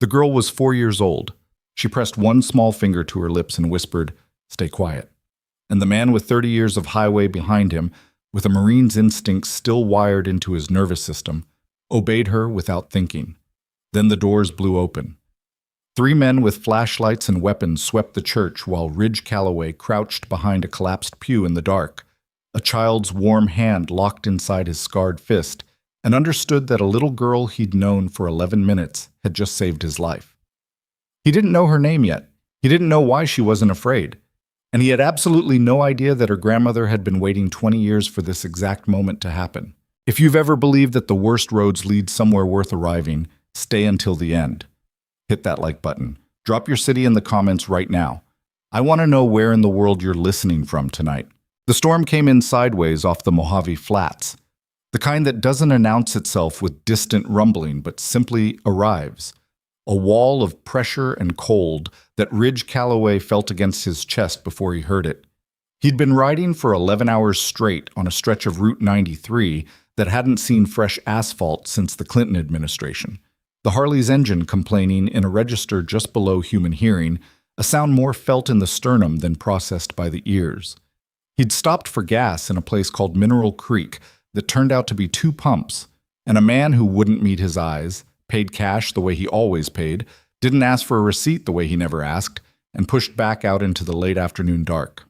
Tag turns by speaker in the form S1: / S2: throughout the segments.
S1: The girl was 4 years old. She pressed one small finger to her lips and whispered, "Stay quiet." And the man with 30 years of highway behind him, with a Marine's instinct still wired into his nervous system, obeyed her without thinking. Then the doors blew open. 3 men with flashlights and weapons swept the church while Ridge Calloway crouched behind a collapsed pew in the dark, a child's warm hand locked inside his scarred fist, and understood that a little girl he'd known for 11 minutes had just saved his life. He didn't know her name yet. He didn't know why she wasn't afraid. And he had absolutely no idea that her grandmother had been waiting 20 years for this exact moment to happen. If you've ever believed that the worst roads lead somewhere worth arriving, stay until the end. Hit that like button. Drop your city in the comments right now. I want to know where in the world you're listening from tonight. The storm came in sideways off the Mojave Flats, the kind that doesn't announce itself with distant rumbling but simply arrives. A wall of pressure and cold that Ridge Calloway felt against his chest before he heard it. He'd been riding for 11 hours straight on a stretch of Route 93 that hadn't seen fresh asphalt since the Clinton administration. The Harley's engine complaining in a register just below human hearing, a sound more felt in the sternum than processed by the ears. He'd stopped for gas in a place called Mineral Creek that turned out to be 2 pumps, and a man who wouldn't meet his eyes, paid cash the way he always paid, didn't ask for a receipt the way he never asked, and pushed back out into the late afternoon dark.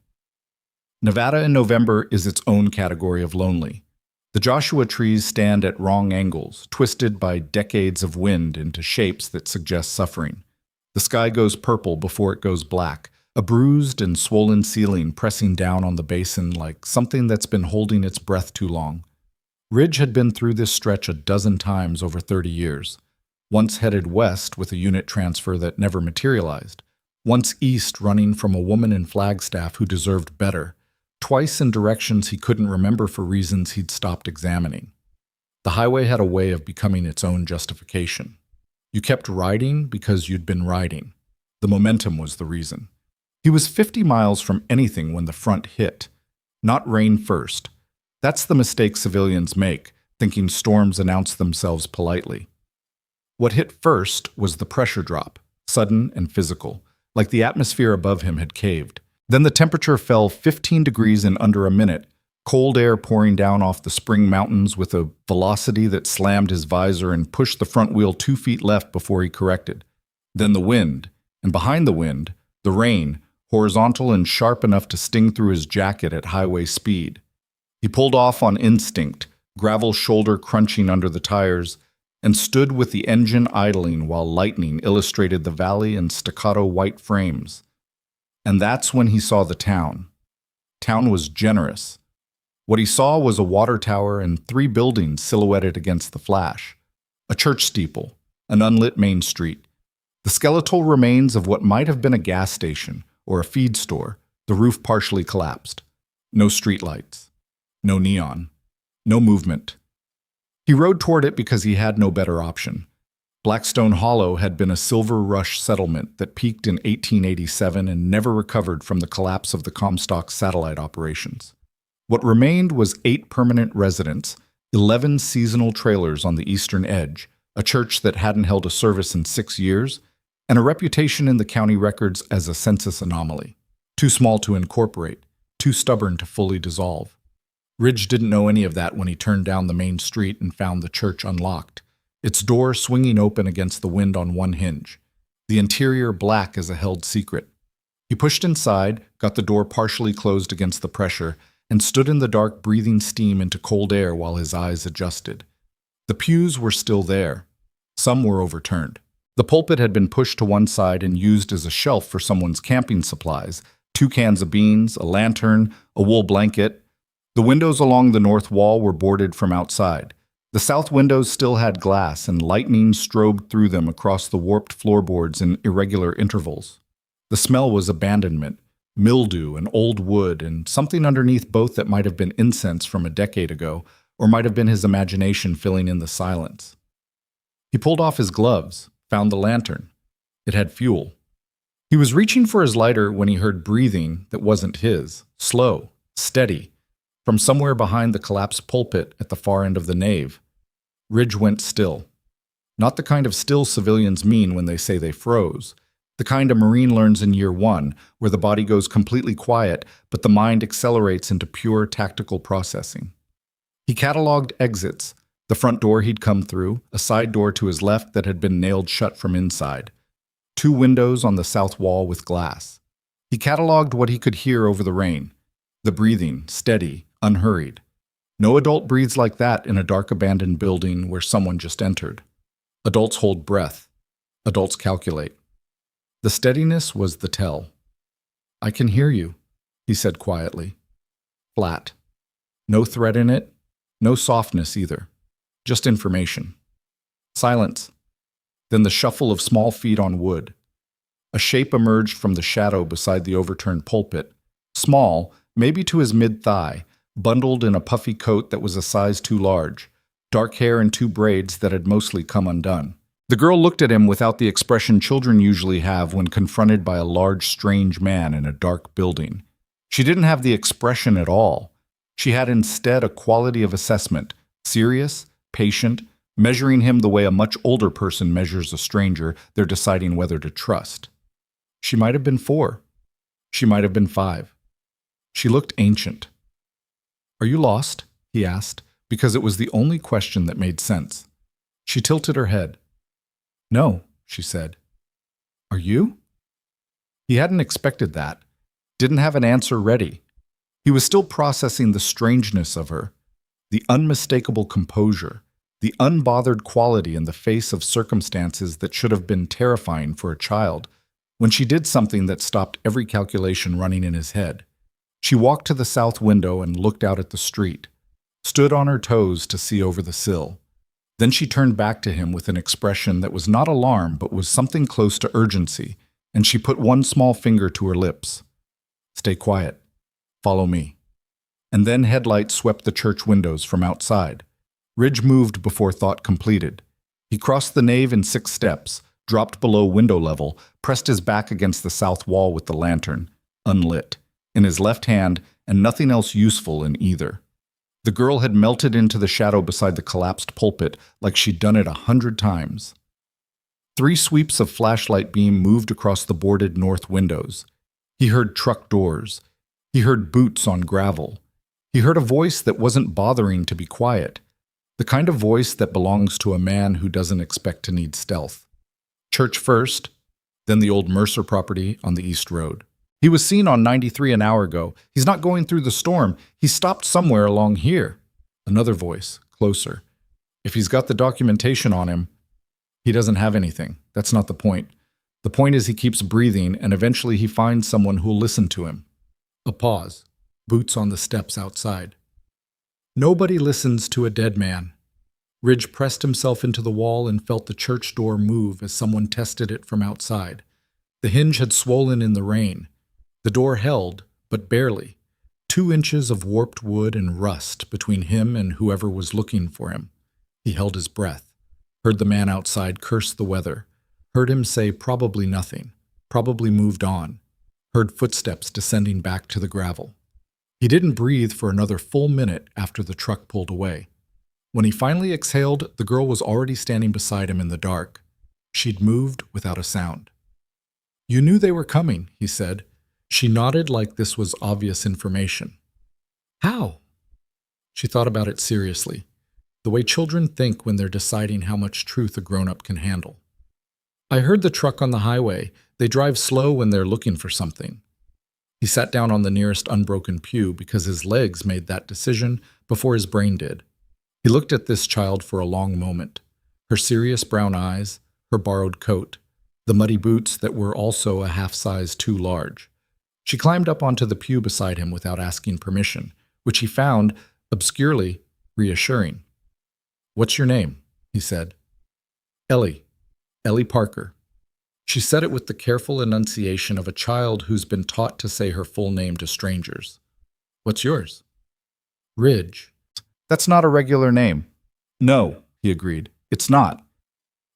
S1: Nevada in November is its own category of lonely. The Joshua trees stand at wrong angles, twisted by decades of wind into shapes that suggest suffering. The sky goes purple before it goes black, a bruised and swollen ceiling pressing down on the basin like something that's been holding its breath too long. Ridge had been through this stretch a dozen times over 30 years. Once headed west with a unit transfer that never materialized. Once east running from a woman in Flagstaff who deserved better. Twice in directions he couldn't remember for reasons he'd stopped examining. The highway had a way of becoming its own justification. You kept riding because you'd been riding. The momentum was the reason. He was 50 miles from anything when the front hit. Not rain first. That's the mistake civilians make, thinking storms announce themselves politely. What hit first was the pressure drop, sudden and physical, like the atmosphere above him had caved. Then the temperature fell 15 degrees in under a minute, cold air pouring down off the spring mountains with a velocity that slammed his visor and pushed the front wheel 2 feet left before he corrected. Then the wind, and behind the wind, the rain, horizontal and sharp enough to sting through his jacket at highway speed. He pulled off on instinct, gravel shoulder crunching under the tires, and stood with the engine idling while lightning illustrated the valley and staccato white frames. And that's when he saw the town. Town was generous. What he saw was a water tower and 3 buildings silhouetted against the flash. A church steeple, an unlit main street, the skeletal remains of what might have been a gas station or a feed store, the roof partially collapsed. No streetlights. No neon. No movement. He rode toward it because he had no better option. Blackstone Hollow had been a Silver Rush settlement that peaked in 1887 and never recovered from the collapse of the Comstock satellite operations. What remained was 8 permanent residents, 11 seasonal trailers on the eastern edge, a church that hadn't held a service in 6 years, and a reputation in the county records as a census anomaly. Too small to incorporate, too stubborn to fully dissolve. Ridge didn't know any of that when he turned down the main street and found the church unlocked, its door swinging open against the wind on one hinge, the interior black as a held secret. He pushed inside, got the door partially closed against the pressure, and stood in the dark breathing steam into cold air while his eyes adjusted. The pews were still there. Some were overturned. The pulpit had been pushed to one side and used as a shelf for someone's camping supplies, 2 cans of beans, a lantern, a wool blanket. The windows along the north wall were boarded from outside. The south windows still had glass, and lightning strobed through them across the warped floorboards in irregular intervals. The smell was abandonment, mildew and old wood, and something underneath both that might have been incense from a decade ago, or might have been his imagination filling in the silence. He pulled off his gloves, found the lantern. It had fuel. He was reaching for his lighter when he heard breathing that wasn't his, slow, steady, from somewhere behind the collapsed pulpit at the far end of the nave. Ridge went still. Not the kind of still civilians mean when they say they froze. The kind a Marine learns in year one, where the body goes completely quiet, but the mind accelerates into pure tactical processing. He cataloged exits, the front door he'd come through, a side door to his left that had been nailed shut from inside, 2 windows on the south wall with glass. He cataloged what he could hear over the rain, the breathing, steady, unhurried. No adult breathes like that in a dark abandoned building where someone just entered. Adults hold breath. Adults calculate. The steadiness was the tell. "I can hear you," he said quietly. Flat. No threat in it, no softness either. Just information. Silence. Then the shuffle of small feet on wood. A shape emerged from the shadow beside the overturned pulpit. Small, maybe to his mid-thigh, bundled in a puffy coat that was a size too large, dark hair and 2 braids that had mostly come undone. The girl looked at him without the expression children usually have when confronted by a large, strange man in a dark building. She didn't have the expression at all. She had instead a quality of assessment, serious, patient, measuring him the way a much older person measures a stranger they're deciding whether to trust. She might have been 4. She might have been 5. She looked ancient. "Are you lost?" he asked, because it was the only question that made sense. She tilted her head. "No," she said. "Are you?" He hadn't expected that, didn't have an answer ready. He was still processing the strangeness of her, the unmistakable composure, the unbothered quality in the face of circumstances that should have been terrifying for a child, when she did something that stopped every calculation running in his head. She walked to the south window and looked out at the street, stood on her toes to see over the sill. Then she turned back to him with an expression that was not alarm but was something close to urgency, and she put one small finger to her lips. "Stay quiet. Follow me." And then headlights swept the church windows from outside. Ridge moved before thought completed. He crossed the nave in 6 steps, dropped below window level, pressed his back against the south wall with the lantern, unlit, in his left hand, and nothing else useful in either. The girl had melted into the shadow beside the collapsed pulpit like she'd done it 100 times. 3 sweeps of flashlight beam moved across the boarded north windows. He heard truck doors. He heard boots on gravel. He heard a voice that wasn't bothering to be quiet, the kind of voice that belongs to a man who doesn't expect to need stealth. Church first, then the old Mercer property on the East Road. He was seen on 93 an hour ago. He's not going through the storm. He stopped somewhere along here. Another voice, closer. If he's got the documentation on him, he doesn't have anything. That's not the point. The point is he keeps breathing, and eventually he finds someone who'll listen to him. A pause. Boots on the steps outside. Nobody listens to a dead man. Ridge pressed himself into the wall and felt the church door move as someone tested it from outside. The hinge had swollen in the rain. The door held, but barely. 2 inches of warped wood and rust between him and whoever was looking for him. He held his breath, heard the man outside curse the weather, heard him say probably nothing, probably moved on, heard footsteps descending back to the gravel. He didn't breathe for another full minute after the truck pulled away. When he finally exhaled, the girl was already standing beside him in the dark. She'd moved without a sound. "You knew they were coming," he said. She nodded like this was obvious information. "How?" She thought about it seriously, the way children think when they're deciding how much truth a grown-up can handle. "I heard the truck on the highway. They drive slow when they're looking for something." He sat down on the nearest unbroken pew because his legs made that decision before his brain did. He looked at this child for a long moment, her serious brown eyes, her borrowed coat, the muddy boots that were also a half size too large. She climbed up onto the pew beside him without asking permission, which he found, obscurely, reassuring. "What's your name?" he said. "Ellie. Ellie Parker." She said it with the careful enunciation of a child who's been taught to say her full name to strangers. "What's yours?" "Ridge." "That's not a regular name." "No," he agreed. "It's not."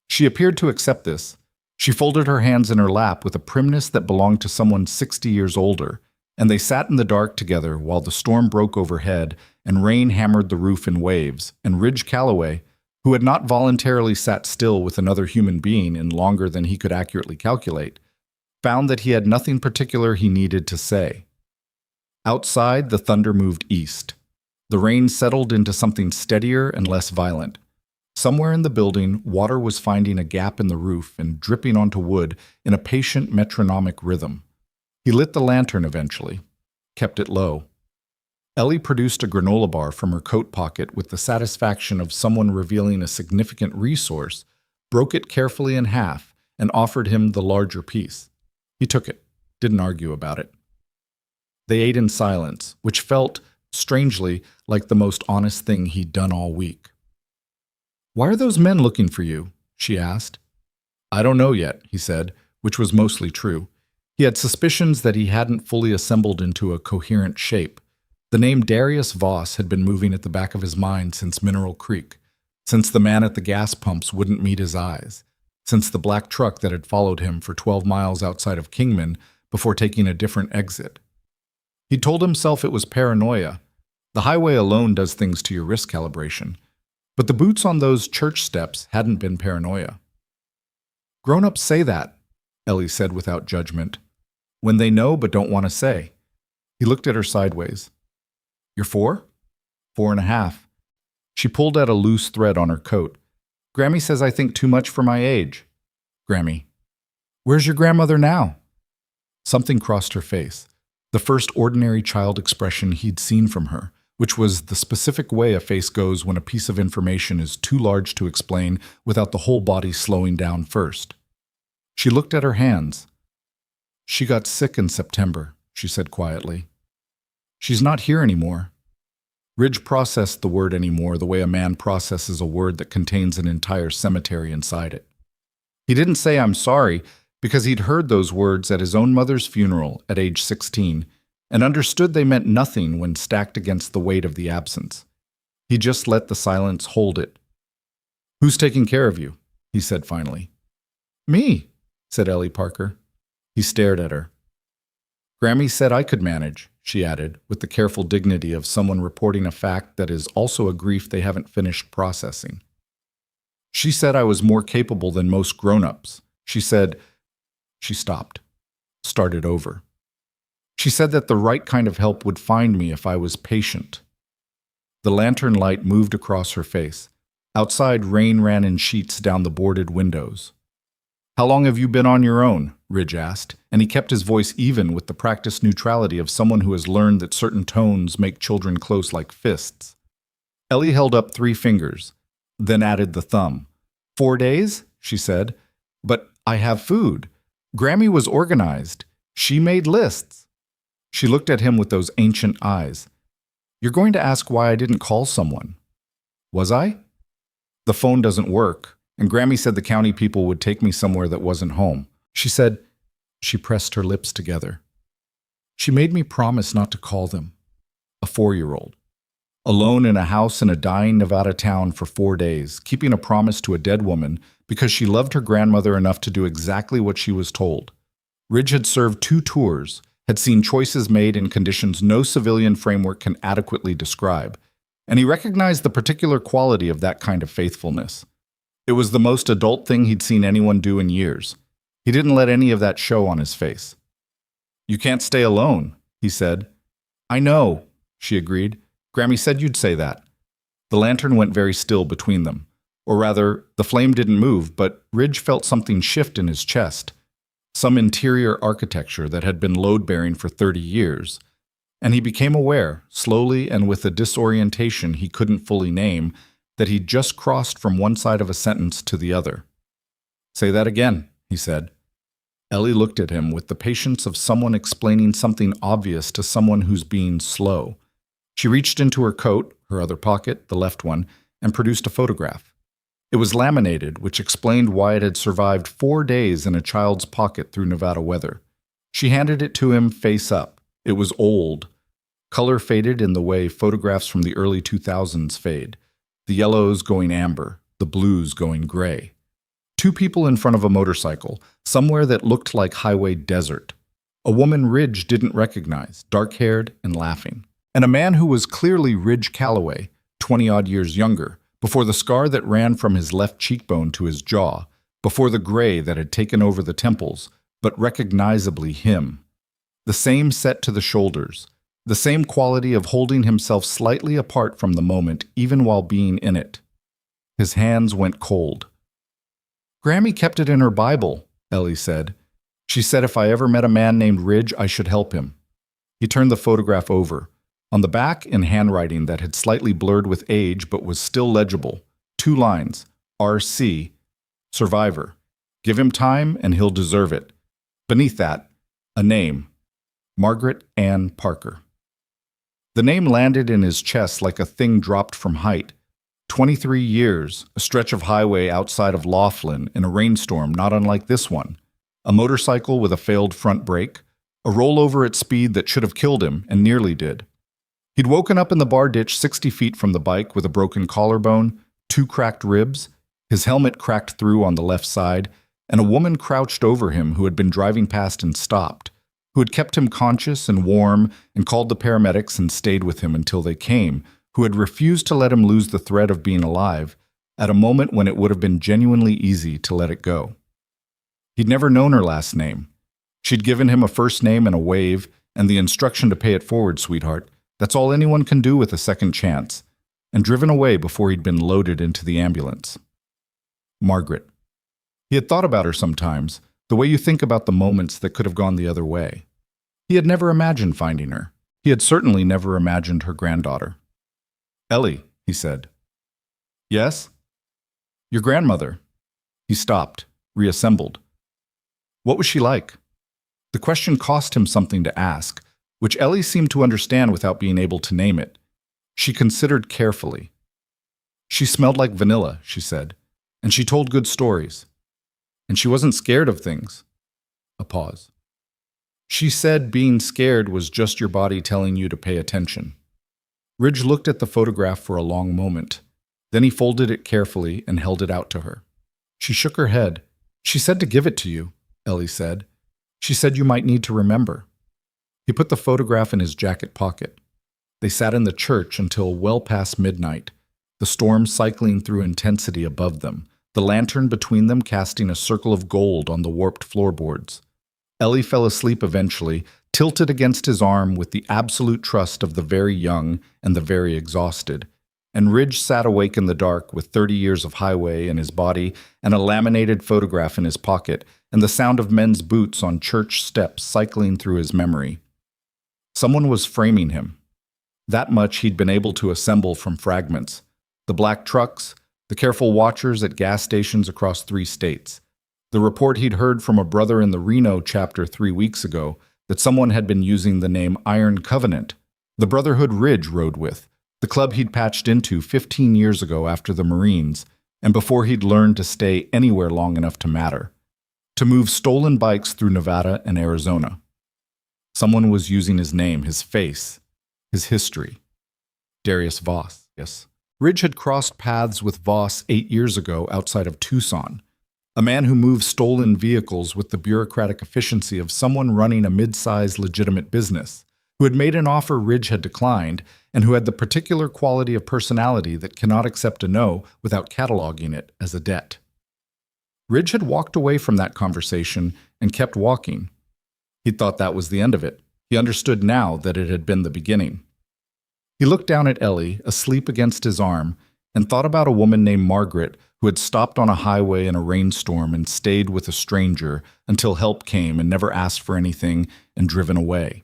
S1: She appeared to accept this. She folded her hands in her lap with a primness that belonged to someone 60 years older, and they sat in the dark together while the storm broke overhead and rain hammered the roof in waves, and Ridge Calloway, who had not voluntarily sat still with another human being in longer than he could accurately calculate, found that he had nothing particular he needed to say. Outside, the thunder moved east. The rain settled into something steadier and less violent. Somewhere in the building, water was finding a gap in the roof and dripping onto wood in a patient metronomic rhythm. He lit the lantern eventually, kept it low. Ellie produced a granola bar from her coat pocket with the satisfaction of someone revealing a significant resource, broke it carefully in half, and offered him the larger piece. He took it, didn't argue about it. They ate in silence, which felt, strangely, like the most honest thing he'd done all week. "Why are those men looking for you?" she asked. "I don't know yet," he said, which was mostly true. He had suspicions that he hadn't fully assembled into a coherent shape. The name Darius Voss had been moving at the back of his mind since Mineral Creek, since the man at the gas pumps wouldn't meet his eyes, since the black truck that had followed him for 12 miles outside of Kingman before taking a different exit. He told himself it was paranoia. The highway alone does things to your risk calibration. But the boots on those church steps hadn't been paranoia. "Grown-ups say that," Ellie said without judgment, "when they know but don't want to say." He looked at her sideways. "You're 4? 4.5. She pulled at a loose thread on her coat. "Grammy says I think too much for my age." "Grammy. Where's your grandmother now?" Something crossed her face, the first ordinary child expression he'd seen from her, which was the specific way a face goes when a piece of information is too large to explain without the whole body slowing down first. She looked at her hands. "She got sick in September," she said quietly. "She's not here anymore." Ridge processed the word anymore the way a man processes a word that contains an entire cemetery inside it. He didn't say "I'm sorry" because he'd heard those words at his own mother's funeral at age 16 and understood they meant nothing when stacked against the weight of the absence. He just let the silence hold it. "Who's taking care of you?" he said finally. "Me," said Ellie Parker. He stared at her. "Grammy said I could manage," she added, with the careful dignity of someone reporting a fact that is also a grief they haven't finished processing. "She said I was more capable than most grown-ups. She said—" She stopped, started over. "She said that the right kind of help would find me if I was patient." The lantern light moved across her face. Outside, rain ran in sheets down the boarded windows. "How long have you been on your own?" Ridge asked, and he kept his voice even with the practiced neutrality of someone who has learned that certain tones make children close like fists. Ellie held up 3 fingers, then added the thumb. 4 days, she said. "But I have food. Grammy was organized. She made lists." She looked at him with those ancient eyes. "You're going to ask why I didn't call someone." "Was I?" "The phone doesn't work, and Grammy said the county people would take me somewhere that wasn't home." She said. She pressed her lips together. "She made me promise not to call them." A 4-year-old. Alone in a house in a dying Nevada town for 4 days, keeping a promise to a dead woman because she loved her grandmother enough to do exactly what she was told. Ridge had served 2 tours, had seen choices made in conditions no civilian framework can adequately describe, and he recognized the particular quality of that kind of faithfulness. It was the most adult thing he'd seen anyone do in years. He didn't let any of that show on his face. "You can't stay alone," he said. "I know," she agreed. "Grammy said you'd say that." The lantern went very still between them. Or rather, the flame didn't move, but Ridge felt something shift in his chest. Some interior architecture that had been load-bearing for 30 years. And he became aware, slowly and with a disorientation he couldn't fully name, that he'd just crossed from one side of a sentence to the other. "Say that again," he said. Ellie looked at him with the patience of someone explaining something obvious to someone who's being slow. She reached into her coat, her other pocket, the left one, and produced a photograph. It was laminated, which explained why it had survived 4 days in a child's pocket through Nevada weather. She handed it to him face up. It was old. Color faded in the way photographs from the early 2000s fade. The yellows going amber, the blues going gray. 2 people in front of a motorcycle, somewhere that looked like highway desert. A woman Ridge didn't recognize, dark-haired and laughing. And a man who was clearly Ridge Calloway, 20-odd years younger, before the scar that ran from his left cheekbone to his jaw, before the gray that had taken over the temples, but recognizably him. The same set to the shoulders, the same quality of holding himself slightly apart from the moment even while being in it. His hands went cold. "Grammy kept it in her Bible," Ellie said. "She said if I ever met a man named Ridge, I should help him." He turned the photograph over. On the back, in handwriting that had slightly blurred with age but was still legible, 2 lines, R.C., survivor. Give him time and he'll deserve it. Beneath that, a name, Margaret Ann Parker. The name landed in his chest like a thing dropped from height. 23 years, a stretch of highway outside of Laughlin in a rainstorm not unlike this one, a motorcycle with a failed front brake, a rollover at speed that should have killed him and nearly did. He'd woken up in the bar ditch 60 feet from the bike with a broken collarbone, 2 cracked ribs, his helmet cracked through on the left side, and a woman crouched over him who had been driving past and stopped, who had kept him conscious and warm and called the paramedics and stayed with him until they came, who had refused to let him lose the thread of being alive at a moment when it would have been genuinely easy to let it go. He'd never known her last name. She'd given him a first name and a wave, and the instruction to pay it forward, sweetheart. That's all anyone can do with a second chance, and driven away before he'd been loaded into the ambulance. Margaret. He had thought about her sometimes, the way you think about the moments that could have gone the other way. He had never imagined finding her. He had certainly never imagined her granddaughter. "Ellie," he said. "Yes?" "Your grandmother." He stopped, reassembled. What was she like? The question cost him something to ask, which Ellie seemed to understand without being able to name it. She considered carefully. "She smelled like vanilla," she said, "and she told good stories. And she wasn't scared of things." A pause. "She said being scared was just your body telling you to pay attention." Ridge looked at the photograph for a long moment. Then he folded it carefully and held it out to her. She shook her head. "She said to give it to you," Ellie said. "She said you might need to remember." He put the photograph in his jacket pocket. They sat in the church until well past midnight, the storm cycling through intensity above them, the lantern between them casting a circle of gold on the warped floorboards. Ellie fell asleep eventually, tilted against his arm with the absolute trust of the very young and the very exhausted, and Ridge sat awake in the dark with 30 years of highway in his body and a laminated photograph in his pocket and the sound of men's boots on church steps cycling through his memory. Someone was framing him. That much he'd been able to assemble from fragments. The black trucks, the careful watchers at gas stations across 3 states, the report he'd heard from a brother in the Reno chapter 3 weeks ago that someone had been using the name Iron Covenant, the brotherhood Ridge rode with, the club he'd patched into 15 years ago after the Marines, and before he'd learned to stay anywhere long enough to matter, to move stolen bikes through Nevada and Arizona. Someone was using his name, his face, his history. Darius Voss, yes. Ridge had crossed paths with Voss 8 years ago outside of Tucson, a man who moved stolen vehicles with the bureaucratic efficiency of someone running a mid-sized legitimate business, who had made an offer Ridge had declined, and who had the particular quality of personality that cannot accept a no without cataloging it as a debt. Ridge had walked away from that conversation and kept walking. He'd thought that was the end of it. He understood now that it had been the beginning. He looked down at Ellie, asleep against his arm, and thought about a woman named Margaret who had stopped on a highway in a rainstorm and stayed with a stranger until help came and never asked for anything and driven away.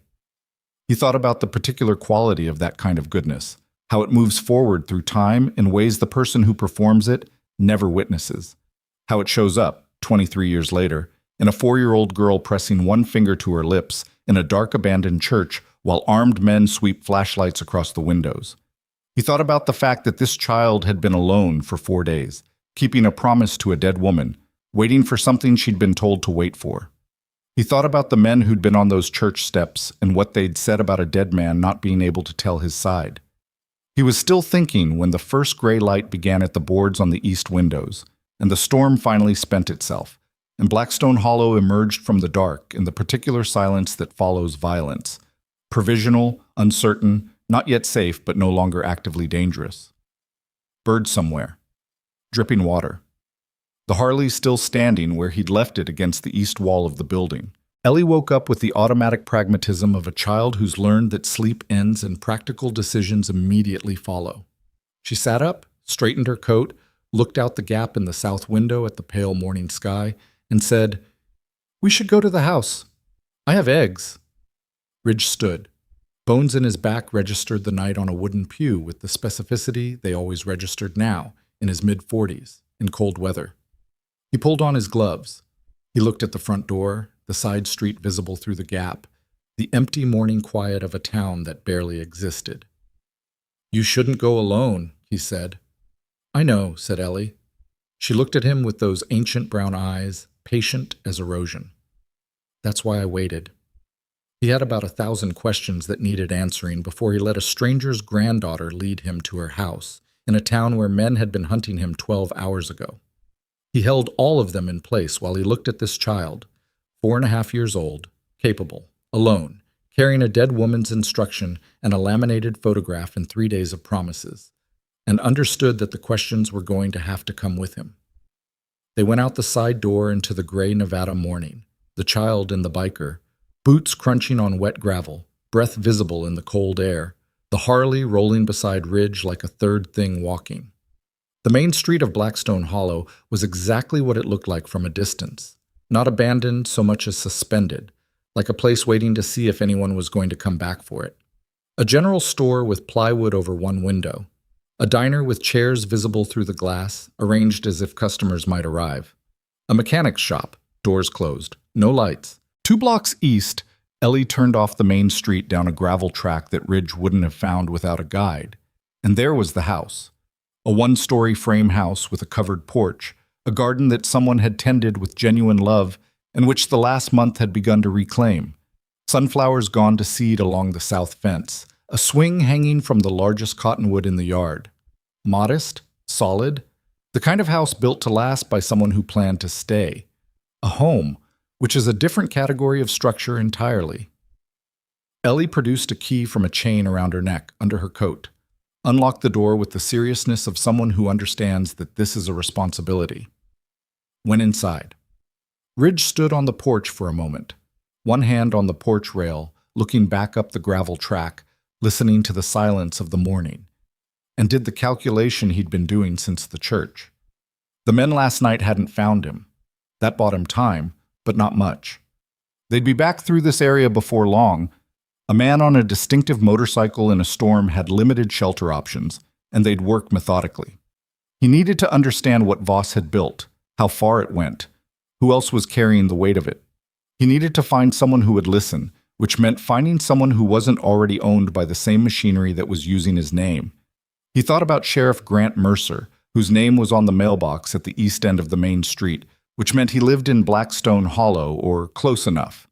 S1: He thought about the particular quality of that kind of goodness, how it moves forward through time in ways the person who performs it never witnesses, how it shows up, 23 years later, in a 4-year-old girl pressing one finger to her lips in a dark abandoned church while armed men sweep flashlights across the windows. He thought about the fact that this child had been alone for 4 days, keeping a promise to a dead woman, waiting for something she'd been told to wait for. He thought about the men who'd been on those church steps and what they'd said about a dead man not being able to tell his side. He was still thinking when the first gray light began at the boards on the east windows, and the storm finally spent itself, and Blackstone Hollow emerged from the dark in the particular silence that follows violence, provisional, uncertain, not yet safe but no longer actively dangerous. Bird somewhere. Dripping water. The Harley still standing where he'd left it against the east wall of the building. Ellie woke up with the automatic pragmatism of a child who's learned that sleep ends and practical decisions immediately follow. She sat up, straightened her coat, looked out the gap in the south window at the pale morning sky, and said, "We should go to the house. I have eggs." Ridge stood. Bones in his back registered the night on a wooden pew with the specificity they always registered now, in his mid-40s, in cold weather. He pulled on his gloves. He looked at the front door, the side street visible through the gap, the empty morning quiet of a town that barely existed. "You shouldn't go alone," he said. "I know," said Ellie. She looked at him with those ancient brown eyes, patient as erosion. "That's why I waited." He had about 1,000 questions that needed answering before he let a stranger's granddaughter lead him to her house, in a town where men had been hunting him 12 hours ago. He held all of them in place while he looked at this child, 4.5 years old, capable, alone, carrying a dead woman's instruction and a laminated photograph and 3 days of promises, and understood that the questions were going to have to come with him. They went out the side door into the gray Nevada morning, the child and the biker, boots crunching on wet gravel, breath visible in the cold air, the Harley rolling beside Ridge like a third thing walking. The main street of Blackstone Hollow was exactly what it looked like from a distance, not abandoned so much as suspended, like a place waiting to see if anyone was going to come back for it. A general store with plywood over one window, a diner with chairs visible through the glass, arranged as if customers might arrive. A mechanic's shop, doors closed, no lights. 2 blocks east, Ellie turned off the main street down a gravel track that Ridge wouldn't have found without a guide, and there was the house. A 1-story frame house with a covered porch, a garden that someone had tended with genuine love and which the last month had begun to reclaim. Sunflowers gone to seed along the south fence, a swing hanging from the largest cottonwood in the yard. Modest, solid, the kind of house built to last by someone who planned to stay. A home, which is a different category of structure entirely. Ellie produced a key from a chain around her neck, under her coat. Unlocked the door with the seriousness of someone who understands that this is a responsibility. Went inside. Ridge stood on the porch for a moment, one hand on the porch rail, looking back up the gravel track, listening to the silence of the morning, and did the calculation he'd been doing since the church. The men last night hadn't found him. That bought him time, but not much. They'd be back through this area before long. A man on a distinctive motorcycle in a storm had limited shelter options, and they'd work methodically. He needed to understand what Voss had built, how far it went, who else was carrying the weight of it. He needed to find someone who would listen, which meant finding someone who wasn't already owned by the same machinery that was using his name. He thought about Sheriff Grant Mercer, whose name was on the mailbox at the east end of the main street, which meant he lived in Blackstone Hollow or close enough.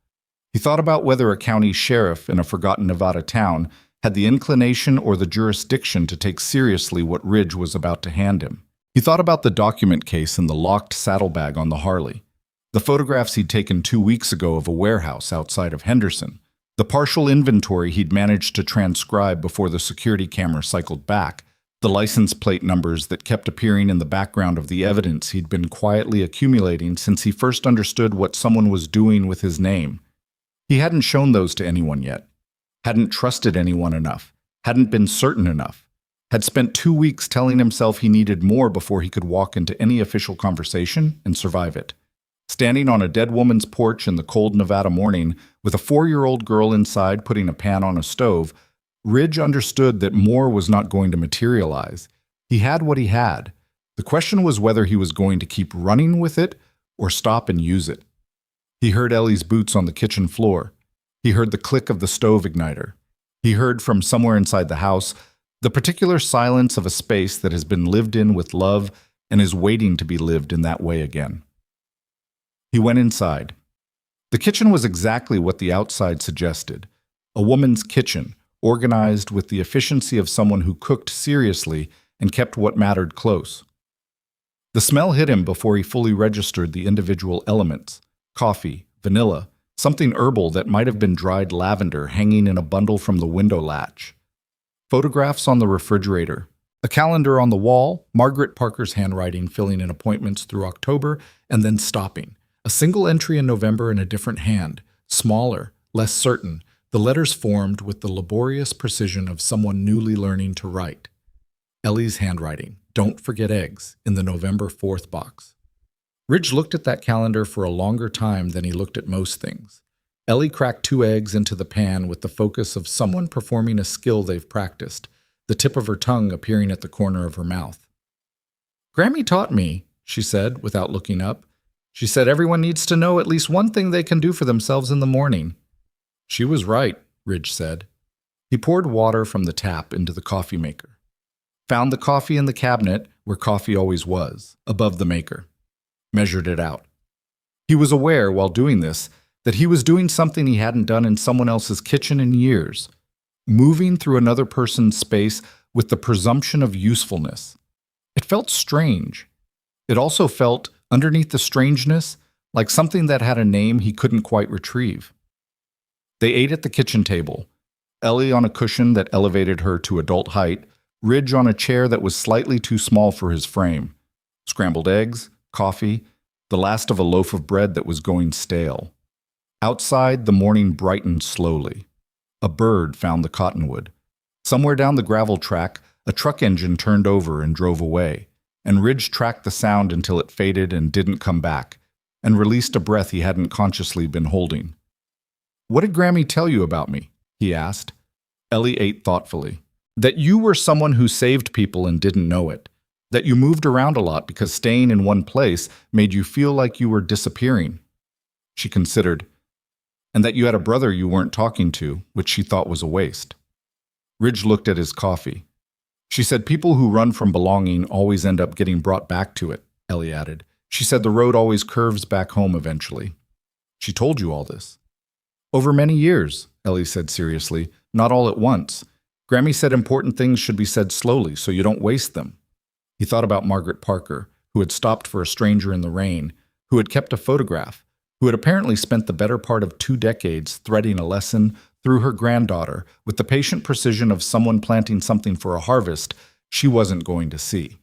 S1: He thought about whether a county sheriff in a forgotten Nevada town had the inclination or the jurisdiction to take seriously what Ridge was about to hand him. He thought about the document case and the locked saddlebag on the Harley, the photographs he'd taken 2 weeks ago of a warehouse outside of Henderson, the partial inventory he'd managed to transcribe before the security camera cycled back, the license plate numbers that kept appearing in the background of the evidence he'd been quietly accumulating since he first understood what someone was doing with his name. He hadn't shown those to anyone yet, hadn't trusted anyone enough, hadn't been certain enough, had spent 2 weeks telling himself he needed more before he could walk into any official conversation and survive it. Standing on a dead woman's porch in the cold Nevada morning, with a 4-year-old girl inside putting a pan on a stove, Ridge understood that more was not going to materialize. He had what he had. The question was whether he was going to keep running with it or stop and use it. He heard Ellie's boots on the kitchen floor. He heard the click of the stove igniter. He heard from somewhere inside the house the particular silence of a space that has been lived in with love and is waiting to be lived in that way again. He went inside. The kitchen was exactly what the outside suggested. A woman's kitchen, organized with the efficiency of someone who cooked seriously and kept what mattered close. The smell hit him before he fully registered the individual elements: coffee, vanilla, something herbal that might have been dried lavender hanging in a bundle from the window latch. Photographs on the refrigerator, A calendar on the wall, Margaret Parker's handwriting filling in appointments through October and then stopping. A single entry in November in a different hand, smaller, less certain, the letters formed with the laborious precision of someone newly learning to write. Ellie's handwriting, "Don't forget eggs," in the November 4th box. Ridge looked at that calendar for a longer time than he looked at most things. Ellie cracked 2 eggs into the pan with the focus of someone performing a skill they've practiced, the tip of her tongue appearing at the corner of her mouth. "Grammy taught me," she said, without looking up. "She said everyone needs to know at least one thing they can do for themselves in the morning." "She was right," Ridge said. He poured water from the tap into the coffee maker. Found the coffee in the cabinet, where coffee always was, above the maker. Measured it out. He was aware, while doing this, that he was doing something he hadn't done in someone else's kitchen in years. Moving through another person's space with the presumption of usefulness. It felt strange. It also felt, underneath the strangeness, like something that had a name he couldn't quite retrieve. They ate at the kitchen table, Ellie on a cushion that elevated her to adult height, Ridge on a chair that was slightly too small for his frame. Scrambled eggs, coffee, the last of a loaf of bread that was going stale. Outside, the morning brightened slowly. A bird found the cottonwood. Somewhere down the gravel track, a truck engine turned over and drove away, and Ridge tracked the sound until it faded and didn't come back, and released a breath he hadn't consciously been holding. "What did Grammy tell you about me?" he asked. Ellie ate thoughtfully. "That you were someone who saved people and didn't know it. That you moved around a lot because staying in one place made you feel like you were disappearing." She considered. "And that you had a brother you weren't talking to, which she thought was a waste." Ridge looked at his coffee. "She said people who run from belonging always end up getting brought back to it," Ellie added. "She said the road always curves back home eventually." "She told you all this?" "Over many years," Ellie said seriously, "not all at once. Grammy said important things should be said slowly so you don't waste them." He thought about Margaret Parker, who had stopped for a stranger in the rain, who had kept a photograph, who had apparently spent the better part of 2 decades threading a lesson through her granddaughter with the patient precision of someone planting something for a harvest she wasn't going to see.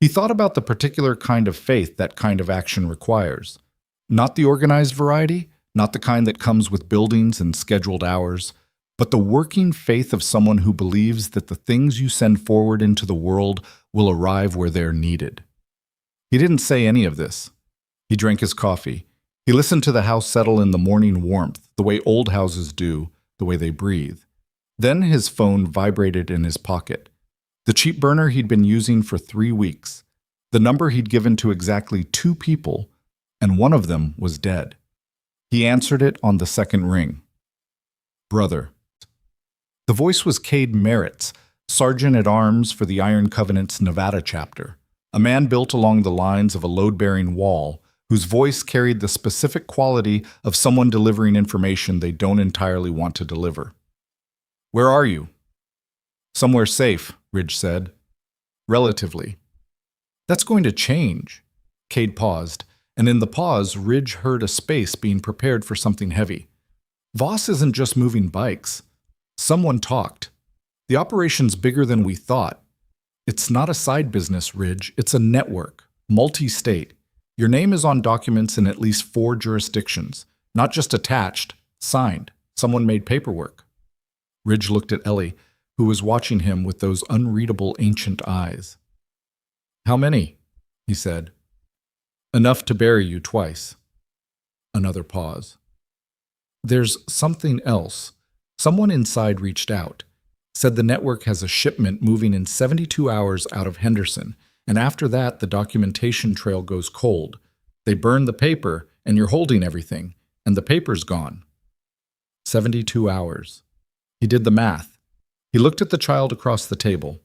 S1: He thought about the particular kind of faith that kind of action requires. Not the organized variety, not the kind that comes with buildings and scheduled hours, but the working faith of someone who believes that the things you send forward into the world will arrive where they're needed. He didn't say any of this. He drank his coffee. He listened to the house settle in the morning warmth, the way old houses do, the way they breathe. Then his phone vibrated in his pocket. The cheap burner he'd been using for 3 weeks. The number he'd given to exactly 2 people, and one of them was dead. He answered it on the second ring. "Brother." The voice was Cade Merritt's, Sergeant-at-Arms for the Iron Covenant's Nevada chapter, a man built along the lines of a load-bearing wall, whose voice carried the specific quality of someone delivering information they don't entirely want to deliver. "Where are you?" "Somewhere safe," Ridge said. "Relatively." "That's going to change." Cade paused, and in the pause, Ridge heard a space being prepared for something heavy. "Voss isn't just moving bikes." Someone talked. "The operation's bigger than we thought. It's not a side business, Ridge. It's a network, multi-state. Your name is on documents in at least 4 jurisdictions, not just attached, signed. Someone made paperwork." Ridge looked at Ellie, who was watching him with those unreadable ancient eyes. "How many?" he said. "Enough to bury you twice." Another pause. "There's something else." Someone inside reached out, said the network has a shipment moving in 72 hours out of Henderson, and after that the documentation trail goes cold. They burn the paper, and you're holding everything, and the paper's gone. 72 hours. He did the math. He looked at the child across the table.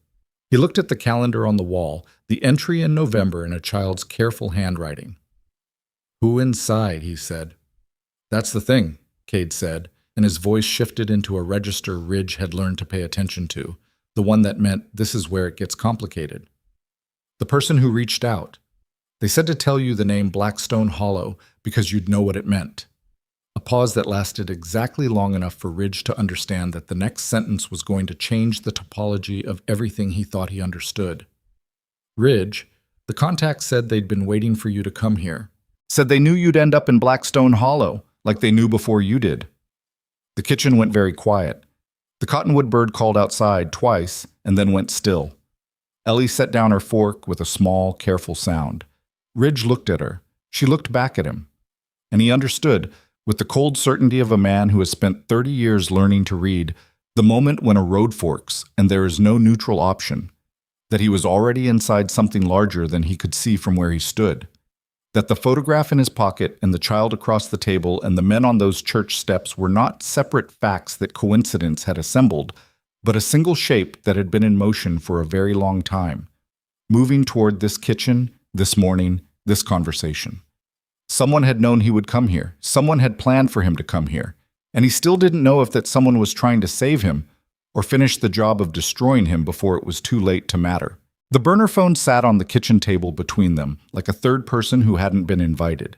S1: He looked at the calendar on the wall, the entry in November in a child's careful handwriting. "Who inside?" he said. "That's the thing," Cade said, and his voice shifted into a register Ridge had learned to pay attention to, the one that meant this is where it gets complicated. "The person who reached out. They said to tell you the name Blackstone Hollow because you'd know what it meant." A pause that lasted exactly long enough for Ridge to understand that the next sentence was going to change the topology of everything he thought he understood. Ridge, the contact said they'd been waiting for you to come here. Said they knew you'd end up in Blackstone Hollow, like they knew before you did. The kitchen went very quiet. The cottonwood bird called outside twice and then went still. Ellie set down her fork with a small, careful sound. Ridge looked at her. She looked back at him. And he understood, with the cold certainty of a man who has spent 30 years learning to read, the moment when a road forks and there is no neutral option, that he was already inside something larger than he could see from where he stood, that the photograph in his pocket and the child across the table and the men on those church steps were not separate facts that coincidence had assembled, but a single shape that had been in motion for a very long time, moving toward this kitchen, this morning, this conversation. Someone had known he would come here. Someone had planned for him to come here. And he still didn't know if that someone was trying to save him or finish the job of destroying him before it was too late to matter. The burner phone sat on the kitchen table between them, like a third person who hadn't been invited.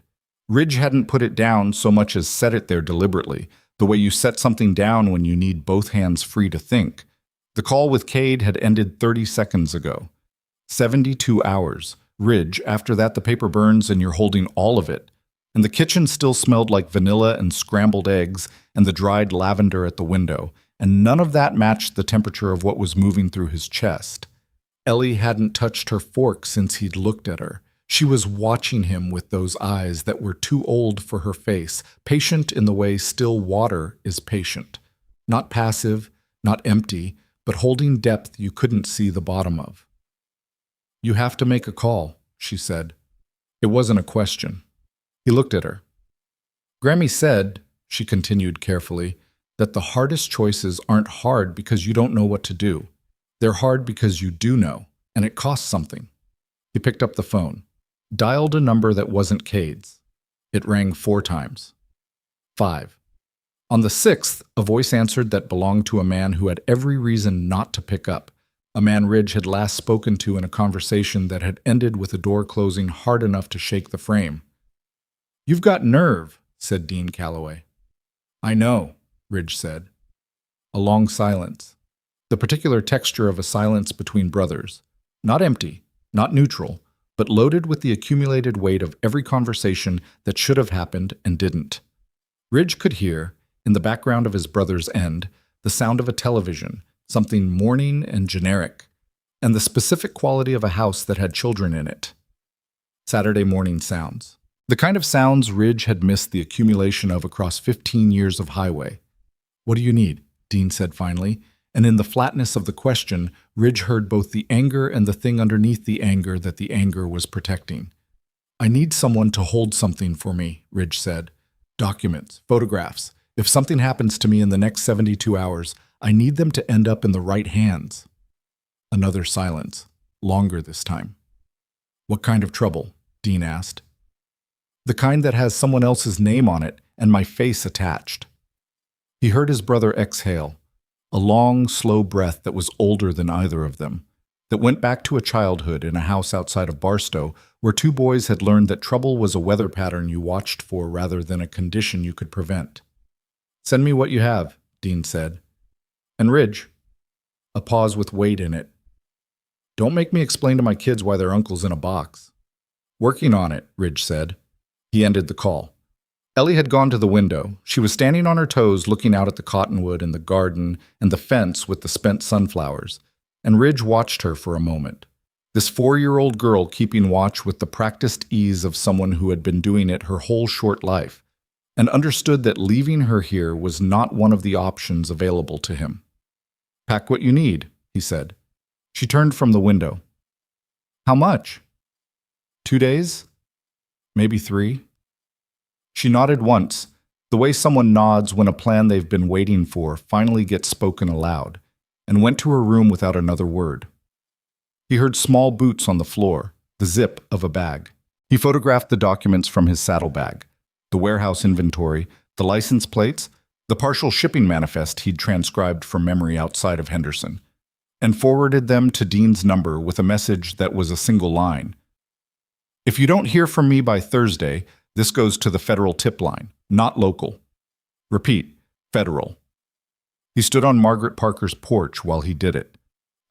S1: Ridge hadn't put it down so much as set it there deliberately, the way you set something down when you need both hands free to think. The call with Cade had ended 30 seconds ago. 72 hours. Ridge, after that the paper burns and you're holding all of it. And the kitchen still smelled like vanilla and scrambled eggs and the dried lavender at the window, and none of that matched the temperature of what was moving through his chest. Ellie hadn't touched her fork since he'd looked at her. She was watching him with those eyes that were too old for her face, patient in the way still water is patient. Not passive, not empty, but holding depth you couldn't see the bottom of. "You have to make a call," she said. It wasn't a question. He looked at her. "Grammy said," she continued carefully, "that the hardest choices aren't hard because you don't know what to do. They're hard because you do know, and it costs something." He picked up the phone, dialed a number that wasn't Cade's. It rang 4 times. 5. On the 6th, a voice answered that belonged to a man who had every reason not to pick up, a man Ridge had last spoken to in a conversation that had ended with a door closing hard enough to shake the frame. "You've got nerve," said Dean Calloway. "I know," Ridge said. A long silence. The particular texture of a silence between brothers. Not empty, not neutral, but loaded with the accumulated weight of every conversation that should have happened and didn't. Ridge could hear, in the background of his brother's end, the sound of a television, something morning and generic, and the specific quality of a house that had children in it. Saturday morning sounds. The kind of sounds Ridge had missed the accumulation of across 15 years of highway. "What do you need?" Dean said finally, and in the flatness of the question, Ridge heard both the anger and the thing underneath the anger that the anger was protecting. "I need someone to hold something for me," Ridge said. "Documents, photographs. If something happens to me in the next 72 hours, I need them to end up in the right hands." Another silence, longer this time. "What kind of trouble?" Dean asked. "The kind that has someone else's name on it and my face attached." He heard his brother exhale, a long, slow breath that was older than either of them, that went back to a childhood in a house outside of Barstow, where 2 boys had learned that trouble was a weather pattern you watched for rather than a condition you could prevent. "Send me what you have," Dean said. "And Ridge." A pause with weight in it. "Don't make me explain to my kids why their uncle's in a box." "Working on it," Ridge said. He ended the call. Ellie had gone to the window. She was standing on her toes looking out at the cottonwood and the garden and the fence with the spent sunflowers, and Ridge watched her for a moment. This 4-year-old girl keeping watch with the practiced ease of someone who had been doing it her whole short life, and understood that leaving her here was not one of the options available to him. "Pack what you need," he said. She turned from the window. "How much?" 2 days? Maybe 3? She nodded once, the way someone nods when a plan they've been waiting for finally gets spoken aloud, and went to her room without another word. He heard small boots on the floor, the zip of a bag. He photographed the documents from his saddlebag, the warehouse inventory, the license plates, the partial shipping manifest he'd transcribed from memory outside of Henderson, and forwarded them to Dean's number with a message that was a single line. "If you don't hear from me by Thursday, this goes to the federal tip line, not local. Repeat, federal. He stood on Margaret Parker's porch while he did it.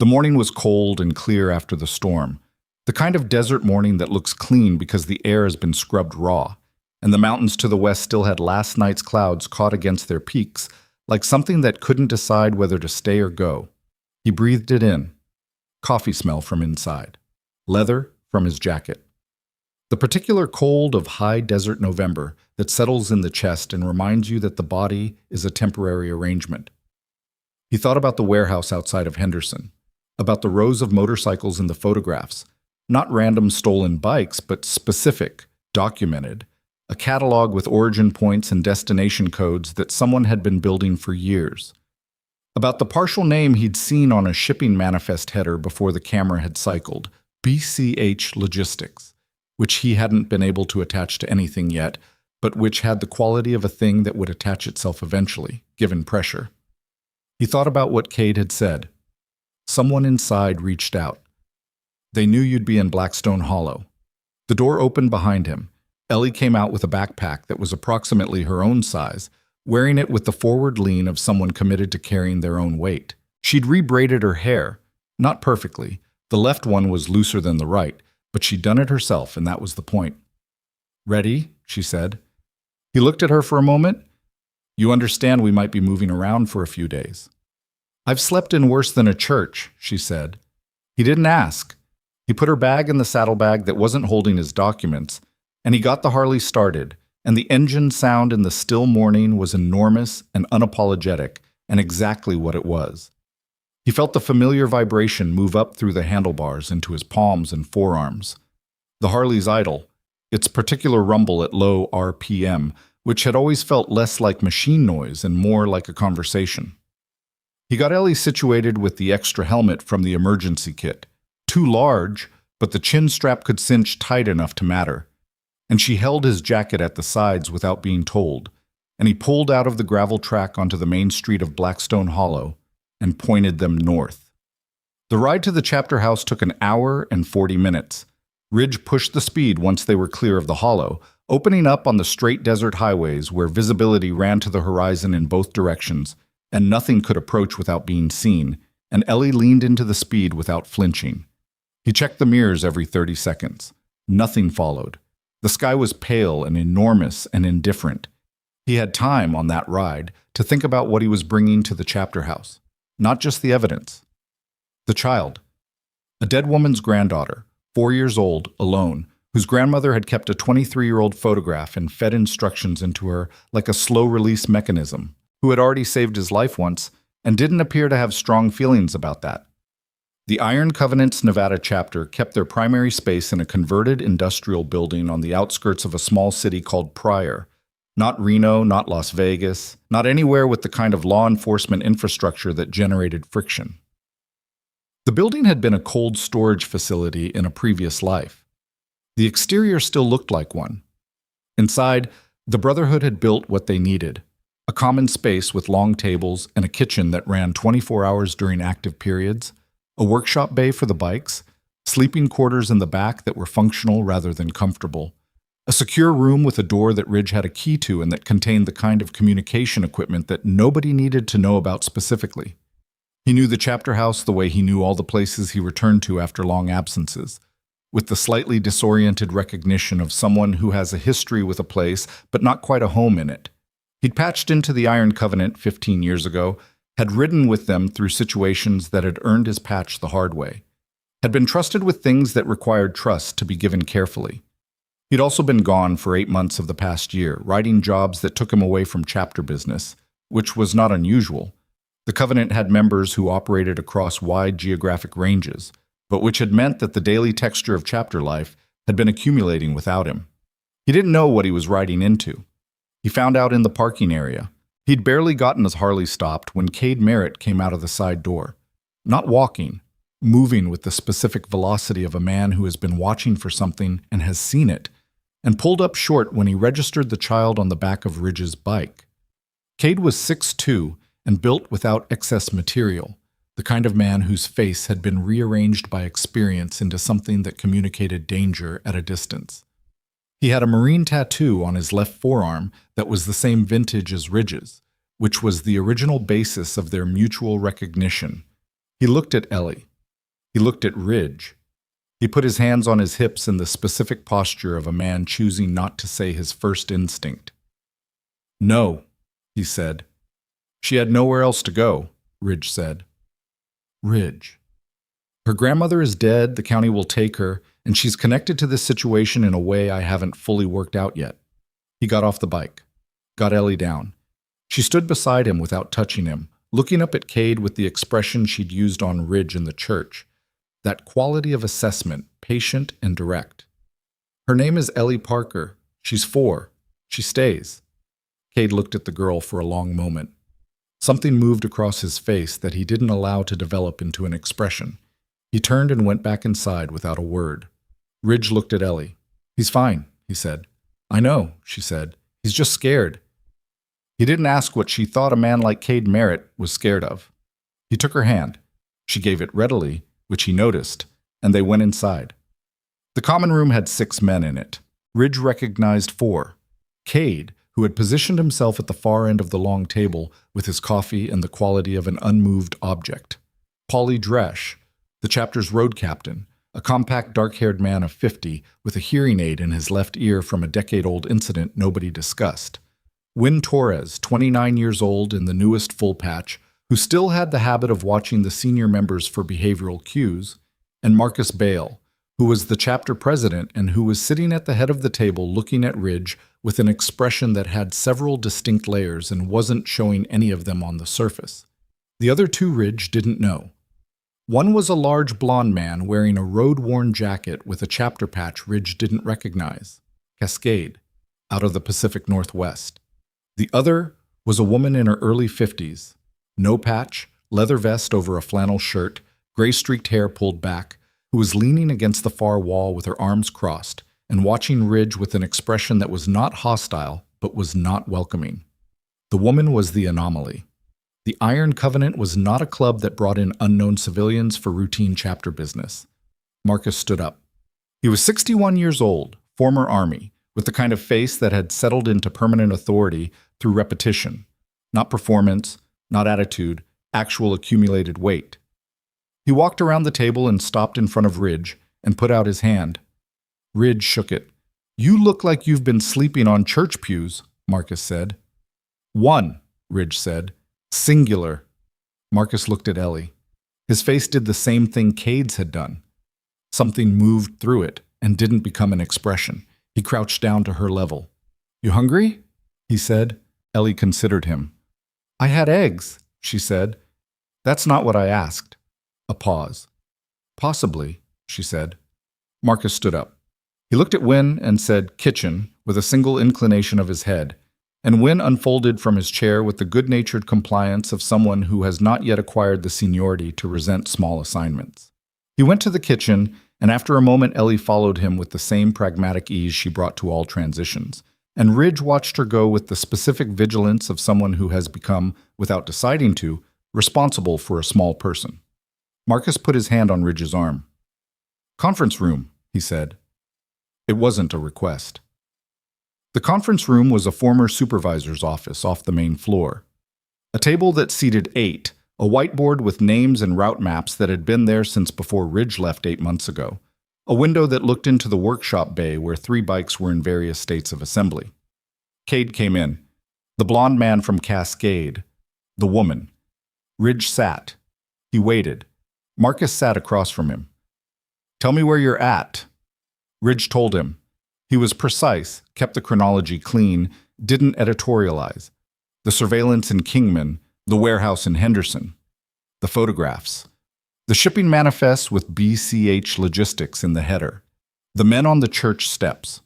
S1: The morning was cold and clear after the storm, the kind of desert morning that looks clean because the air has been scrubbed raw, and the mountains to the west still had last night's clouds caught against their peaks, like something that couldn't decide whether to stay or go. He breathed it in. Coffee smell from inside. Leather from his jacket. The particular cold of high desert November that settles in the chest and reminds you that the body is a temporary arrangement. He thought about the warehouse outside of Henderson, about the rows of motorcycles in the photographs, not random stolen bikes, but specific, documented, a catalog with origin points and destination codes that someone had been building for years. About the partial name he'd seen on a shipping manifest header before the camera had cycled, BCH Logistics, which he hadn't been able to attach to anything yet, but which had the quality of a thing that would attach itself eventually, given pressure. He thought about what Cade had said. Someone inside reached out. They knew you'd be in Blackstone Hollow. The door opened behind him. Ellie came out with a backpack that was approximately her own size, wearing it with the forward lean of someone committed to carrying their own weight. She'd rebraided her hair, not perfectly. The left one was looser than the right, but she'd done it herself, and that was the point. "Ready?" she said. He looked at her for a moment. "You understand we might be moving around for a few days." "I've slept in worse than a church," she said. He didn't ask. He put her bag in the saddlebag that wasn't holding his documents, and he got the Harley started, and the engine sound in the still morning was enormous and unapologetic, and exactly what it was. He felt the familiar vibration move up through the handlebars into his palms and forearms. The Harley's idle, its particular rumble at low RPM, which had always felt less like machine noise and more like a conversation. He got Ellie situated with the extra helmet from the emergency kit. Too large, but the chin strap could cinch tight enough to matter. And she held his jacket at the sides without being told, and he pulled out of the gravel track onto the main street of Blackstone Hollow and pointed them north. The ride to the chapter house took an hour and 40 minutes. Ridge pushed the speed once they were clear of the hollow, opening up on the straight desert highways where visibility ran to the horizon in both directions, and nothing could approach without being seen, and Ellie leaned into the speed without flinching. He checked the mirrors every 30 seconds. Nothing followed. The sky was pale and enormous and indifferent. He had time on that ride to think about what he was bringing to the chapter house, not just the evidence. The child. A dead woman's granddaughter, 4 years old, alone, whose grandmother had kept a 23-year-old photograph and fed instructions into her like a slow-release mechanism, who had already saved his life once and didn't appear to have strong feelings about that. The Iron Covenant's Nevada chapter kept their primary space in a converted industrial building on the outskirts of a small city called Pryor. Not Reno, not Las Vegas, not anywhere with the kind of law enforcement infrastructure that generated friction. The building had been a cold storage facility in a previous life. The exterior still looked like one. Inside, the Brotherhood had built what they needed: a common space with long tables and a kitchen that ran 24 hours during active periods, a workshop bay for the bikes, sleeping quarters in the back that were functional rather than comfortable, a secure room with a door that Ridge had a key to and that contained the kind of communication equipment that nobody needed to know about specifically. He knew the chapter house the way he knew all the places he returned to after long absences, with the slightly disoriented recognition of someone who has a history with a place but not quite a home in it. He'd patched into the Iron Covenant 15 years ago, had ridden with them through situations that had earned his patch the hard way, had been trusted with things that required trust to be given carefully. He'd also been gone for 8 months of the past year, writing jobs that took him away from chapter business, which was not unusual. The Covenant had members who operated across wide geographic ranges, but which had meant that the daily texture of chapter life had been accumulating without him. He didn't know what he was riding into. He found out in the parking area. He'd barely gotten his Harley stopped when Cade Merritt came out of the side door. Not walking, moving with the specific velocity of a man who has been watching for something and has seen it, and pulled up short when he registered the child on the back of Ridge's bike. Cade was 6'2" and built without excess material, the kind of man whose face had been rearranged by experience into something that communicated danger at a distance. He had a marine tattoo on his left forearm that was the same vintage as Ridge's, which was the original basis of their mutual recognition. He looked at Ellie. He looked at Ridge. He put his hands on his hips in the specific posture of a man choosing not to say his first instinct. "No," he said. "She had nowhere else to go," Ridge said. "Ridge. Her grandmother is dead, the county will take her, and she's connected to this situation in a way I haven't fully worked out yet." He got off the bike, got Ellie down. She stood beside him without touching him, looking up at Cade with the expression she'd used on Ridge in the church. That quality of assessment, patient and direct. "Her name is Ellie Parker. She's 4. She stays." Cade looked at the girl for a long moment. Something moved across his face that he didn't allow to develop into an expression. He turned and went back inside without a word. Ridge looked at Ellie. "He's fine," he said. "I know," she said. "He's just scared." He didn't ask what she thought a man like Cade Merritt was scared of. He took her hand. She gave it readily, which he noticed, and they went inside. The common room had 6 men in it. Ridge recognized 4. Cade, who had positioned himself at the far end of the long table with his coffee and the quality of an unmoved object. Paulie Dresch, the chapter's road captain, a compact dark-haired man of 50 with a hearing aid in his left ear from a decade-old incident nobody discussed. Wynn Torres, 29 years old in the newest full patch, who still had the habit of watching the senior members for behavioral cues, and Marcus Bale, who was the chapter president and who was sitting at the head of the table looking at Ridge with an expression that had several distinct layers and wasn't showing any of them on the surface. The other 2 Ridge didn't know. One was a large blond man wearing a road-worn jacket with a chapter patch Ridge didn't recognize, Cascade, out of the Pacific Northwest. The other was a woman in her early 50s, no patch, leather vest over a flannel shirt, gray-streaked hair pulled back, who was leaning against the far wall with her arms crossed and watching Ridge with an expression that was not hostile but was not welcoming. The woman was the anomaly. The Iron Covenant was not a club that brought in unknown civilians for routine chapter business. Marcus stood up. He was 61 years old, former Army, with the kind of face that had settled into permanent authority through repetition, not performance, not attitude, actual accumulated weight. He walked around the table and stopped in front of Ridge and put out his hand. Ridge shook it. "You look like you've been sleeping on church pews," Marcus said. "1," Ridge said. "Singular." Marcus looked at Ellie. His face did the same thing Cade's had done. Something moved through it and didn't become an expression. He crouched down to her level. "You hungry?" he said. Ellie considered him. "I had eggs," she said. "That's not what I asked." A pause. "Possibly," she said. Marcus stood up. He looked at Wynn and said, "Kitchen," with a single inclination of his head, and Wynn unfolded from his chair with the good-natured compliance of someone who has not yet acquired the seniority to resent small assignments. He went to the kitchen, and after a moment Ellie followed him with the same pragmatic ease she brought to all transitions, and Ridge watched her go with the specific vigilance of someone who has become, without deciding to, responsible for a small person. Marcus put his hand on Ridge's arm. "Conference room," he said. It wasn't a request. The conference room was a former supervisor's office off the main floor. A table that seated 8, a whiteboard with names and route maps that had been there since before Ridge left 8 months ago, a window that looked into the workshop bay where 3 bikes were in various states of assembly. Cade came in. The blond man from Cascade. The woman. Ridge sat. He waited. Marcus sat across from him. "Tell me where you're at." Ridge told him. He was precise, kept the chronology clean, didn't editorialize. The surveillance in Kingman, the warehouse in Henderson. The photographs. The shipping manifest with BCH Logistics in the header. The men on the church steps.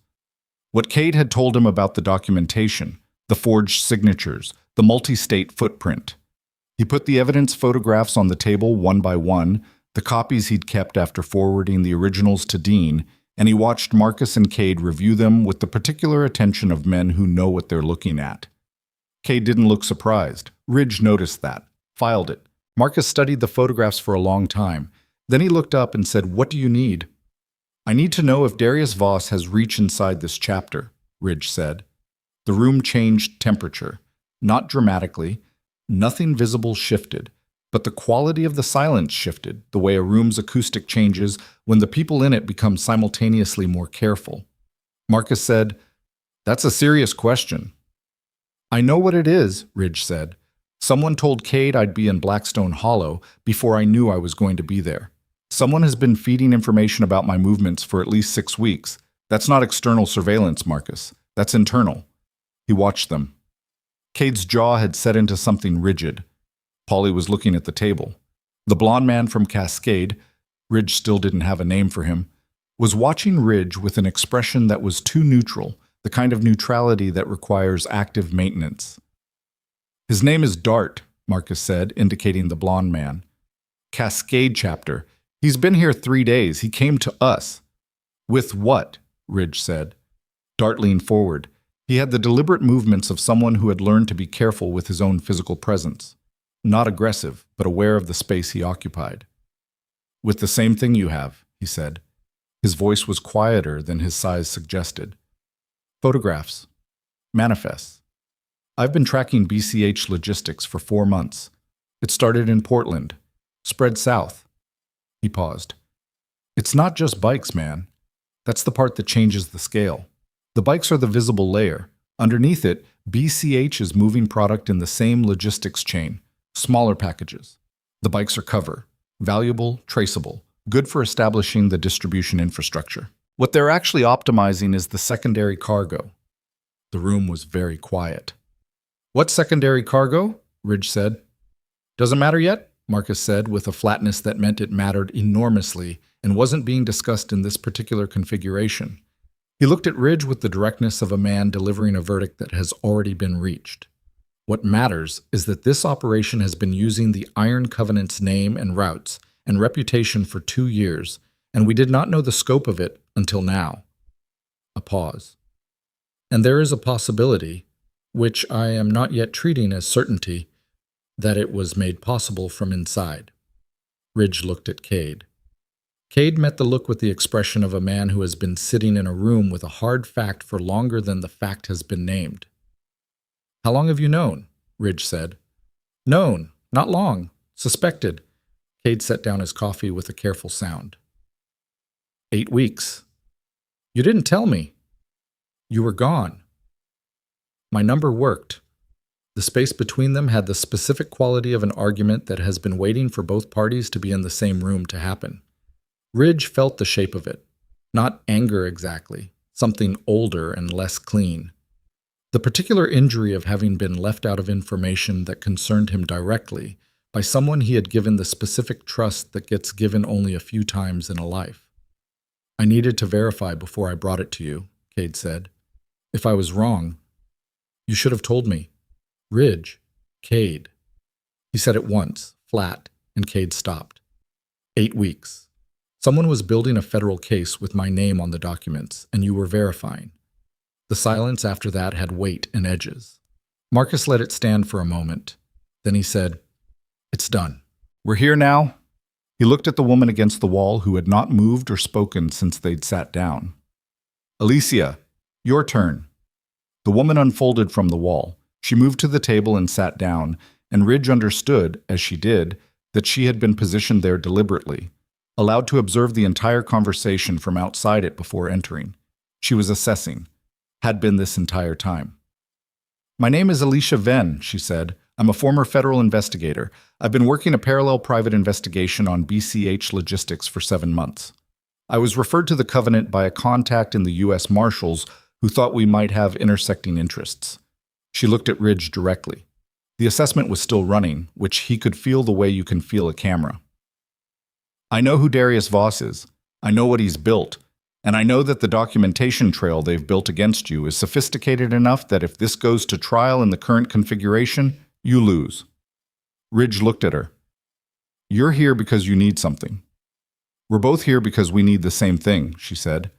S1: What Cade had told him about the documentation, the forged signatures, the multi-state footprint. He put the evidence photographs on the table one by one, the copies he'd kept after forwarding the originals to Dean, and he watched Marcus and Cade review them with the particular attention of men who know what they're looking at. Cade didn't look surprised. Ridge noticed that, filed it. Marcus studied the photographs for a long time. Then he looked up and said, "What do you need?" I need to know if Darius Voss has reached inside this chapter, Ridge said. The room changed temperature. Not dramatically. Nothing visible shifted. But the quality of the silence shifted, the way a room's acoustic changes when the people in it become simultaneously more careful. Marcus said, "That's a serious question." "I know what it is," Ridge said. "Someone told Cade I'd be in Blackstone Hollow before I knew I was going to be there. Someone has been feeding information about my movements for at least 6 weeks. That's not external surveillance, Marcus. That's internal." He watched them. Cade's jaw had set into something rigid. Polly was looking at the table. The blond man from Cascade, Ridge still didn't have a name for him, was watching Ridge with an expression that was too neutral, the kind of neutrality that requires active maintenance. "His name is Dart," Marcus said, indicating the blond man. "Cascade chapter. He's been here 3 days. He came to us." "With what?" Ridge said. Dart leaned forward. He had the deliberate movements of someone who had learned to be careful with his own physical presence. Not aggressive, but aware of the space he occupied. "With the same thing you have," he said. His voice was quieter than his size suggested. "Photographs. Manifests. I've been tracking BCH logistics for 4 months. It started in Portland, spread south." He paused. "It's not just bikes, man. That's the part that changes the scale. The bikes are the visible layer. Underneath it, BCH is moving product in the same logistics chain. Smaller packages. The bikes are cover. Valuable, traceable. Good for establishing the distribution infrastructure. What they're actually optimizing is the secondary cargo." The room was very quiet. "What secondary cargo?" Ridge said. "Doesn't matter yet," Marcus said, with a flatness that meant it mattered enormously and wasn't being discussed in this particular configuration. He looked at Ridge with the directness of a man delivering a verdict that has already been reached. "What matters is that this operation has been using the Iron Covenant's name and routes and reputation for 2 years, and we did not know the scope of it until now." A pause. "And there is a possibility, which I am not yet treating as certainty, that it was made possible from inside." Ridge looked at Cade. Cade met the look with the expression of a man who has been sitting in a room with a hard fact for longer than the fact has been named. "How long have you known?" Ridge said. "Known. Not long. Suspected." Cade set down his coffee with a careful sound. 8 weeks. "You didn't tell me." "You were gone." "My number worked." The space between them had the specific quality of an argument that has been waiting for both parties to be in the same room to happen. Ridge felt the shape of it. Not anger exactly, something older and less clean. The particular injury of having been left out of information that concerned him directly by someone he had given the specific trust that gets given only a few times in a life. "I needed to verify before I brought it to you," Cade said. "If I was wrong, you should have told me." "Ridge, Cade." He said it once, flat, and Cade stopped. 8 weeks. Someone was building a federal case with my name on the documents, and you were verifying. The silence after that had weight and edges. Marcus let it stand for a moment. Then he said, "It's done. We're here now." He looked at the woman against the wall who had not moved or spoken since they'd sat down. "Alicia, your turn." The woman unfolded from the wall. She moved to the table and sat down, and Ridge understood, as she did, that she had been positioned there deliberately, allowed to observe the entire conversation from outside it before entering. She was assessing. Had been this entire time. "My name is Alicia Venn," she said. "I'm a former federal investigator. I've been working a parallel private investigation on BCH logistics for 7 months. I was referred to the Covenant by a contact in the U.S. Marshals who thought we might have intersecting interests." She looked at Ridge directly. The assessment was still running, which he could feel the way you can feel a camera. "I know who Darius Voss is. I know what he's built. And I know that the documentation trail they've built against you is sophisticated enough that if this goes to trial in the current configuration, you lose." Ridge looked at her. "You're here because you need something." "We're both here because we need the same thing," she said.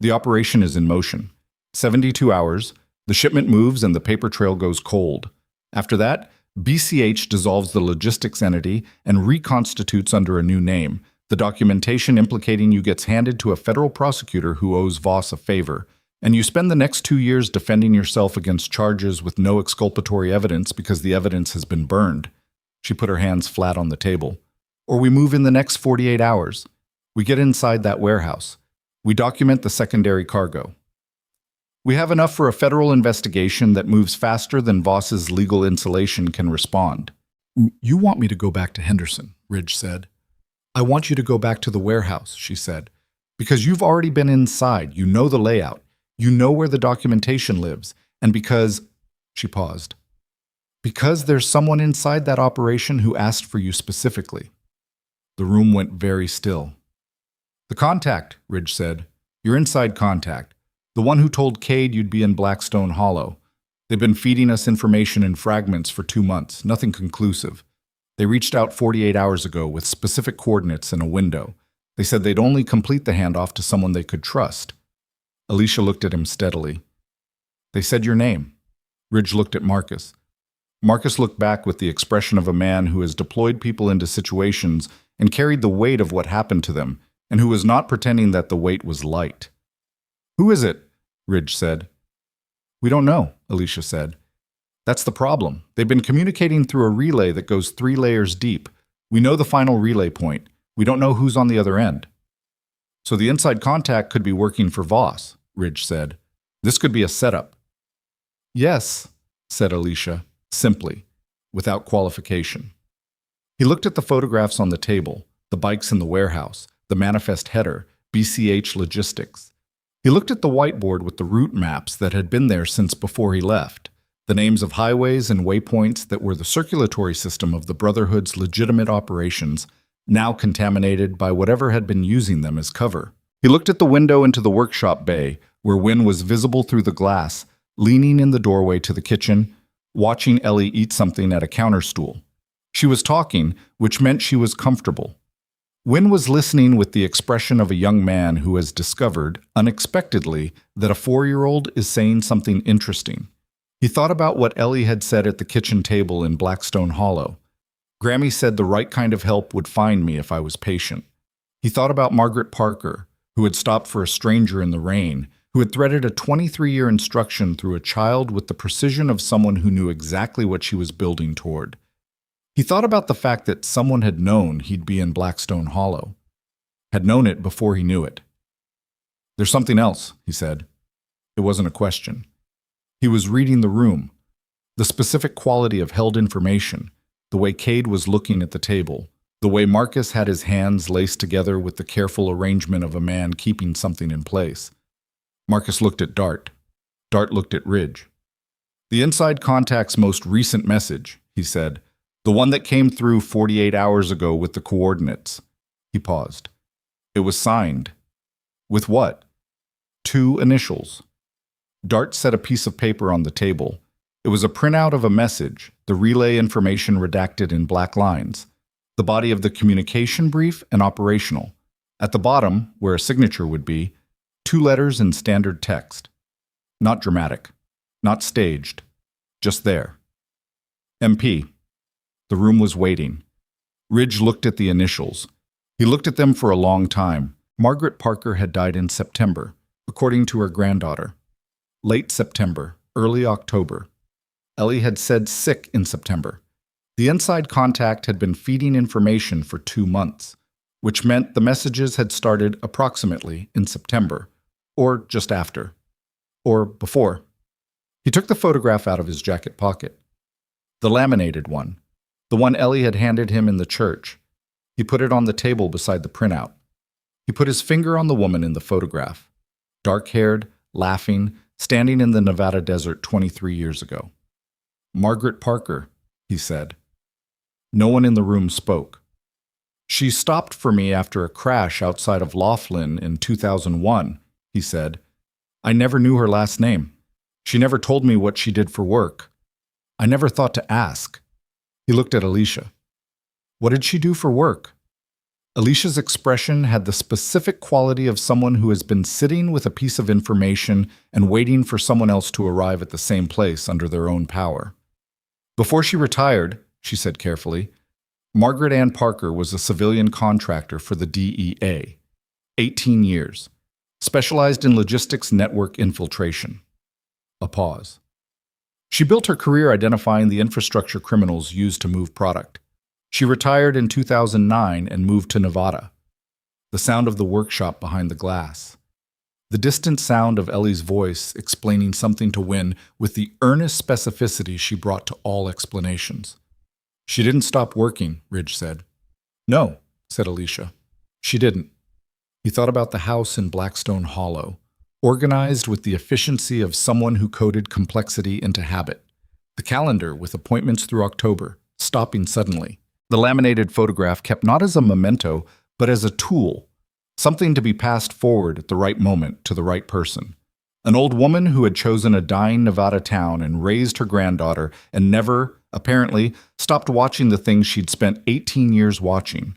S1: "The operation is in motion. 72 hours, the shipment moves and the paper trail goes cold. After that, BCH dissolves the logistics entity and reconstitutes under a new name, The documentation implicating you gets handed to a federal prosecutor who owes Voss a favor, and you spend the next 2 years defending yourself against charges with no exculpatory evidence because the evidence has been burned. She put her hands flat on the table. Or we move in the next 48 hours. We get inside that warehouse. We document the secondary cargo. We have enough for a federal investigation that moves faster than Voss's legal insulation can respond. You want me to go back to Henderson, Ridge said. I want you to go back to the warehouse, she said, because you've already been inside, you know the layout, you know where the documentation lives, and because, she paused, because there's someone inside that operation who asked for you specifically. The room went very still. The contact, Ridge said. Your inside contact. The one who told Cade you'd be in Blackstone Hollow. They've been feeding us information in fragments for 2 months, nothing conclusive. They reached out 48 hours ago with specific coordinates and a window. They said they'd only complete the handoff to someone they could trust. Alicia looked at him steadily. They said your name. Ridge looked at Marcus. Marcus looked back with the expression of a man who has deployed people into situations and carried the weight of what happened to them, and who was not pretending that the weight was light. Who is it? Ridge said. We don't know, Alicia said. That's the problem. They've been communicating through a relay that goes 3 layers deep. We know the final relay point. We don't know who's on the other end. So the inside contact could be working for Voss, Ridge said. This could be a setup. Yes, said Alicia, simply, without qualification. He looked at the photographs on the table, the bikes in the warehouse, the manifest header, BCH Logistics. He looked at the whiteboard with the route maps that had been there since before he left, the names of highways and waypoints that were the circulatory system of the Brotherhood's legitimate operations, now contaminated by whatever had been using them as cover. He looked at the window into the workshop bay, where Wynne was visible through the glass, leaning in the doorway to the kitchen, watching Ellie eat something at a counter stool. She was talking, which meant she was comfortable. Wynne was listening with the expression of a young man who has discovered, unexpectedly, that a 4-year-old is saying something interesting. He thought about what Ellie had said at the kitchen table in Blackstone Hollow. Grammy said the right kind of help would find me if I was patient. He thought about Margaret Parker, who had stopped for a stranger in the rain, who had threaded a 23-year instruction through a child with the precision of someone who knew exactly what she was building toward. He thought about the fact that someone had known he'd be in Blackstone Hollow, had known it before he knew it. There's something else, he said. It wasn't a question. He was reading the room, the specific quality of held information, the way Cade was looking at the table, the way Marcus had his hands laced together with the careful arrangement of a man keeping something in place. Marcus looked at Dart. Dart looked at Ridge. The inside contact's most recent message, he said, the one that came through 48 hours ago with the coordinates. He paused. It was signed. With what? 2 initials. Dart set a piece of paper on the table. It was a printout of a message, the relay information redacted in black lines, the body of the communication brief and operational. At the bottom, where a signature would be, 2 letters in standard text. Not dramatic, not staged, just there. MP. The room was waiting. Ridge looked at the initials. He looked at them for a long time. Margaret Parker had died in September, according to her granddaughter. Late September, early October. Ellie had said sick in September. The inside contact had been feeding information for 2 months, which meant the messages had started approximately in September, or just after, or before. He took the photograph out of his jacket pocket. The laminated one. The one Ellie had handed him in the church. He put it on the table beside the printout. He put his finger on the woman in the photograph, dark-haired, laughing, standing in the Nevada desert 23 years ago. Margaret Parker, he said. No one in the room spoke. She stopped for me after a crash outside of Laughlin in 2001, he said. I never knew her last name. She never told me what she did for work. I never thought to ask. He looked at Alicia. What did she do for work? Alicia's expression had the specific quality of someone who has been sitting with a piece of information and waiting for someone else to arrive at the same place under their own power. Before she retired, she said carefully, Margaret Ann Parker was a civilian contractor for the DEA. 18 years. Specialized in logistics network infiltration. A pause. She built her career identifying the infrastructure criminals used to move product. She retired in 2009 and moved to Nevada. The sound of the workshop behind the glass. The distant sound of Ellie's voice explaining something to Wynne with the earnest specificity she brought to all explanations. She didn't stop working, Ridge said. No, said Alicia. She didn't. He thought about the house in Blackstone Hollow, organized with the efficiency of someone who coded complexity into habit. The calendar with appointments through October, stopping suddenly. The laminated photograph kept not as a memento, but as a tool, something to be passed forward at the right moment to the right person. An old woman who had chosen a dying Nevada town and raised her granddaughter and never, apparently, stopped watching the things she'd spent 18 years watching.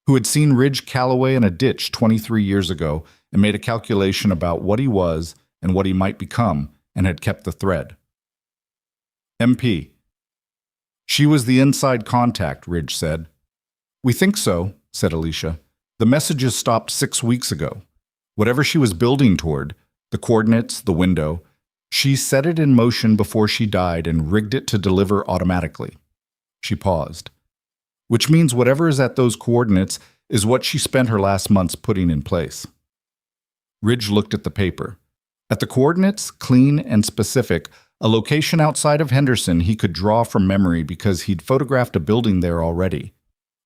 S1: Who had seen Ridge Calloway in a ditch 23 years ago and made a calculation about what he was and what he might become and had kept the thread. MP. She was the inside contact, Ridge said. We think so, said Alicia. The messages stopped 6 weeks ago. Whatever she was building toward, the coordinates, the window, she set it in motion before she died and rigged it to deliver automatically. She paused. Which means whatever is at those coordinates is what she spent her last months putting in place. Ridge looked at the paper. At the coordinates, clean and specific, a location outside of Henderson he could draw from memory because he'd photographed a building there already.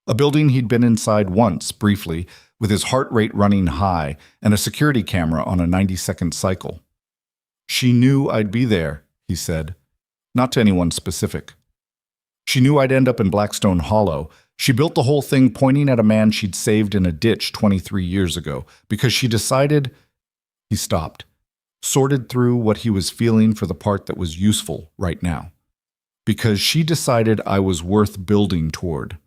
S1: A building he'd been inside once, briefly, with his heart rate running high and a security camera on a 90-second cycle. She knew I'd be there, he said. Not to anyone specific. She knew I'd end up in Blackstone Hollow. She built the whole thing pointing at a man she'd saved in a ditch 23 years ago because she decided... He stopped, sorted through what he was feeling for the part that was useful right now. Because she decided I was worth building toward.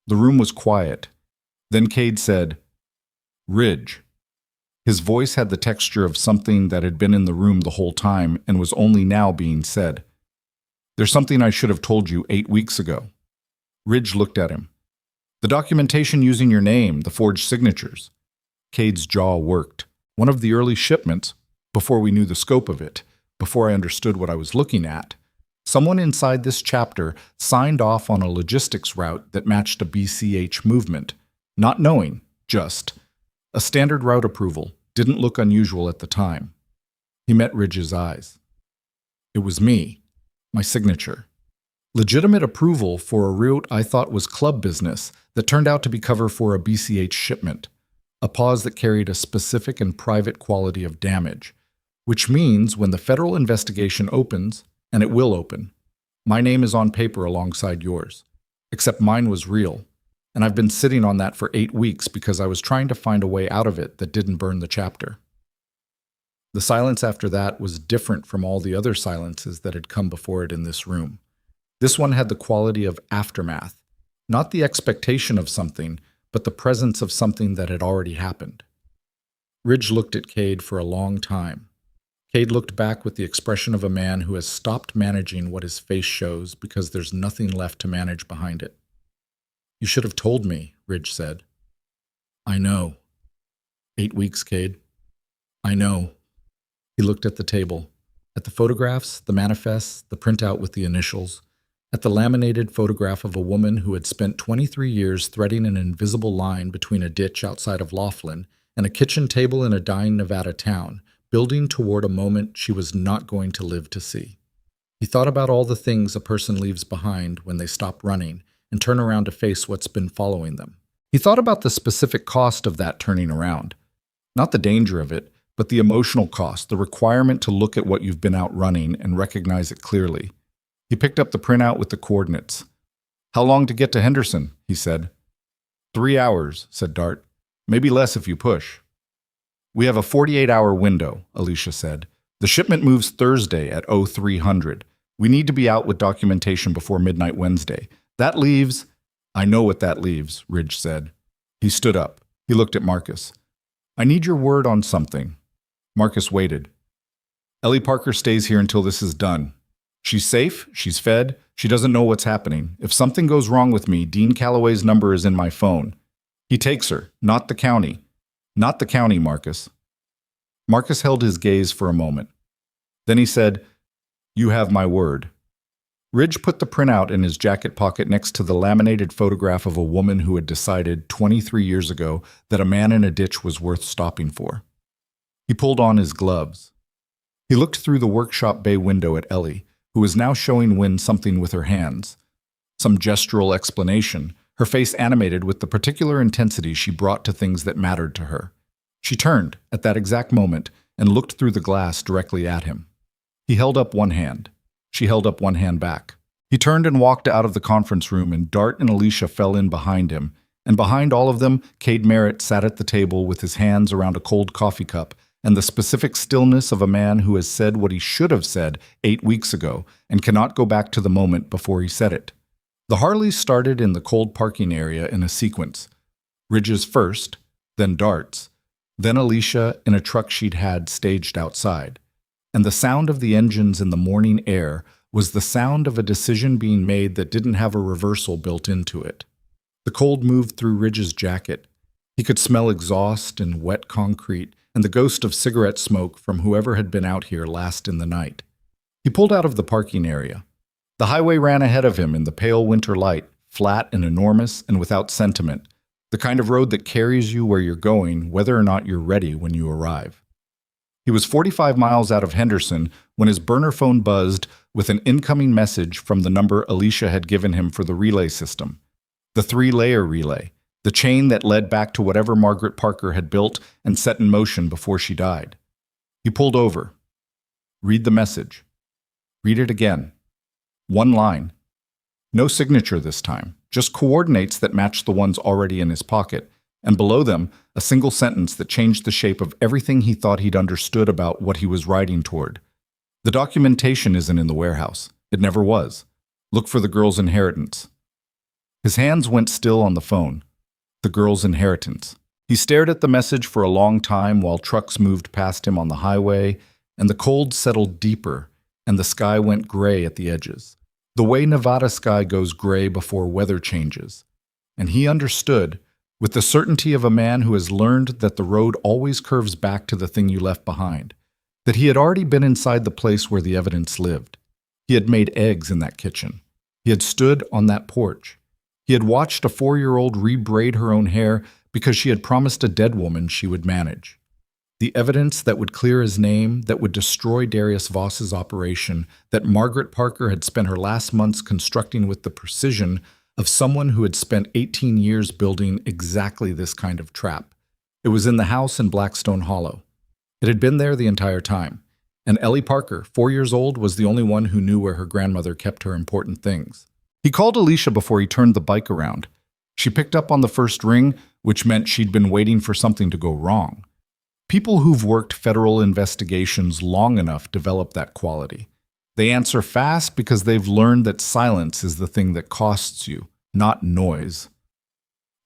S1: The room was quiet. Then Cade said, Ridge. His voice had the texture of something that had been in the room the whole time and was only now being said. There's something I should have told you 8 weeks ago. Ridge looked at him. The documentation using your name, the forged signatures. Cade's jaw worked. One of the early shipments, before we knew the scope of it, before I understood what I was looking at, someone inside this chapter signed off on a logistics route that matched a BCH movement. Not knowing, just. A standard route approval. Didn't look unusual at the time. He met Ridge's eyes. It was me. My signature. Legitimate approval for a route I thought was club business that turned out to be cover for a BCH shipment. A pause that carried a specific and private quality of damage. Which means when the federal investigation opens, and it will open, my name is on paper alongside yours. Except mine was real. And I've been sitting on that for 8 weeks because I was trying to find a way out of it that didn't burn the chapter. The silence after that was different from all the other silences that had come before it in this room. This one had the quality of aftermath, not the expectation of something, but the presence of something that had already happened. Ridge looked at Cade for a long time. Cade looked back with the expression of a man who has stopped managing what his face shows because there's nothing left to manage behind it. You should have told me, Ridge said. I know. 8 weeks, Cade. I know. He looked at the table, at the photographs, the manifests, the printout with the initials, at the laminated photograph of a woman who had spent 23 years threading an invisible line between a ditch outside of Laughlin and a kitchen table in a dying Nevada town, building toward a moment she was not going to live to see. He thought about all the things a person leaves behind when they stop running and turn around to face what's been following them. He thought about the specific cost of that turning around. Not the danger of it, but the emotional cost, the requirement to look at what you've been out running and recognize it clearly. He picked up the printout with the coordinates. How long to get to Henderson? He said. 3 hours, said Dart. Maybe less if you push. We have a 48-hour window, Alicia said. The shipment moves Thursday at 0300. We need to be out with documentation before midnight Wednesday. That leaves... I know what that leaves, Ridge said. He stood up. He looked at Marcus. I need your word on something. Marcus waited. Ellie Parker stays here until this is done. She's safe, she's fed, she doesn't know what's happening. If something goes wrong with me, Dean Calloway's number is in my phone. He takes her, not the county. Not the county, Marcus. Marcus held his gaze for a moment. Then he said, "You have my word." Ridge put the printout in his jacket pocket next to the laminated photograph of a woman who had decided 23 years ago that a man in a ditch was worth stopping for. He pulled on his gloves. He looked through the workshop bay window at Ellie, who was now showing Wynne something with her hands. Some gestural explanation, her face animated with the particular intensity she brought to things that mattered to her. She turned, at that exact moment, and looked through the glass directly at him. He held up one hand. She held up one hand back. He turned and walked out of the conference room, and Dart and Alicia fell in behind him. And behind all of them, Cade Merritt sat at the table with his hands around a cold coffee cup and the specific stillness of a man who has said what he should have said 8 weeks ago and cannot go back to the moment before he said it. The Harleys started in the cold parking area in a sequence. Ridge's first, then Dart's, then Alicia in a truck she'd had staged outside. And the sound of the engines in the morning air was the sound of a decision being made that didn't have a reversal built into it. The cold moved through Ridge's jacket. He could smell exhaust and wet concrete and the ghost of cigarette smoke from whoever had been out here last in the night. He pulled out of the parking area. The highway ran ahead of him in the pale winter light, flat and enormous and without sentiment, the kind of road that carries you where you're going whether or not you're ready when you arrive. He was 45 miles out of Henderson when his burner phone buzzed with an incoming message from the number Alicia had given him for the relay system. The 3-layer relay, the chain that led back to whatever Margaret Parker had built and set in motion before she died. He pulled over. Read the message. Read it again. One line. No signature this time, just coordinates that matched the ones already in his pocket, and below them, a single sentence that changed the shape of everything he thought he'd understood about what he was riding toward. The documentation isn't in the warehouse. It never was. Look for the girl's inheritance. His hands went still on the phone. The girl's inheritance. He stared at the message for a long time while trucks moved past him on the highway, and the cold settled deeper, and the sky went gray at the edges. The way Nevada sky goes gray before weather changes. And he understood, with the certainty of a man who has learned that the road always curves back to the thing you left behind, that he had already been inside the place where the evidence lived. He had made eggs in that kitchen. He had stood on that porch. He had watched a 4-year-old re-braid her own hair because she had promised a dead woman she would manage. The evidence that would clear his name, that would destroy Darius Voss's operation, that Margaret Parker had spent her last months constructing with the precision of someone who had spent 18 years building exactly this kind of trap. It was in the house in Blackstone Hollow. It had been there the entire time, and Ellie Parker, 4 years old, was the only one who knew where her grandmother kept her important things. He called Alicia before he turned the bike around. She picked up on the first ring, which meant she'd been waiting for something to go wrong. People who've worked federal investigations long enough develop that quality. They answer fast because they've learned that silence is the thing that costs you, not noise.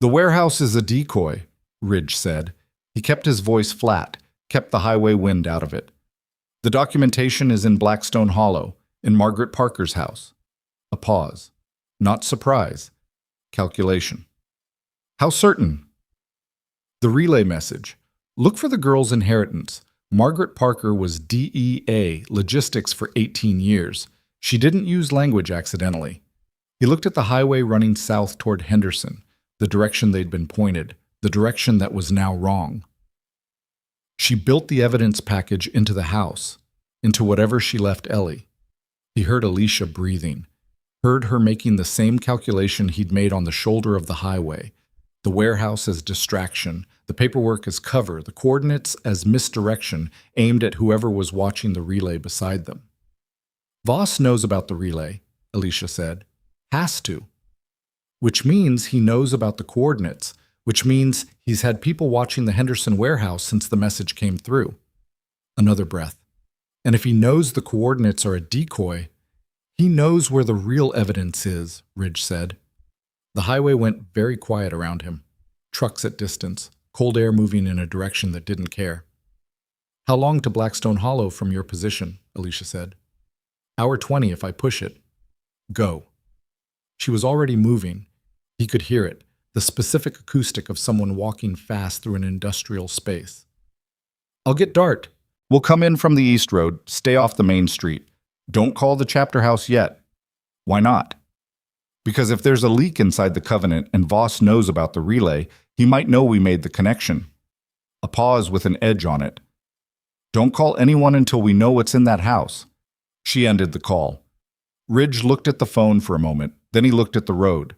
S1: "The warehouse is a decoy," Ridge said. He kept his voice flat, kept the highway wind out of it. "The documentation is in Blackstone Hollow, in Margaret Parker's house." A pause. Not surprise. Calculation. "How certain?" The relay message. "Look for the girl's inheritance. Margaret Parker was DEA, logistics, for 18 years. She didn't use language accidentally." He looked at the highway running south toward Henderson, the direction they'd been pointed, the direction that was now wrong. She built the evidence package into the house, into whatever she left Ellie. He heard Alicia breathing, heard her making the same calculation he'd made on the shoulder of the highway. The warehouse as distraction, the paperwork as cover, the coordinates as misdirection aimed at whoever was watching the relay beside them. "Voss knows about the relay," Alicia said. "Has to. Which means he knows about the coordinates, which means he's had people watching the Henderson warehouse since the message came through." Another breath. "And if he knows the coordinates are a decoy, he knows where the real evidence is," Ridge said. The highway went very quiet around him. Trucks at distance, cold air moving in a direction that didn't care. "How long to Blackstone Hollow from your position?" Alicia said. Hour 20 if I push it. Go. She was already moving. He could hear it, the specific acoustic of someone walking fast through an industrial space. I'll get Dart. We'll come in from the East Road, stay off the main street. Don't call the chapter house yet. Why not? Because if there's a leak inside the Covenant and Voss knows about the relay, he might know we made the connection. A pause with an edge on it. Don't call anyone until we know what's in that house. She ended the call. Ridge looked at the phone for a moment, then he looked at the road.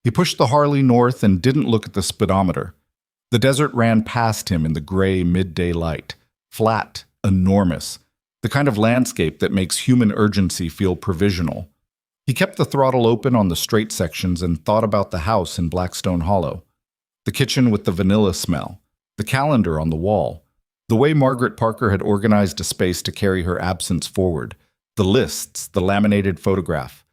S1: He pushed the Harley north and didn't look at the speedometer. The desert ran past him in the gray midday light, flat, enormous, the kind of landscape that makes human urgency feel provisional. He kept the throttle open on the straight sections and thought about the house in Blackstone Hollow, the kitchen with the vanilla smell, the calendar on the wall, the way Margaret Parker had organized a space to carry her absence forward, the lists, the laminated photograph.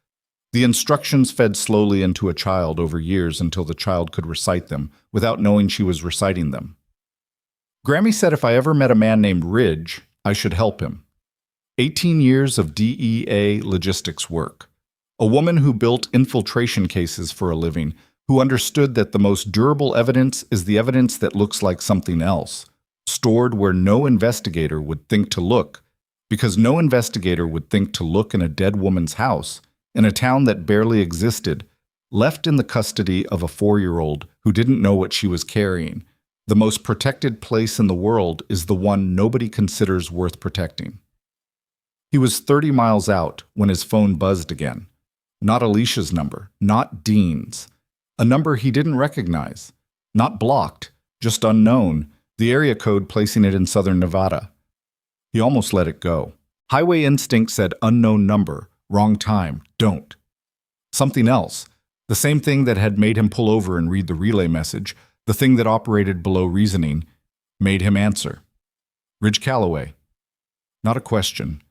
S1: The instructions fed slowly into a child over years until the child could recite them without knowing she was reciting them. Grammy said if I ever met a man named Ridge, I should help him. 18 years of DEA logistics work. A woman who built infiltration cases for a living, who understood that the most durable evidence is the evidence that looks like something else, stored where no investigator would think to look, because no investigator would think to look in a dead woman's house, in a town that barely existed, left in the custody of a 4-year-old who didn't know what she was carrying. The most protected place in the world is the one nobody considers worth protecting. He was 30 miles out when his phone buzzed again. Not Alicia's number, not Dean's. A number he didn't recognize. Not blocked, just unknown, the area code placing it in southern Nevada. He almost let it go. Highway instinct said unknown number, wrong time, don't. Something else, the same thing that had made him pull over and read the relay message, the thing that operated below reasoning, made him answer. Ridge Calloway. Not a question.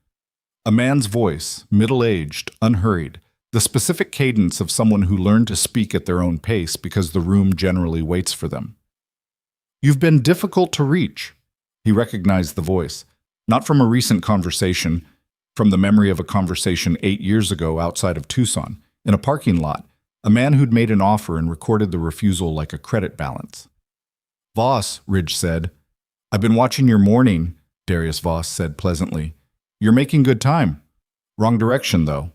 S1: A man's voice, middle-aged, unhurried, the specific cadence of someone who learned to speak at their own pace because the room generally waits for them. You've been difficult to reach. He recognized the voice, not from a recent conversation, from the memory of a conversation 8 years ago outside of Tucson, in a parking lot, a man who'd made an offer and recorded the refusal like a credit balance. Voss, Ridge said. I've been watching your morning, Darius Voss said pleasantly. You're making good time. Wrong direction, though.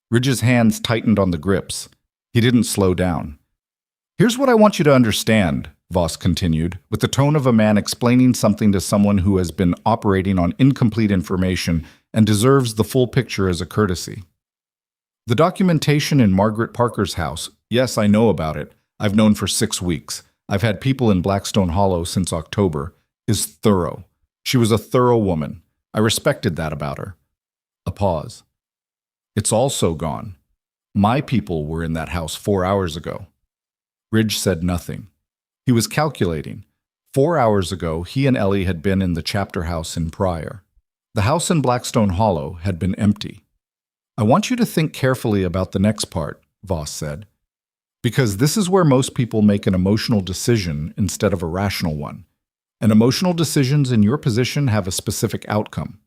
S1: Ridge's hands tightened on the grips. He didn't slow down. Here's what I want you to understand, Voss continued, with the tone of a man explaining something to someone who has been operating on incomplete information and deserves the full picture as a courtesy. The documentation in Margaret Parker's house, yes, I know about it. I've known for 6 weeks. I've had people in Blackstone Hollow since October, is thorough. She was a thorough woman. I respected that about her. A pause. It's also gone. My people were in that house 4 hours ago. Ridge said nothing. He was calculating. 4 hours ago, he and Ellie had been in the chapter house in Pryor. The house in Blackstone Hollow had been empty. I want you to think carefully about the next part, Voss said, because this is where most people make an emotional decision instead of a rational one. And emotional decisions in your position have a specific outcome.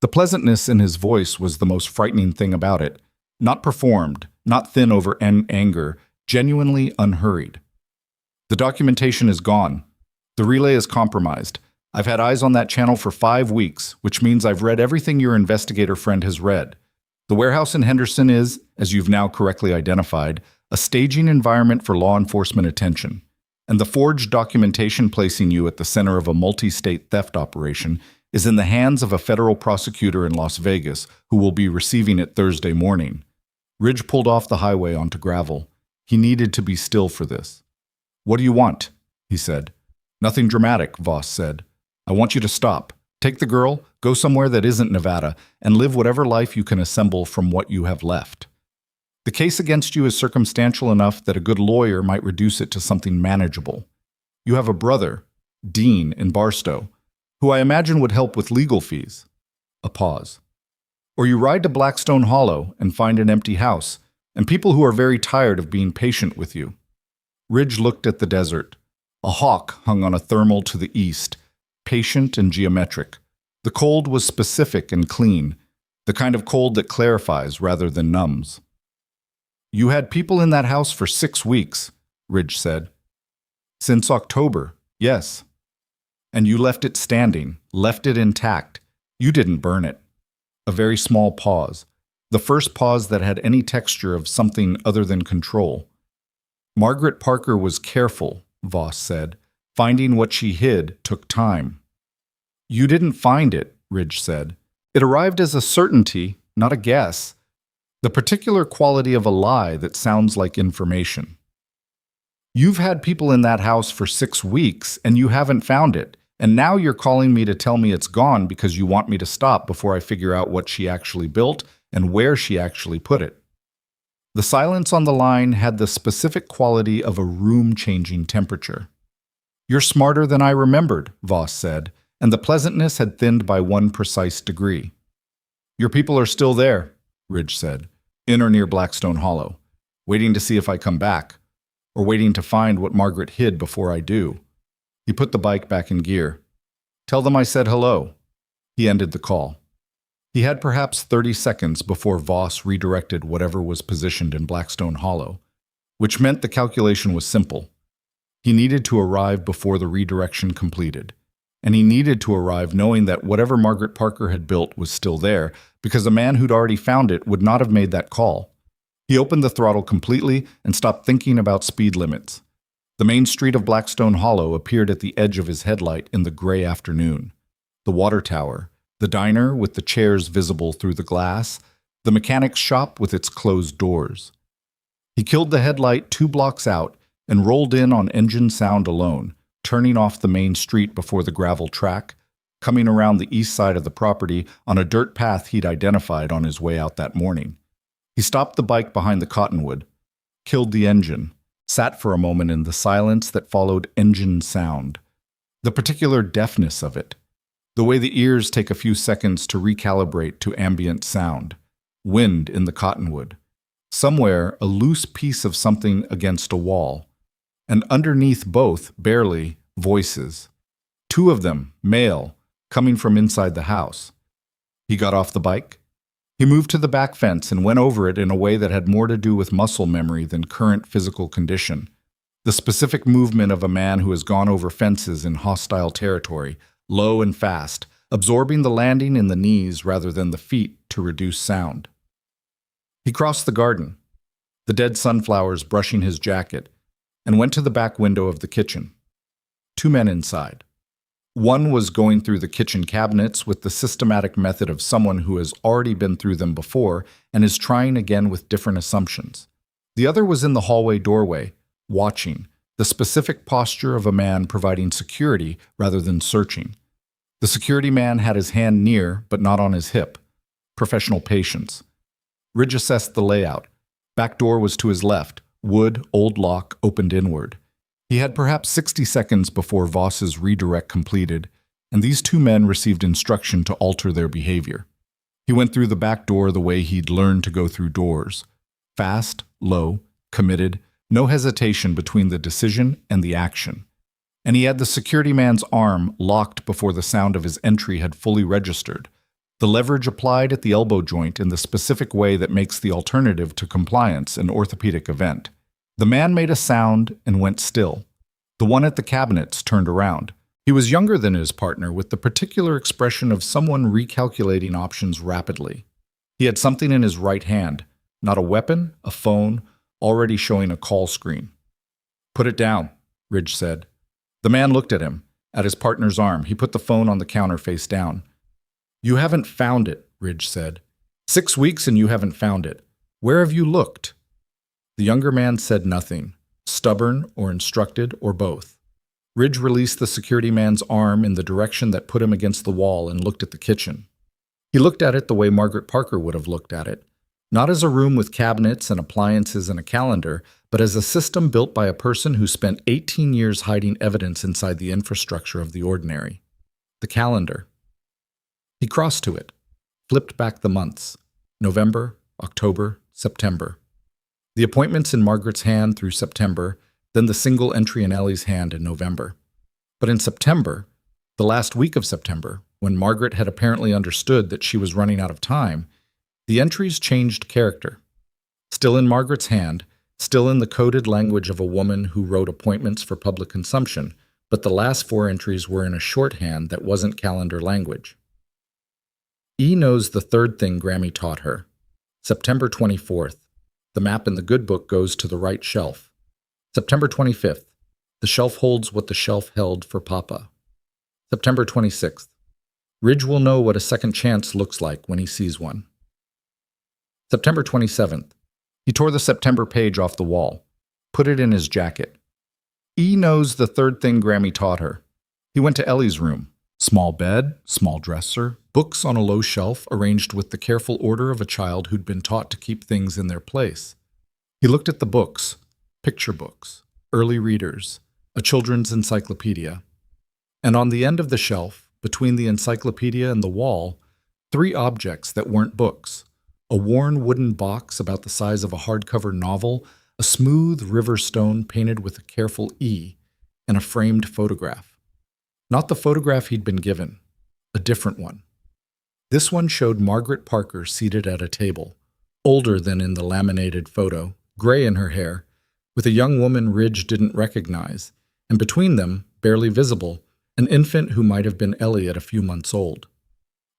S1: The pleasantness in his voice was the most frightening thing about it. Not performed, not thin over anger, genuinely unhurried. The documentation is gone. The relay is compromised. I've had eyes on that channel for 5 weeks, which means I've read everything your investigator friend has read. The warehouse in Henderson is, as you've now correctly identified, a staging environment for law enforcement attention. And the forged documentation placing you at the center of a multi-state theft operation is in the hands of a federal prosecutor in Las Vegas who will be receiving it Thursday morning. Ridge pulled off the highway onto gravel. He needed to be still for this. What do you want? He said. Nothing dramatic, Voss said. I want you to stop. Take the girl, go somewhere that isn't Nevada, and live whatever life you can assemble from what you have left. The case against you is circumstantial enough that a good lawyer might reduce it to something manageable. You have a brother, Dean, in Barstow, who I imagine would help with legal fees. A pause. Or you ride to Blackstone Hollow and find an empty house, and people who are very tired of being patient with you. Ridge looked at the desert. A hawk hung on a thermal to the east, patient and geometric. The cold was specific and clean. The kind of cold that clarifies rather than numbs. You had people in that house for 6 weeks, Ridge said. Since October, yes. And you left it standing, left it intact. You didn't burn it. A very small pause. The first pause that had any texture of something other than control. Margaret Parker was careful, Voss said. Finding what she hid took time. You didn't find it, Ridge said. It arrived as a certainty, not a guess. The particular quality of a lie that sounds like information. You've had people in that house for 6 weeks, and you haven't found it, and now you're calling me to tell me it's gone because you want me to stop before I figure out what she actually built and where she actually put it. The silence on the line had the specific quality of a room-changing temperature. You're smarter than I remembered, Voss said, and the pleasantness had thinned by one precise degree. Your people are still there, Ridge said, in or near Blackstone Hollow, waiting to see if I come back, or waiting to find what Margaret hid before I do. He put the bike back in gear. Tell them I said hello. He ended the call. He had perhaps 30 seconds before Voss redirected whatever was positioned in Blackstone Hollow, which meant the calculation was simple. He needed to arrive before the redirection completed, and he needed to arrive knowing that whatever Margaret Parker had built was still there, because a man who'd already found it would not have made that call. He opened the throttle completely and stopped thinking about speed limits. The main street of Blackstone Hollow appeared at the edge of his headlight in the gray afternoon. The water tower, the diner with the chairs visible through the glass, the mechanic's shop with its closed doors. He killed the headlight 2 blocks out and rolled in on engine sound alone, turning off the main street before the gravel track, coming around the east side of the property on a dirt path he'd identified on his way out that morning. He stopped the bike behind the cottonwood, killed the engine, sat for a moment in the silence that followed engine sound. The particular deafness of it. The way the ears take a few seconds to recalibrate to ambient sound. Wind in the cottonwood. Somewhere, a loose piece of something against a wall. And underneath both, barely, voices. 2 of them, male, coming from inside the house. He got off the bike. He moved to the back fence and went over it in a way that had more to do with muscle memory than current physical condition. The specific movement of a man who has gone over fences in hostile territory, low and fast, absorbing the landing in the knees rather than the feet to reduce sound. He crossed the garden, the dead sunflowers brushing his jacket, and went to the back window of the kitchen. 2 men inside. One was going through the kitchen cabinets with the systematic method of someone who has already been through them before and is trying again with different assumptions. The other was in the hallway doorway, watching, the specific posture of a man providing security rather than searching. The security man had his hand near, but not on his hip. Professional patience. Ridge assessed the layout. Back door was to his left, wood, old lock, opened inward. He had perhaps 60 seconds before Voss's redirect completed, and these 2 men received instruction to alter their behavior. He went through the back door the way he'd learned to go through doors. Fast, low, committed, no hesitation between the decision and the action. And he had the security man's arm locked before the sound of his entry had fully registered, the leverage applied at the elbow joint in the specific way that makes the alternative to compliance an orthopedic event. The man made a sound and went still. The one at the cabinets turned around. He was younger than his partner, with the particular expression of someone recalculating options rapidly. He had something in his right hand, not a weapon, a phone, already showing a call screen. Put it down, Ridge said. The man looked at him, at his partner's arm. He put the phone on the counter face down. You haven't found it, Ridge said. 6 weeks and you haven't found it. Where have you looked? The younger man said nothing, stubborn or instructed or both. Ridge released the security man's arm in the direction that put him against the wall and looked at the kitchen. He looked at it the way Margaret Parker would have looked at it, not as a room with cabinets and appliances and a calendar, but as a system built by a person who spent 18 years hiding evidence inside the infrastructure of the ordinary. The calendar. He crossed to it, flipped back the months, November, October, September. The appointments in Margaret's hand through September, then the single entry in Ellie's hand in November. But in September, the last week of September, when Margaret had apparently understood that she was running out of time, The entries changed character. Still in Margaret's hand, still in the coded language of a woman who wrote appointments for public consumption, but the last 4 entries were in a shorthand that wasn't calendar language. E knows the third thing Grammy taught her. September 24th. The map in the good book goes to the right shelf. September 25th. The shelf holds what the shelf held for Papa. September 26th. Ridge will know what a second chance looks like when he sees one. September 27th. He tore the September page off the wall, put it in his jacket. E knows the third thing Grammy taught her. He went to Ellie's room. Small bed, small dresser, books on a low shelf arranged with the careful order of a child who'd been taught to keep things in their place. He looked at the books, picture books, early readers, a children's encyclopedia. And on the end of the shelf, between the encyclopedia and the wall, 3 objects that weren't books. A worn wooden box about the size of a hardcover novel, a smooth river stone painted with a careful E, and a framed photograph. Not the photograph he'd been given, a different one. This one showed Margaret Parker seated at a table, older than in the laminated photo, gray in her hair, with a young woman Ridge didn't recognize, and between them, barely visible, an infant who might have been Ellie at a few months old.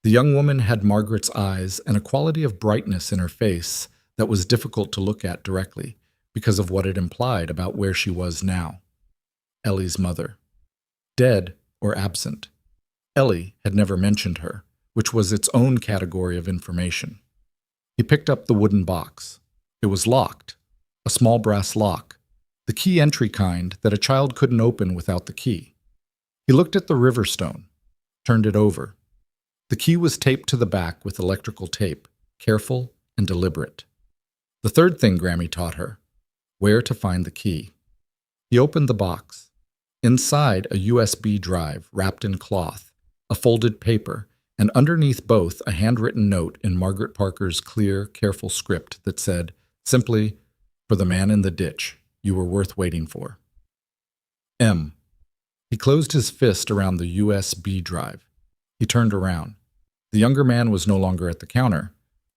S1: The young woman had Margaret's eyes and a quality of brightness in her face that was difficult to look at directly because of what it implied about where she was now. Ellie's mother. Dead or absent. Ellie had never mentioned her, which was its own category of information. He picked up the wooden box. It was locked, a small brass lock, the key entry kind that a child couldn't open without the key. He looked at the river stone, turned it over. The key was taped to the back with electrical tape, careful and deliberate. The third thing Grammy taught her, where to find the key. He opened the box. Inside, a USB drive wrapped in cloth, a folded paper, and underneath both a handwritten note in Margaret Parker's clear, careful script that said, simply, "For the man in the ditch, you were worth waiting for." M. He closed his fist around the USB drive. He turned around. The younger man was no longer at the counter.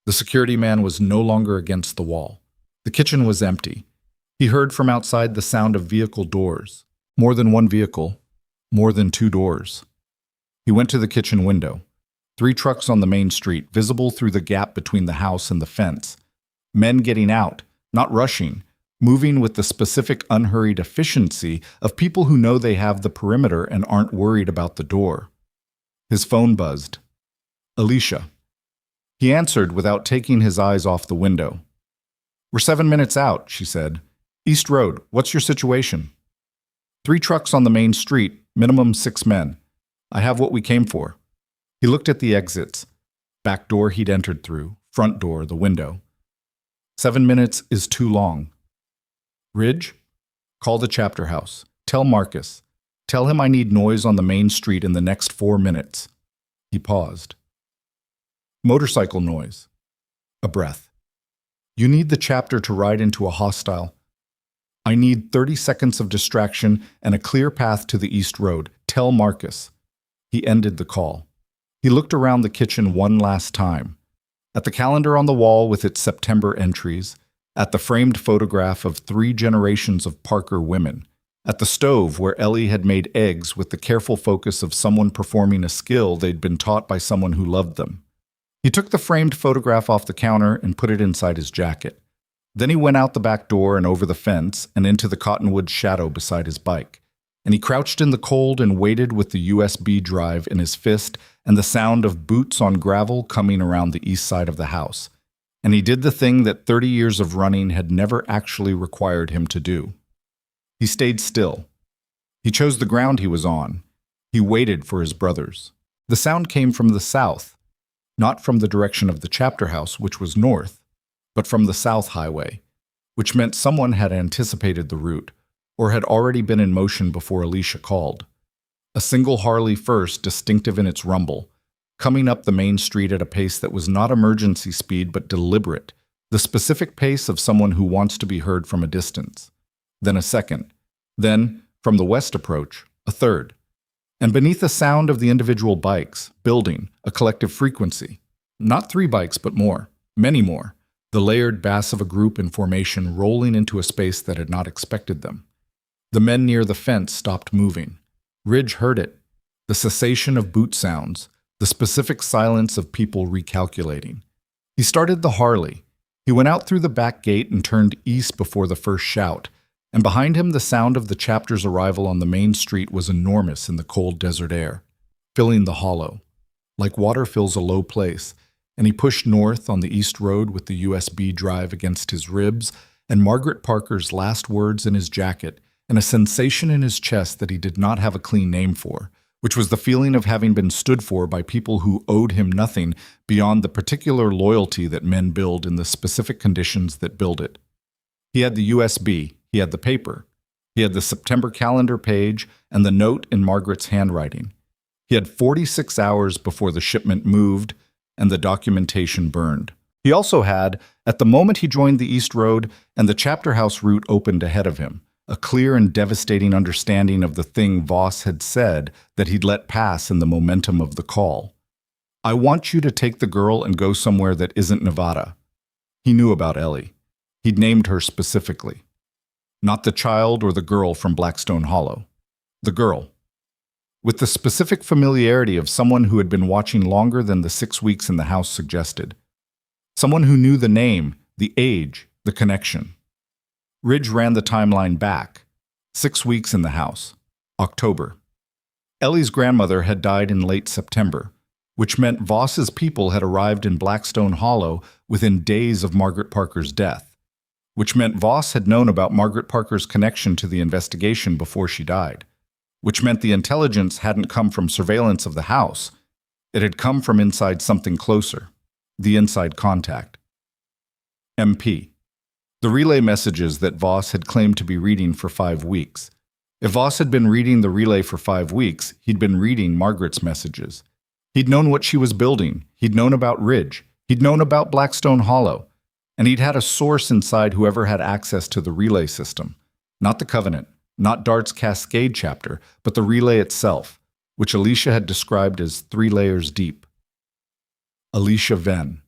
S1: The security man was no longer against the wall. The kitchen was empty. He heard from outside the sound of vehicle doors. More than one vehicle, more than 2 doors. He went to the kitchen window. 3 trucks on the main street, visible through the gap between the house and the fence. Men getting out, not rushing, moving with the specific unhurried efficiency of people who know they have the perimeter and aren't worried about the door. His phone buzzed. Alicia. He answered without taking his eyes off the window. "We're 7 minutes out," she said. "East Road, what's your situation?" 3 trucks on the main street, minimum 6 men. I have what we came for. He looked at the exits. Back door he'd entered through, front door, the window. 7 minutes is too long. Ridge? Call the chapter house. Tell Marcus. Tell him I need noise on the main street in the next 4 minutes. He paused. Motorcycle noise. A breath. You need the chapter to ride into a hostile. I need 30 seconds of distraction and a clear path to the East Road. Tell Marcus. He ended the call. He looked around the kitchen one last time. At the calendar on the wall with its September entries, at the framed photograph of 3 generations of Parker women, at the stove where Ellie had made eggs with the careful focus of someone performing a skill they'd been taught by someone who loved them. He took the framed photograph off the counter and put it inside his jacket. Then he went out the back door and over the fence and into the cottonwood shadow beside his bike. And he crouched in the cold and waited with the USB drive in his fist and the sound of boots on gravel coming around the east side of the house. And he did the thing that 30 years of running had never actually required him to do. He stayed still. He chose the ground he was on. He waited for his brothers. The sound came from the south, not from the direction of the chapter house, which was north, but from the south highway, which meant someone had anticipated the route, or had already been in motion before Alicia called. A single Harley first, distinctive in its rumble, coming up the main street at a pace that was not emergency speed but deliberate, the specific pace of someone who wants to be heard from a distance. Then a second. Then, from the west approach, a third. And beneath the sound of the individual bikes, building, a collective frequency. Not 3 bikes, but more. Many more, the layered bass of a group in formation rolling into a space that had not expected them. The men near the fence stopped moving. Ridge heard it, the cessation of boot sounds, the specific silence of people recalculating. He started the Harley. He went out through the back gate and turned east before the first shout, and behind him the sound of the chapter's arrival on the main street was enormous in the cold desert air, filling the hollow, like water fills a low place, and he pushed north on the east road with the USB drive against his ribs and Margaret Parker's last words in his jacket and a sensation in his chest that he did not have a clean name for, which was the feeling of having been stood for by people who owed him nothing beyond the particular loyalty that men build in the specific conditions that build it. He had the USB, he had the paper, he had the September calendar page and the note in Margaret's handwriting. He had 46 hours before the shipment moved and the documentation burned. He also had, at the moment he joined the East Road and the chapter house route opened ahead of him, a clear and devastating understanding of the thing Voss had said that he'd let pass in the momentum of the call. I want you to take the girl and go somewhere that isn't Nevada. He knew about Ellie. He'd named her specifically. Not the child or the girl from Blackstone Hollow. The girl. With the specific familiarity of someone who had been watching longer than the 6 weeks in the house suggested. Someone who knew the name, the age, the connection. Ridge ran the timeline back. 6 weeks in the house. October. Ellie's grandmother had died in late September, which meant Voss's people had arrived in Blackstone Hollow within days of Margaret Parker's death, which meant Voss had known about Margaret Parker's connection to the investigation before she died, which meant the intelligence hadn't come from surveillance of the house. It had come from inside something closer, the inside contact. MP. The relay messages that Voss had claimed to be reading for 5 weeks. If Voss had been reading the relay for 5 weeks, he'd been reading Margaret's messages. He'd known what she was building, he'd known about Ridge, he'd known about Blackstone Hollow, and he'd had a source inside whoever had access to the relay system. Not the Covenant, not Dart's Cascade chapter, but the relay itself, which Alicia had described as 3 layers deep. Alicia Venn,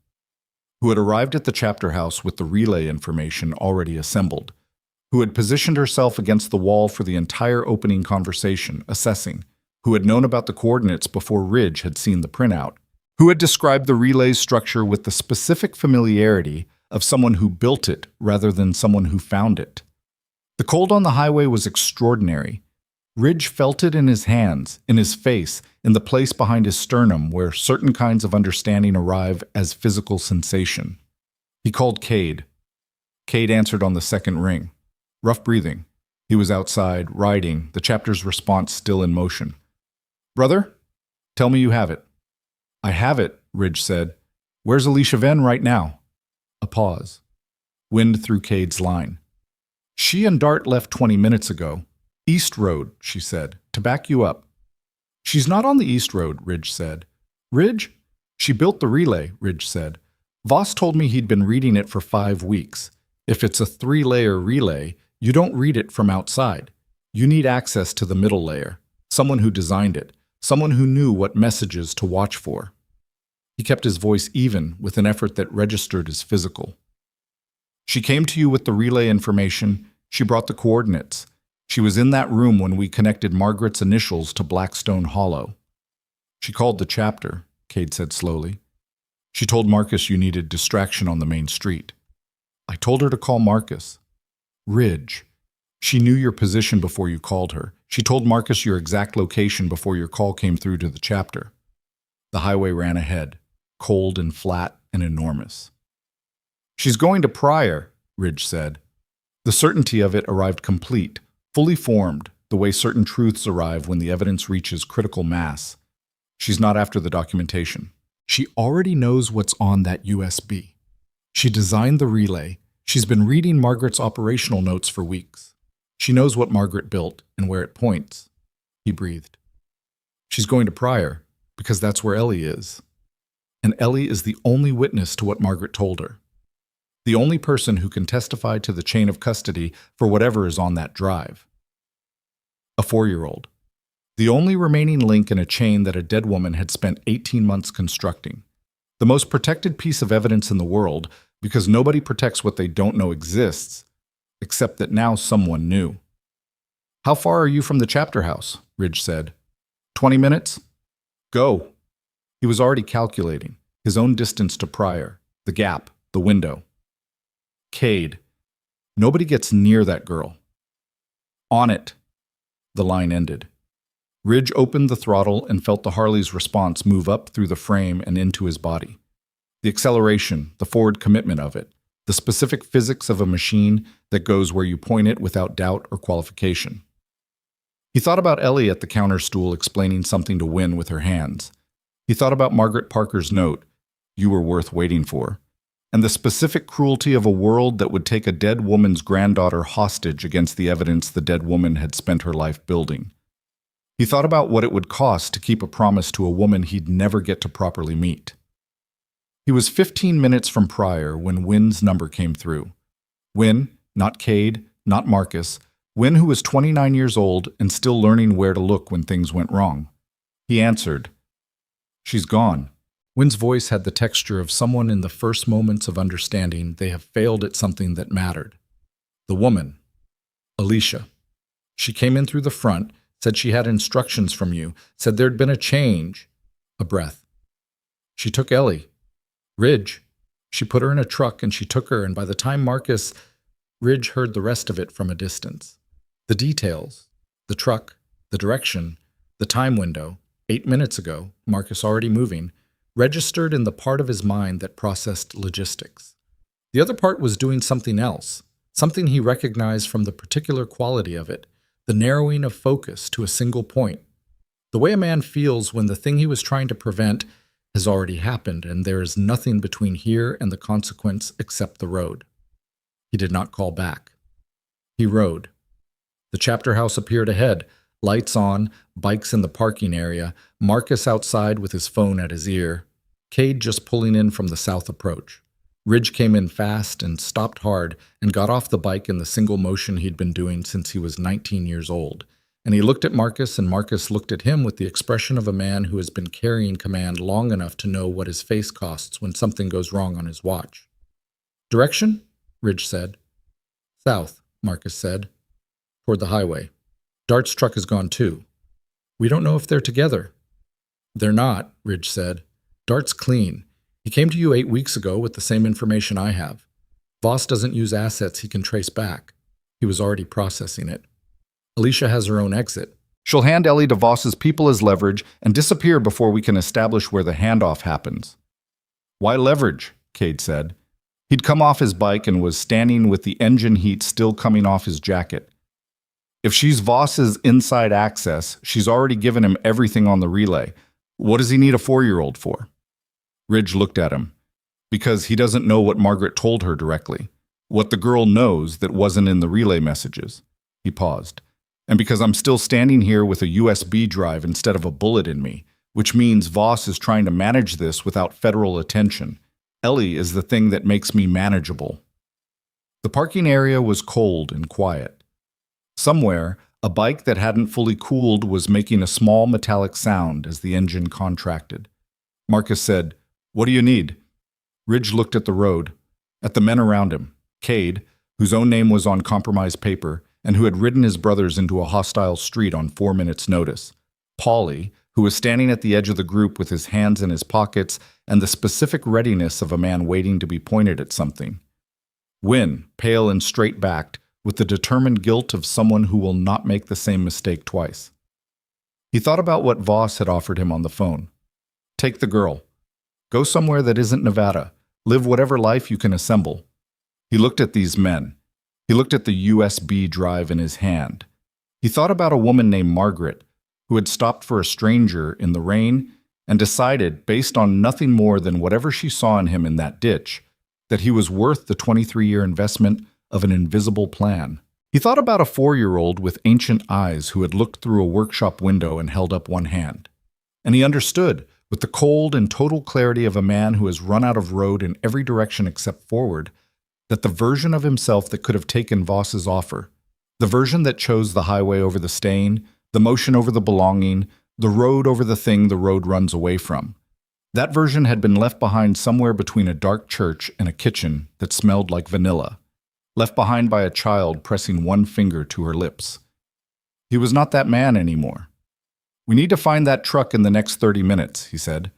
S1: who had arrived at the chapter house with the relay information already assembled, who had positioned herself against the wall for the entire opening conversation, assessing, who had known about the coordinates before Ridge had seen the printout, who had described the relay's structure with the specific familiarity of someone who built it rather than someone who found it. The cold on the highway was extraordinary. Ridge felt it in his hands, in his face, in the place behind his sternum where certain kinds of understanding arrive as physical sensation. He called Cade. Cade answered on the second ring. Rough breathing. He was outside, riding, the chapter's response still in motion. "Brother, tell me you have it." "I have it," Ridge said. "Where's Alicia Venn right now?" A pause. Wind through Cade's line. "She and Dart left 20 minutes ago. East Road," she said, "to back you up." "She's not on the East Road," Ridge said. "Ridge?" "She built the relay," Ridge said. "Voss told me he'd been reading it for 5 weeks. If it's a 3-layer relay, you don't read it from outside. You need access to the middle layer, someone who designed it, someone who knew what messages to watch for." He kept his voice even with an effort that registered as physical. "She came to you with the relay information. She brought the coordinates. She was in that room when we connected Margaret's initials to Blackstone Hollow." "She called the chapter," Cade said slowly. "She told Marcus you needed distraction on the main street." "I told her to call Marcus." "Ridge. She knew your position before you called her. She told Marcus your exact location before your call came through to the chapter." The highway ran ahead, cold and flat and enormous. "She's going to Pryor," Ridge said. The certainty of it arrived complete, fully formed, the way certain truths arrive when the evidence reaches critical mass. "She's not after the documentation. She already knows what's on that USB. She designed the relay. She's been reading Margaret's operational notes for weeks. She knows what Margaret built and where it points." He breathed. "She's going to Pryor, because that's where Ellie is. And Ellie is the only witness to what Margaret told her. The only person who can testify to the chain of custody for whatever is on that drive. A 4-year-old. The only remaining link in a chain that a dead woman had spent 18 months constructing. The most protected piece of evidence in the world, because nobody protects what they don't know exists, except that now someone knew. "How far are you from the chapter house?" Ridge said. 20 minutes? Go. He was already calculating his own distance to Pryor, the gap, the window. Cade. Nobody gets near that girl. On it. The line ended. Ridge opened the throttle and felt the Harley's response move up through the frame and into his body. The acceleration, the forward commitment of it, the specific physics of a machine that goes where you point it without doubt or qualification. He thought about Ellie at the counter stool explaining something to Wynne with her hands. He thought about Margaret Parker's note, "You were worth waiting for," and the specific cruelty of a world that would take a dead woman's granddaughter hostage against the evidence the dead woman had spent her life building. He thought about what it would cost to keep a promise to a woman he'd never get to properly meet. He was 15 minutes from Pryor when Wynne's number came through. Wynne, not Cade, not Marcus, Wynne, who was 29 years old and still learning where to look when things went wrong. He answered. "She's gone." Wynne's voice had the texture of someone in the first moments of understanding they have failed at something that mattered. The woman. Alicia. She came in through the front, said she had instructions from you, said there'd been a change. A breath. She took Ellie. Ridge. She put her in a truck and she took her, and by the time Ridge heard the rest of it from a distance. The details. The truck. The direction. The time window. 8 minutes ago, Marcus already moving, registered in the part of his mind that processed logistics. The other part was doing something else, something he recognized from the particular quality of it, the narrowing of focus to a single point. The way a man feels when the thing he was trying to prevent has already happened and there is nothing between here and the consequence except the road. He did not call back. He rode. The chapter house appeared ahead, lights on, bikes in the parking area, Marcus outside with his phone at his ear, Cade just pulling in from the south approach. Ridge came in fast and stopped hard and got off the bike in the single motion he'd been doing since he was 19 years old. And he looked at Marcus, and Marcus looked at him with the expression of a man who has been carrying command long enough to know what his face costs when something goes wrong on his watch. "Direction?" Ridge said. "South," Marcus said. "Toward the highway. Dart's truck is gone too. We don't know if they're together." "They're not," Ridge said. "Dart's clean. He came to you 8 weeks ago with the same information I have. Voss doesn't use assets he can trace back. He was already processing it. Alicia has her own exit. She'll hand Ellie to Voss's people as leverage and disappear before we can establish where the handoff happens." "Why leverage?" Cade said. He'd come off his bike and was standing with the engine heat still coming off his jacket. "If she's Voss's inside access, she's already given him everything on the relay. What does he need a 4-year-old for?" Ridge looked at him. "Because he doesn't know what Margaret told her directly. What the girl knows that wasn't in the relay messages." He paused. "And because I'm still standing here with a USB drive instead of a bullet in me, which means Voss is trying to manage this without federal attention. Ellie is the thing that makes me manageable." The parking area was cold and quiet. Somewhere, a bike that hadn't fully cooled was making a small metallic sound as the engine contracted. Marcus said, "What do you need?" Ridge looked at the road, at the men around him. Cade, whose own name was on compromised paper, and who had ridden his brothers into a hostile street on 4 minutes' notice. Paulie, who was standing at the edge of the group with his hands in his pockets and the specific readiness of a man waiting to be pointed at something. Wynne, pale and straight-backed, with the determined guilt of someone who will not make the same mistake twice. He thought about what Voss had offered him on the phone. "Take the girl. Go somewhere that isn't Nevada. Live whatever life you can assemble." He looked at these men. He looked at the USB drive in his hand. He thought about a woman named Margaret, who had stopped for a stranger in the rain and decided, based on nothing more than whatever she saw in him in that ditch, that he was worth the 23-year investment of an invisible plan. He thought about a 4-year-old with ancient eyes who had looked through a workshop window and held up one hand. And he understood, with the cold and total clarity of a man who has run out of road in every direction except forward, that the version of himself that could have taken Voss's offer, the version that chose the highway over the stain, the motion over the belonging, the road over the thing the road runs away from, That version had been left behind somewhere between a dark church and a kitchen that smelled like vanilla, left behind by a child pressing one finger to her lips. He was not that man anymore. "We need to find that truck in the next 30 minutes, he said,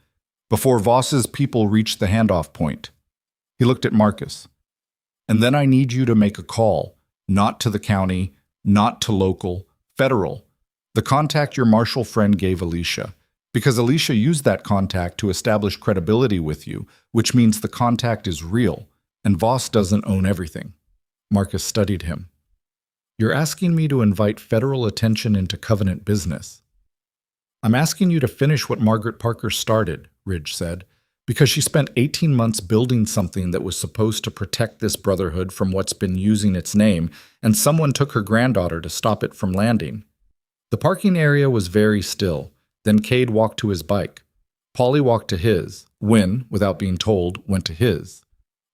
S1: before Voss's people reach the handoff point. He looked at Marcus. "And then I need you to make a call, not to the county, not to local, federal. The contact your Marshall friend gave Alicia. Because Alicia used that contact to establish credibility with you, which means the contact is real, and Voss doesn't own everything." Marcus studied him. "You're asking me to invite federal attention into Covenant business." "I'm asking you to finish what Margaret Parker started," Ridge said, "because she spent 18 months building something that was supposed to protect this brotherhood from what's been using its name, and someone took her granddaughter to stop it from landing." The parking area was very still. Then Cade walked to his bike. Polly walked to his. Wynne, without being told, went to his.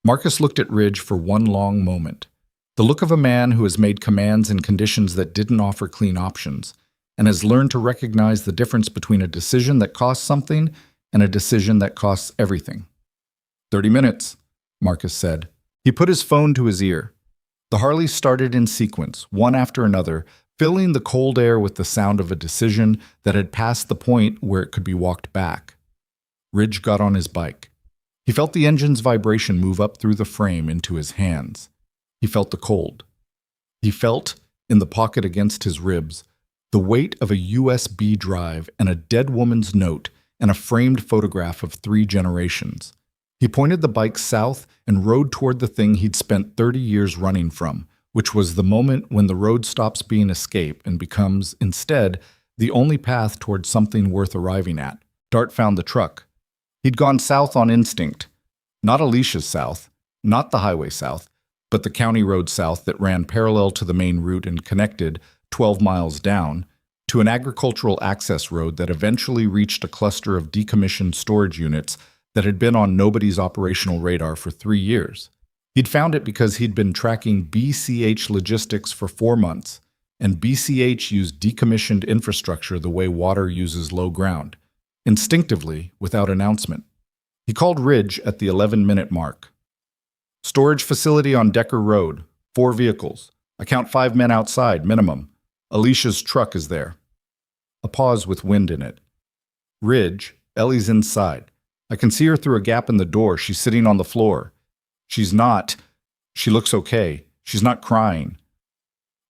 S1: Marcus looked at Ridge for one long moment. The look of a man who has made commands in conditions that didn't offer clean options, and has learned to recognize the difference between a decision that costs something and a decision that costs everything. 30 minutes, Marcus said. He put his phone to his ear. The Harleys started in sequence, one after another, filling the cold air with the sound of a decision that had passed the point where it could be walked back. Ridge got on his bike. He felt the engine's vibration move up through the frame into his hands. He felt the cold. He felt, in the pocket against his ribs, the weight of a USB drive and a dead woman's note and a framed photograph of 3 generations. He pointed the bike south and rode toward the thing he'd spent 30 years running from, which was the moment when the road stops being escape and becomes, instead, the only path toward something worth arriving at. Dart found the truck. He'd gone south on instinct. Not Alicia's south, not the highway south, but the county road south that ran parallel to the main route and connected, 12 miles down, to an agricultural access road that eventually reached a cluster of decommissioned storage units that had been on nobody's operational radar for 3 years. He'd found it because he'd been tracking BCH logistics for 4 months, and BCH used decommissioned infrastructure the way water uses low ground, instinctively, without announcement. He called Ridge at the 11-minute mark. "Storage facility on Decker Road, 4 vehicles. I count 5 men outside, minimum. Alicia's truck is there." A pause with wind in it. "Ridge, Ellie's inside. I can see her through a gap in the door. She's sitting on the floor. She's not. She looks okay. She's not crying."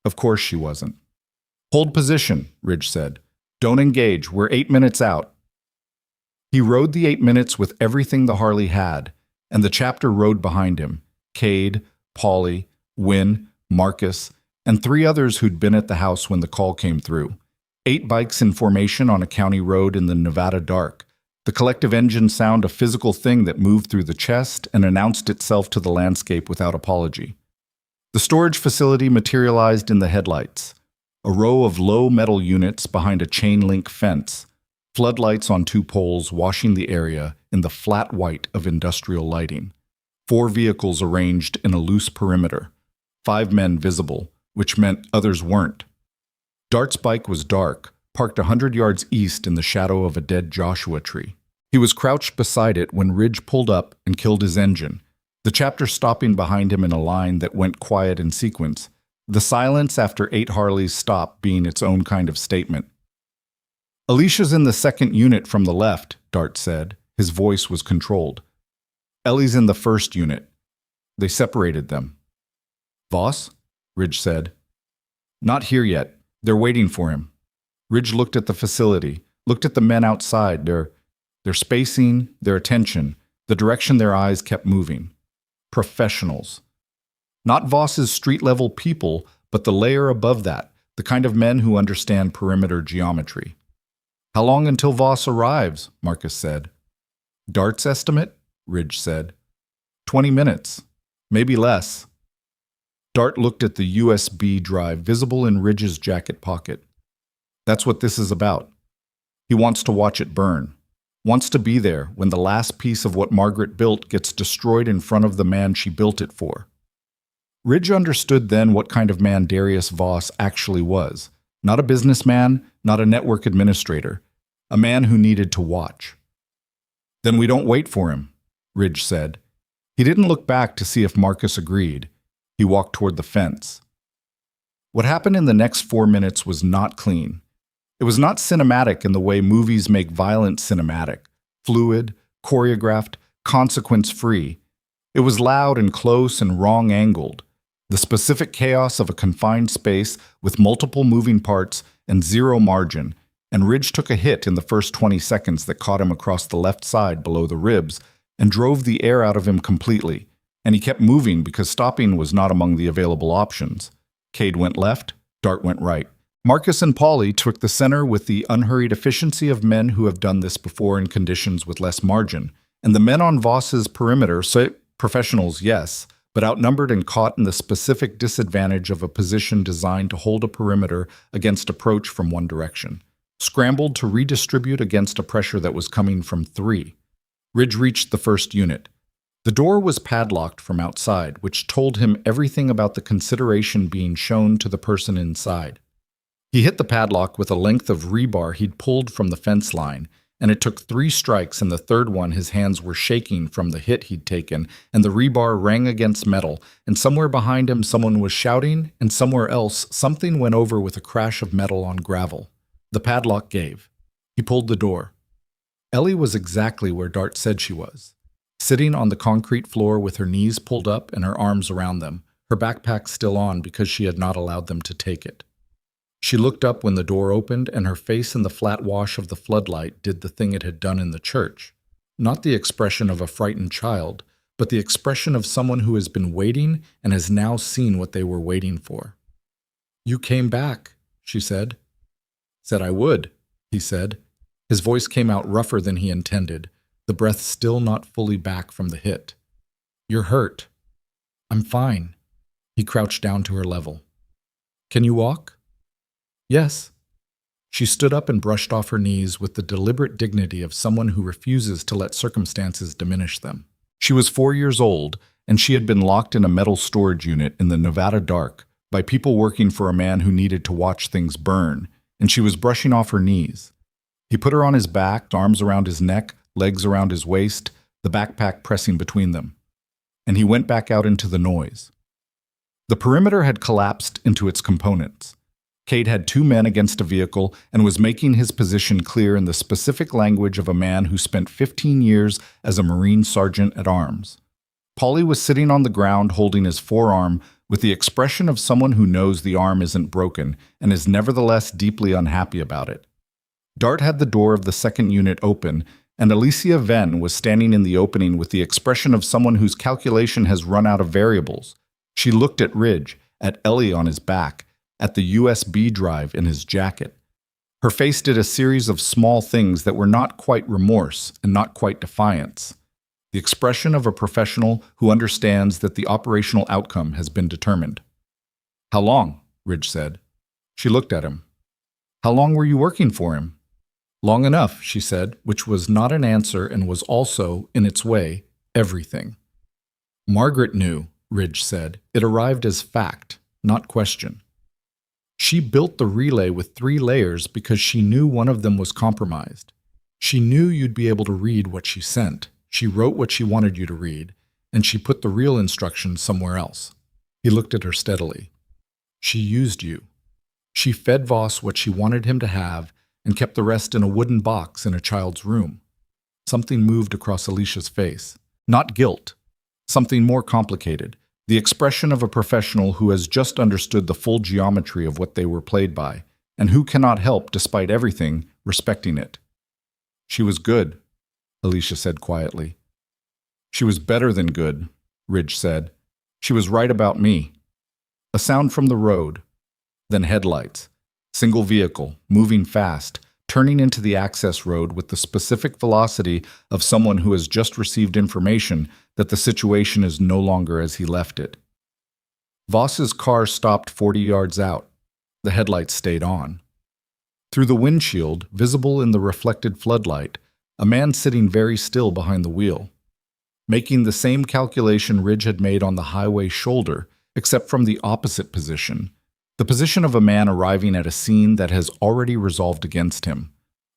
S1: Of course she wasn't. "Hold position," Ridge said. "Don't engage. We're 8 minutes out." He rode the 8 minutes with everything the Harley had, and the chapter rode behind him. Cade, Polly, Wynne, Marcus, and 3 others who'd been at the house when the call came through. 8 bikes in formation on a county road in the Nevada dark. The collective engine sound a physical thing that moved through the chest and announced itself to the landscape without apology. The storage facility materialized in the headlights, a row of low metal units behind a chain-link fence, floodlights on 2 poles washing the area in the flat white of industrial lighting. 4 vehicles arranged in a loose perimeter, 5 men visible, which meant others weren't. Dart's bike was dark, parked 100 yards east in the shadow of a dead Joshua tree. He was crouched beside it when Ridge pulled up and killed his engine, the chapter stopping behind him in a line that went quiet in sequence, the silence after 8 Harleys stopped being its own kind of statement. "Alicia's in the 2nd unit from the left," Dart said. His voice was controlled. "Ellie's in the 1st unit." They separated them. "Voss?" Ridge said. "Not here yet. They're waiting for him." Ridge looked at the facility, looked at the men outside, their spacing, their attention, the direction their eyes kept moving. Professionals. Not Voss's street-level people, but the layer above that, the kind of men who understand perimeter geometry. "How long until Voss arrives?" Marcus said. "Dart's estimate?" Ridge said. 20 minutes. Maybe less." Dart looked at the USB drive visible in Ridge's jacket pocket. "That's what this is about. He wants to watch it burn. Wants to be there when the last piece of what Margaret built gets destroyed in front of the man she built it for." Ridge understood then what kind of man Darius Voss actually was. Not a businessman, not a network administrator. A man who needed to watch. Then we don't wait for him, Ridge said. He didn't look back to see if Marcus agreed. He walked toward the fence. What happened in the next 4 minutes was not clean. It was not cinematic in the way movies make violence cinematic, fluid, choreographed, consequence-free. It was loud and close and wrong-angled, the specific chaos of a confined space with multiple moving parts and zero margin, and Ridge took a hit in the first 20 seconds that caught him across the left side below the ribs and drove the air out of him completely, and he kept moving because stopping was not among the available options. Cade went left, Dart went right. Marcus and Paulie took the center with the unhurried efficiency of men who have done this before in conditions with less margin, and the men on Voss's perimeter, professionals, yes, but outnumbered and caught in the specific disadvantage of a position designed to hold a perimeter against approach from one direction, scrambled to redistribute against a pressure that was coming from 3. Ridge reached the first unit. The door was padlocked from outside, which told him everything about the consideration being shown to the person inside. He hit the padlock with a length of rebar he'd pulled from the fence line, and it took 3 strikes, and the third one his hands were shaking from the hit he'd taken, and the rebar rang against metal, and somewhere behind him someone was shouting, and somewhere else something went over with a crash of metal on gravel. The padlock gave. He pulled the door. Ellie was exactly where Dart said she was, sitting on the concrete floor with her knees pulled up and her arms around them, her backpack still on because she had not allowed them to take it. She looked up when the door opened, and her face in the flat wash of the floodlight did the thing it had done in the church. Not the expression of a frightened child, but the expression of someone who has been waiting and has now seen what they were waiting for. "You came back," she said. "Said I would," he said. His voice came out rougher than he intended, the breath still not fully back from the hit. "You're hurt." "I'm fine." He crouched down to her level. "Can you walk?" "Yes." She stood up and brushed off her knees with the deliberate dignity of someone who refuses to let circumstances diminish them. She was 4 years old, and she had been locked in a metal storage unit in the Nevada dark by people working for a man who needed to watch things burn, and she was brushing off her knees. He put her on his back, arms around his neck, legs around his waist, the backpack pressing between them. And he went back out into the noise. The perimeter had collapsed into its components. Cade had 2 men against a vehicle and was making his position clear in the specific language of a man who spent 15 years as a Marine sergeant at arms. Paulie was sitting on the ground holding his forearm with the expression of someone who knows the arm isn't broken and is nevertheless deeply unhappy about it. Dart had the door of the second unit open, and Alicia Venn was standing in the opening with the expression of someone whose calculation has run out of variables. She looked at Ridge, at Ellie on his back, at the USB drive in his jacket. Her face did a series of small things that were not quite remorse and not quite defiance. The expression of a professional who understands that the operational outcome has been determined. "How long?" Ridge said. She looked at him. "How long were you working for him?" "Long enough," she said, which was not an answer and was also, in its way, everything. "Margaret knew," Ridge said. It arrived as fact, not question. "She built the relay with 3 layers because she knew one of them was compromised. She knew you'd be able to read what she sent. She wrote what she wanted you to read, and she put the real instructions somewhere else." He looked at her steadily. "She used you. She fed Voss what she wanted him to have and kept the rest in a wooden box in a child's room." Something moved across Alicia's face. Not guilt. Something more complicated. The expression of a professional who has just understood the full geometry of what they were played by, and who cannot help, despite everything, respecting it. "She was good," Alicia said quietly. "She was better than good," Ridge said. "She was right about me." A sound from the road, then headlights. Single vehicle, moving fast, turning into the access road with the specific velocity of someone who has just received information that the situation is no longer as he left it. Voss's car stopped 40 yards out. The headlights stayed on. Through the windshield, visible in the reflected floodlight, a man sitting very still behind the wheel, making the same calculation Ridge had made on the highway shoulder, except from the opposite position. The position of a man arriving at a scene that has already resolved against him.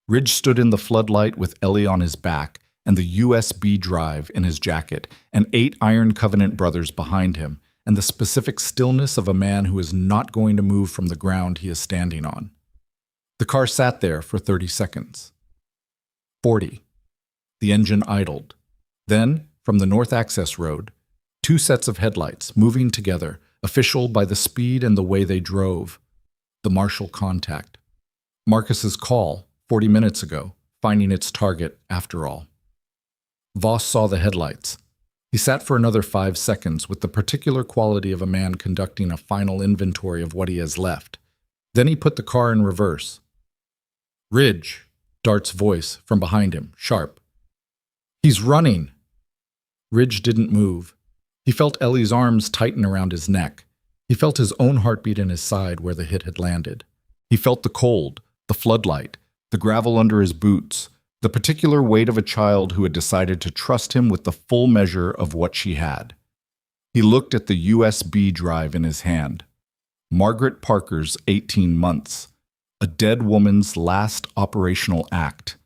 S1: Ridge stood in the floodlight with Ellie on his back, and the USB drive in his jacket, and 8 Iron Covenant brothers behind him, and the specific stillness of a man who is not going to move from the ground he is standing on. The car sat there for 30 seconds. 40. The engine idled. Then, from the north access road, 2 sets of headlights moving together, official by the speed and the way they drove. The marshal contact. Marcus's call, 40 minutes ago, finding its target after all. Voss saw the headlights. He sat for another 5 seconds with the particular quality of a man conducting a final inventory of what he has left. Then he put the car in reverse. "Ridge," Dart's voice from behind him, sharp. "He's running." Ridge didn't move. He felt Ellie's arms tighten around his neck. He felt his own heartbeat in his side where the hit had landed. He felt the cold, the floodlight, the gravel under his boots, the particular weight of a child who had decided to trust him with the full measure of what she had. He looked at the USB drive in his hand. Margaret Parker's 18 months. A dead woman's last operational act.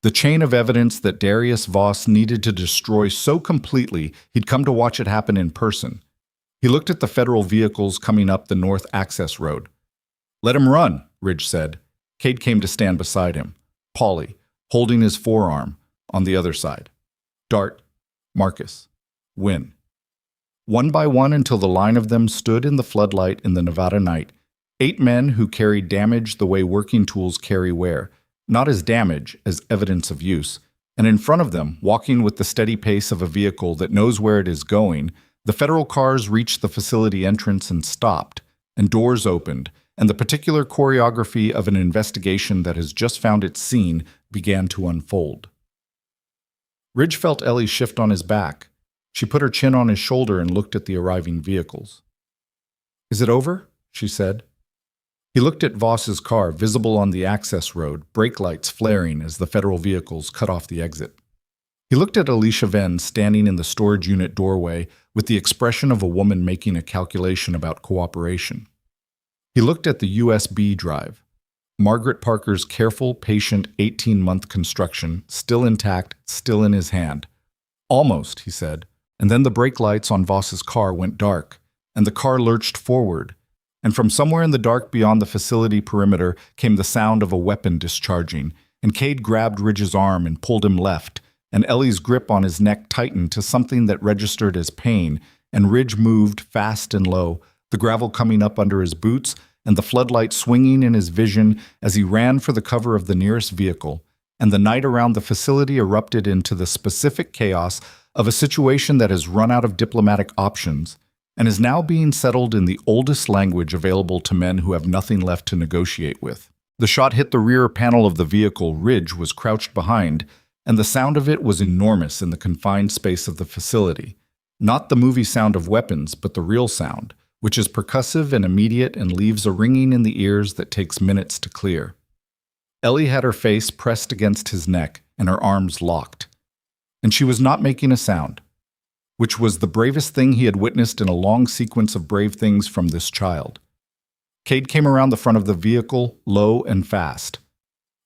S1: The chain of evidence that Darius Voss needed to destroy so completely he'd come to watch it happen in person. He looked at the federal vehicles coming up the north access road. "Let him run," Ridge said. Cade came to stand beside him. Paulie, holding his forearm, on the other side. Dart, Marcus, Wynn. One by one until the line of them stood in the floodlight in the Nevada night. 8 men who carried damage the way working tools carry wear, not as damage, as evidence of use. And in front of them, walking with the steady pace of a vehicle that knows where it is going, the federal cars reached the facility entrance and stopped, and doors opened, and the particular choreography of an investigation that has just found its scene began to unfold. Ridge felt Ellie shift on his back. She put her chin on his shoulder and looked at the arriving vehicles. "Is it over?" she said. He looked at Voss's car, visible on the access road, brake lights flaring as the federal vehicles cut off the exit. He looked at Alicia Venn standing in the storage unit doorway with the expression of a woman making a calculation about cooperation. He looked at the USB drive. Margaret Parker's careful, patient 18-month construction, still intact, still in his hand. "Almost," he said, and then the brake lights on Voss's car went dark, and the car lurched forward. And from somewhere in the dark beyond the facility perimeter came the sound of a weapon discharging, and Cade grabbed Ridge's arm and pulled him left, and Ellie's grip on his neck tightened to something that registered as pain, and Ridge moved fast and low, the gravel coming up under his boots, and the floodlight swinging in his vision as he ran for the cover of the nearest vehicle, and the night around the facility erupted into the specific chaos of a situation that has run out of diplomatic options, and is now being settled in the oldest language available to men who have nothing left to negotiate with. The shot hit the rear panel of the vehicle Ridge was crouched behind, and the sound of it was enormous in the confined space of the facility. Not the movie sound of weapons, but the real sound, which is percussive and immediate and leaves a ringing in the ears that takes minutes to clear. Ellie had her face pressed against his neck and her arms locked. And she was not making a sound, which was the bravest thing he had witnessed in a long sequence of brave things from this child. Cade came around the front of the vehicle, low and fast.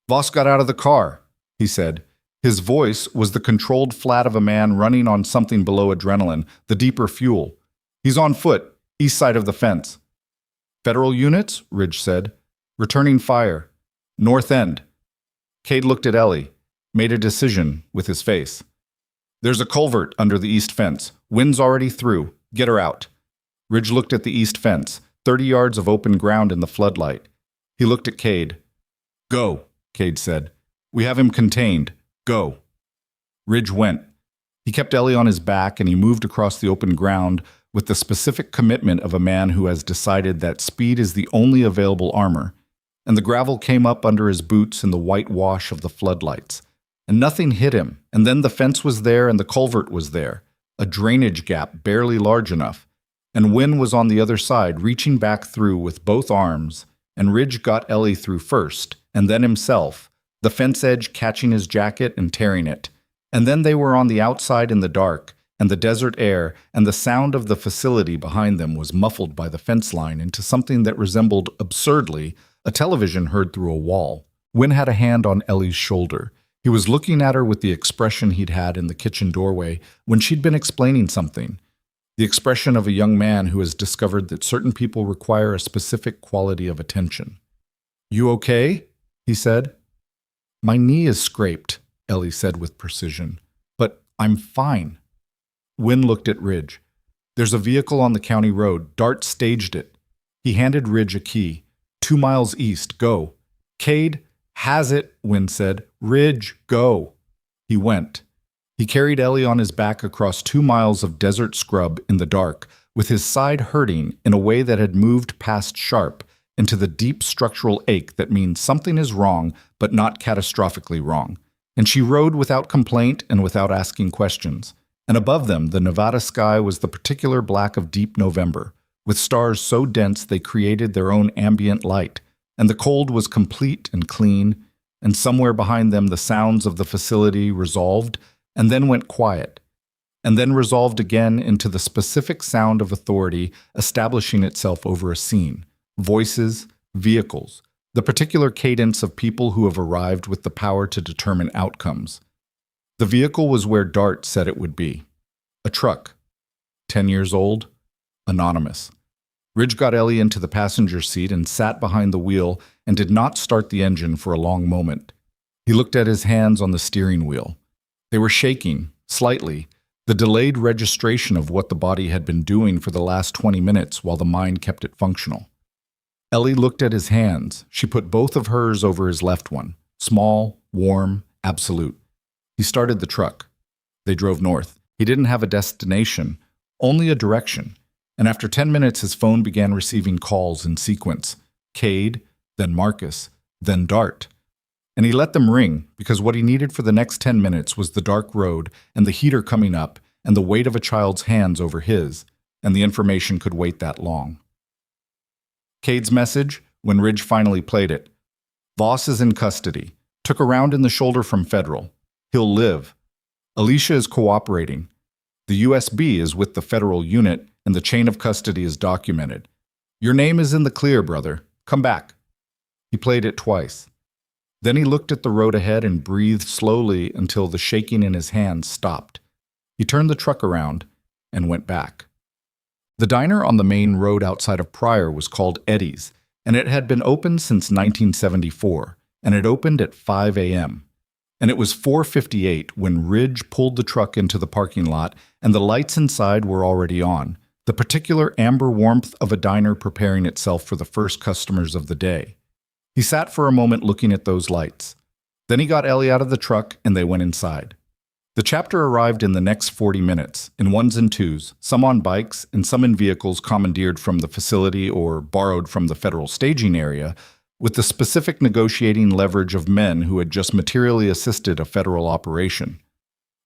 S1: "Voss got out of the car," he said. His voice was the controlled flat of a man running on something below adrenaline, the deeper fuel. "He's on foot, east side of the fence." "Federal units?" Ridge said. "Returning fire. North end." Cade looked at Ellie, made a decision with his face. "There's a culvert under the east fence. Wind's already through. Get her out." Ridge looked at the east fence, 30 yards of open ground in the floodlight. He looked at Cade. "Go," Cade said. "We have him contained. Go." Ridge went. He kept Ellie on his back and he moved across the open ground with the specific commitment of a man who has decided that speed is the only available armor. And the gravel came up under his boots in the white wash of the floodlights. And nothing hit him, and then the fence was there and the culvert was there, a drainage gap barely large enough, and Wynn was on the other side, reaching back through with both arms, and Ridge got Ellie through first, and then himself, the fence edge catching his jacket and tearing it, and then they were on the outside in the dark, and the desert air, and the sound of the facility behind them was muffled by the fence line into something that resembled, absurdly, a television heard through a wall. Wynn had a hand on Ellie's shoulder. He was looking at her with the expression he'd had in the kitchen doorway when she'd been explaining something. The expression of a young man who has discovered that certain people require a specific quality of attention. "You okay?" he said. "My knee is scraped," Ellie said with precision. "But I'm fine." Wynne looked at Ridge. "There's a vehicle on the county road. Dart staged it." He handed Ridge a key. 2 miles east. Go." "Cade has it," Wynne said. "Ridge, go." He went. He carried Ellie on his back across 2 miles of desert scrub in the dark, with his side hurting in a way that had moved past sharp into the deep structural ache that means something is wrong, but not catastrophically wrong. And she rode without complaint and without asking questions. And above them, the Nevada sky was the particular black of deep November, with stars so dense they created their own ambient light. And the cold was complete and clean, and somewhere behind them the sounds of the facility resolved and then went quiet, and then resolved again into the specific sound of authority establishing itself over a scene, voices, vehicles, the particular cadence of people who have arrived with the power to determine outcomes. The vehicle was where Dart said it would be. A truck. 10 years old. Anonymous. Ridge got Ellie into the passenger seat and sat behind the wheel and did not start the engine for a long moment. He looked at his hands on the steering wheel. They were shaking, slightly, the delayed registration of what the body had been doing for the last 20 minutes while the mind kept it functional. Ellie looked at his hands. She put both of hers over his left one. Small, warm, absolute. He started the truck. They drove north. He didn't have a destination, only a direction. And after 10 minutes, his phone began receiving calls in sequence. Cade, then Marcus, then Dart. And he let them ring because what he needed for the next 10 minutes was the dark road and the heater coming up and the weight of a child's hands over his, and the information could wait that long. Cade's message, when Ridge finally played it. "Voss is in custody. Took a round in the shoulder from federal. He'll live. Alicia is cooperating. The USB is with the federal unit and the chain of custody is documented. Your name is in the clear, brother. Come back." He played it twice. Then he looked at the road ahead and breathed slowly until the shaking in his hands stopped. He turned the truck around and went back. The diner on the main road outside of Pryor was called Eddie's, and it had been open since 1974, and it opened at 5 a.m. And it was 4:58 when Ridge pulled the truck into the parking lot, and the lights inside were already on, the particular amber warmth of a diner preparing itself for the first customers of the day. He sat for a moment looking at those lights. Then he got Ellie out of the truck and they went inside. The chapter arrived in the next 40 minutes, in ones and twos, some on bikes and some in vehicles commandeered from the facility or borrowed from the federal staging area, with the specific negotiating leverage of men who had just materially assisted a federal operation.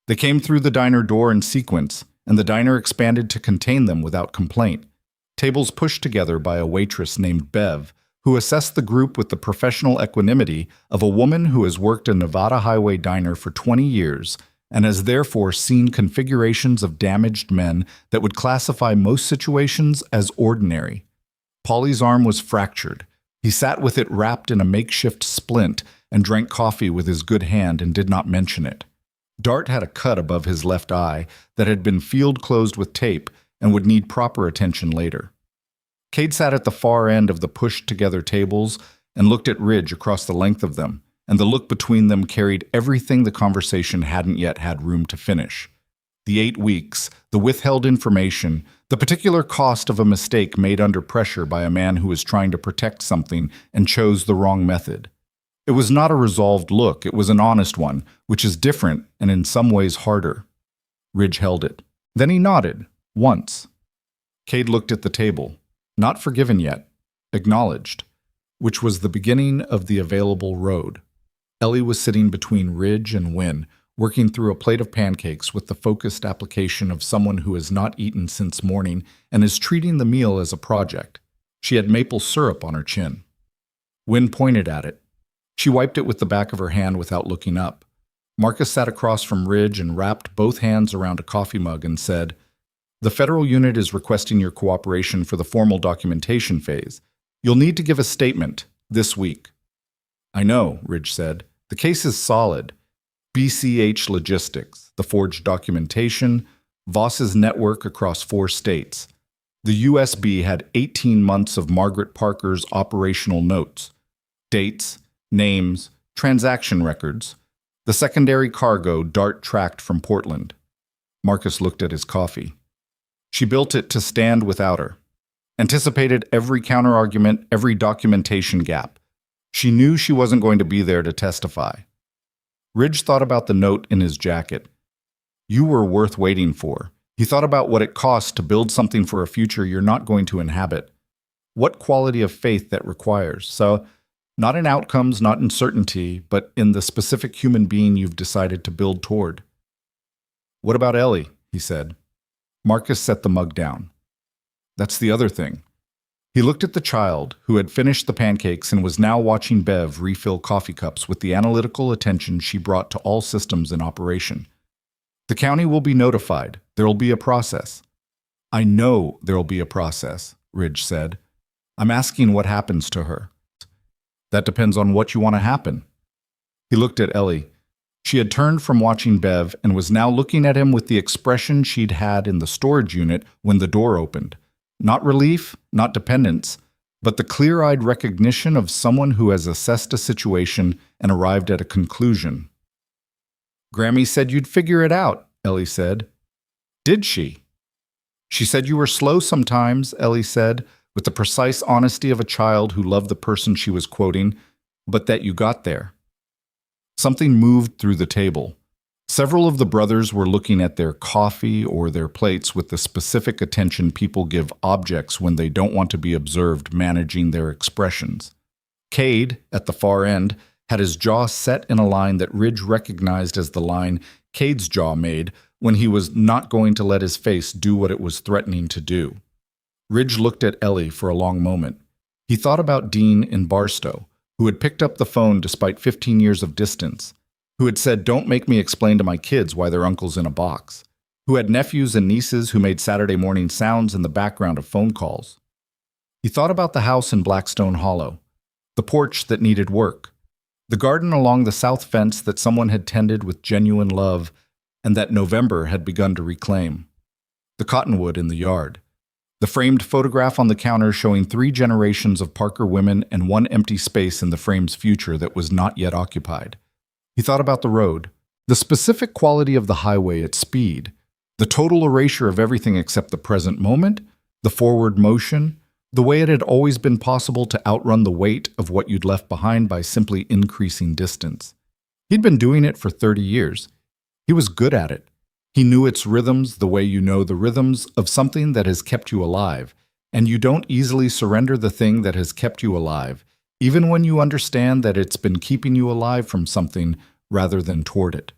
S1: They came through the diner door in sequence, and the diner expanded to contain them without complaint. Tables pushed together by a waitress named Bev, who assessed the group with the professional equanimity of a woman who has worked a Nevada highway diner for 20 years and has therefore seen configurations of damaged men that would classify most situations as ordinary. Paulie's arm was fractured. He sat with it wrapped in a makeshift splint and drank coffee with his good hand and did not mention it. Dart had a cut above his left eye that had been field-closed with tape and would need proper attention later. Cade sat at the far end of the pushed-together tables and looked at Ridge across the length of them, and the look between them carried everything the conversation hadn't yet had room to finish. The 8 weeks, the withheld information, the particular cost of a mistake made under pressure by a man who was trying to protect something and chose the wrong method. It was not a resolved look, it was an honest one, which is different and in some ways harder. Ridge held it. Then he nodded, once. Cade looked at the table. Not forgiven yet, acknowledged, which was the beginning of the available road. Ellie was sitting between Ridge and Wynne, working through a plate of pancakes with the focused application of someone who has not eaten since morning and is treating the meal as a project. She had maple syrup on her chin. Wynne pointed at it. She wiped it with the back of her hand without looking up. Marcus sat across from Ridge and wrapped both hands around a coffee mug and said, "The federal unit is requesting your cooperation for the formal documentation phase. You'll need to give a statement this week." "I know," Ridge said. "The case is solid. BCH Logistics, the forged documentation, Voss's network across 4 states. The USB had 18 months of Margaret Parker's operational notes, dates, names, transaction records, the secondary cargo Dart tracked from Portland. Marcus looked at his coffee. She built it to stand without her. Anticipated every counterargument, every documentation gap. She knew she wasn't going to be there to testify. Ridge thought about the note in his jacket. You were worth waiting for. He thought about what it costs to build something for a future you're not going to inhabit. What quality of faith that requires. So, not in outcomes, not in certainty, but in the specific human being you've decided to build toward. What about Ellie? He said. Marcus set the mug down. That's the other thing. He looked at the child, who had finished the pancakes and was now watching Bev refill coffee cups with the analytical attention she brought to all systems in operation. The county will be notified. There'll be a process. I know there'll be a process, Ridge said. I'm asking what happens to her. That depends on what you want to happen. He looked at Ellie. She had turned from watching Bev and was now looking at him with the expression she'd had in the storage unit when the door opened. Not relief, not dependence, but the clear-eyed recognition of someone who has assessed a situation and arrived at a conclusion. Grammy said you'd figure it out, Ellie said. Did she? She said you were slow sometimes, Ellie said, with the precise honesty of a child who loved the person she was quoting, but that you got there. Something moved through the table. Several of the brothers were looking at their coffee or their plates with the specific attention people give objects when they don't want to be observed, managing their expressions. Cade, at the far end, had his jaw set in a line that Ridge recognized as the line Cade's jaw made when he was not going to let his face do what it was threatening to do. Ridge looked at Ellie for a long moment. He thought about Dean in Barstow, who had picked up the phone despite 15 years of distance, who had said, "Don't make me explain to my kids why their uncle's in a box," who had nephews and nieces who made Saturday morning sounds in the background of phone calls. He thought about the house in Blackstone Hollow, the porch that needed work, the garden along the south fence that someone had tended with genuine love and that November had begun to reclaim, the cottonwood in the yard, the framed photograph on the counter showing 3 generations of Parker women and 1 empty space in the frame's future that was not yet occupied. He thought about the road, the specific quality of the highway, its speed, the total erasure of everything except the present moment, the forward motion, the way it had always been possible to outrun the weight of what you'd left behind by simply increasing distance. He'd been doing it for 30 years. He was good at it. He knew its rhythms the way you know the rhythms of something that has kept you alive, and you don't easily surrender the thing that has kept you alive, even when you understand that it's been keeping you alive from something rather than toward it.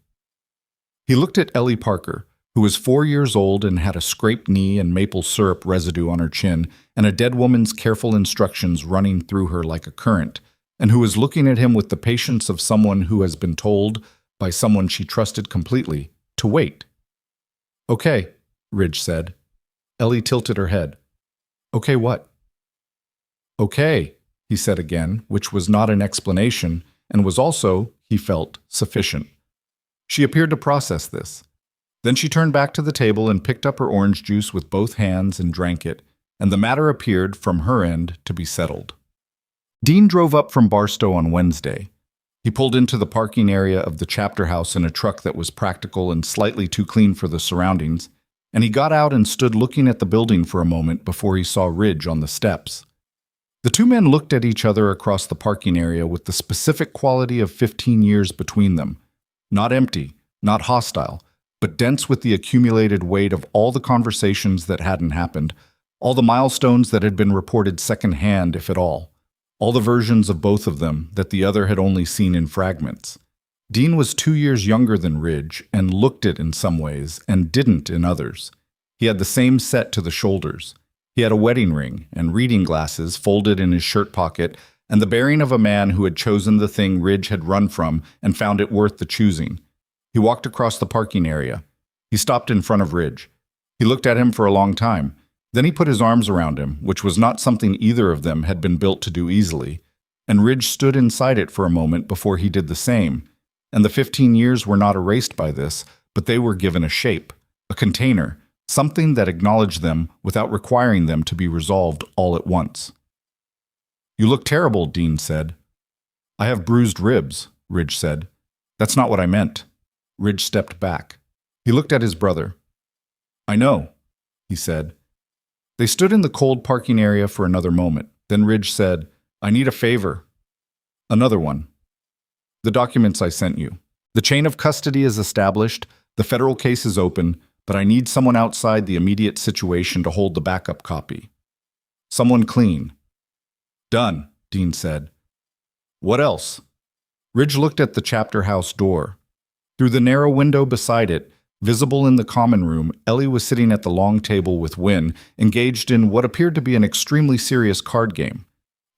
S1: He looked at Ellie Parker, who was 4 years old and had a scraped knee and maple syrup residue on her chin and a dead woman's careful instructions running through her like a current, and who was looking at him with the patience of someone who has been told, by someone she trusted completely, to wait. "Okay," Ridge said. Ellie tilted her head. "Okay what?" "Okay," he said again, which was not an explanation and was also, he felt, sufficient. She appeared to process this. Then she turned back to the table and picked up her orange juice with both hands and drank it, and the matter appeared, from her end, to be settled. Dean drove up from Barstow on Wednesday. He pulled into the parking area of the chapter house in a truck that was practical and slightly too clean for the surroundings, and he got out and stood looking at the building for a moment before he saw Ridge on the steps. The 2 men looked at each other across the parking area with the specific quality of 15 years between them. Not empty, not hostile, but dense with the accumulated weight of all the conversations that hadn't happened, all the milestones that had been reported secondhand, if at all. All the versions of both of them that the other had only seen in fragments. Dean was 2 years younger than Ridge and looked it in some ways and didn't in others. He had the same set to the shoulders. He had a wedding ring and reading glasses folded in his shirt pocket and the bearing of a man who had chosen the thing Ridge had run from and found it worth the choosing. He walked across the parking area. He stopped in front of Ridge. He looked at him for a long time. Then he put his arms around him, which was not something either of them had been built to do easily, and Ridge stood inside it for a moment before he did the same, and the 15 years were not erased by this, but they were given a shape, a container, something that acknowledged them without requiring them to be resolved all at once. "You look terrible," Dean said. "I have bruised ribs," Ridge said. "That's not what I meant." Ridge stepped back. He looked at his brother. "I know," he said. They stood in the cold parking area for another moment. Then Ridge said, "I need a favor." "Another one." "The documents I sent you. The chain of custody is established, the federal case is open, but I need someone outside the immediate situation to hold the backup copy. Someone clean." "Done," Dean said. "What else?" Ridge looked at the chapter house door. Through the narrow window beside it, visible in the common room, Ellie was sitting at the long table with Wynne, engaged in what appeared to be an extremely serious card game.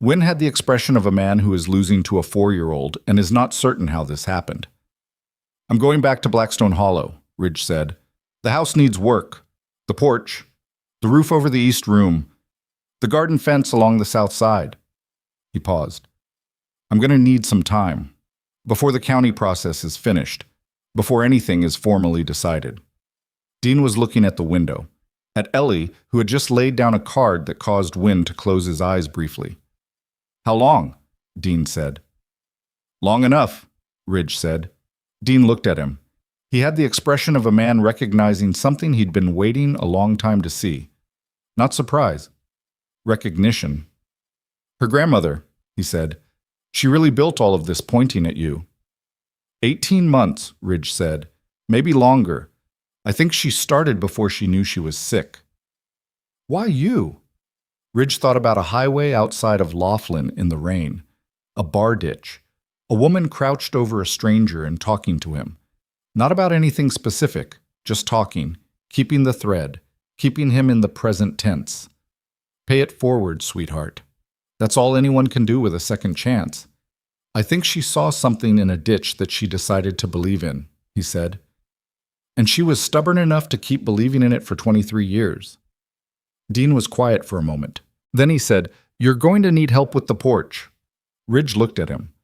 S1: Wynne had the expression of a man who is losing to a 4-year-old and is not certain how this happened. "I'm going back to Blackstone Hollow," Ridge said. "The house needs work. The porch, the roof over the east room, the garden fence along the south side." He paused. "I'm going to need some time, before the county process is finished, before anything is formally decided." Dean was looking at the window, at Ellie, who had just laid down a card that caused Wynne to close his eyes briefly. "How long?" Dean said. "Long enough," Ridge said. Dean looked at him. He had the expression of a man recognizing something he'd been waiting a long time to see. Not surprise. Recognition. "Her grandmother," he said. "She really built all of this pointing at you." 18 months, Ridge said. "Maybe longer. I think she started before she knew she was sick." "Why you?" Ridge thought about a highway outside of Laughlin in the rain. A bar ditch. A woman crouched over a stranger and talking to him. Not about anything specific, just talking, keeping the thread, keeping him in the present tense. "Pay it forward, sweetheart. That's all anyone can do with a second chance." "I think she saw something in a ditch that she decided to believe in," he said. "And she was stubborn enough to keep believing in it for 23 years. Dean was quiet for a moment. Then he said, "You're going to need help with the porch." Ridge looked at him.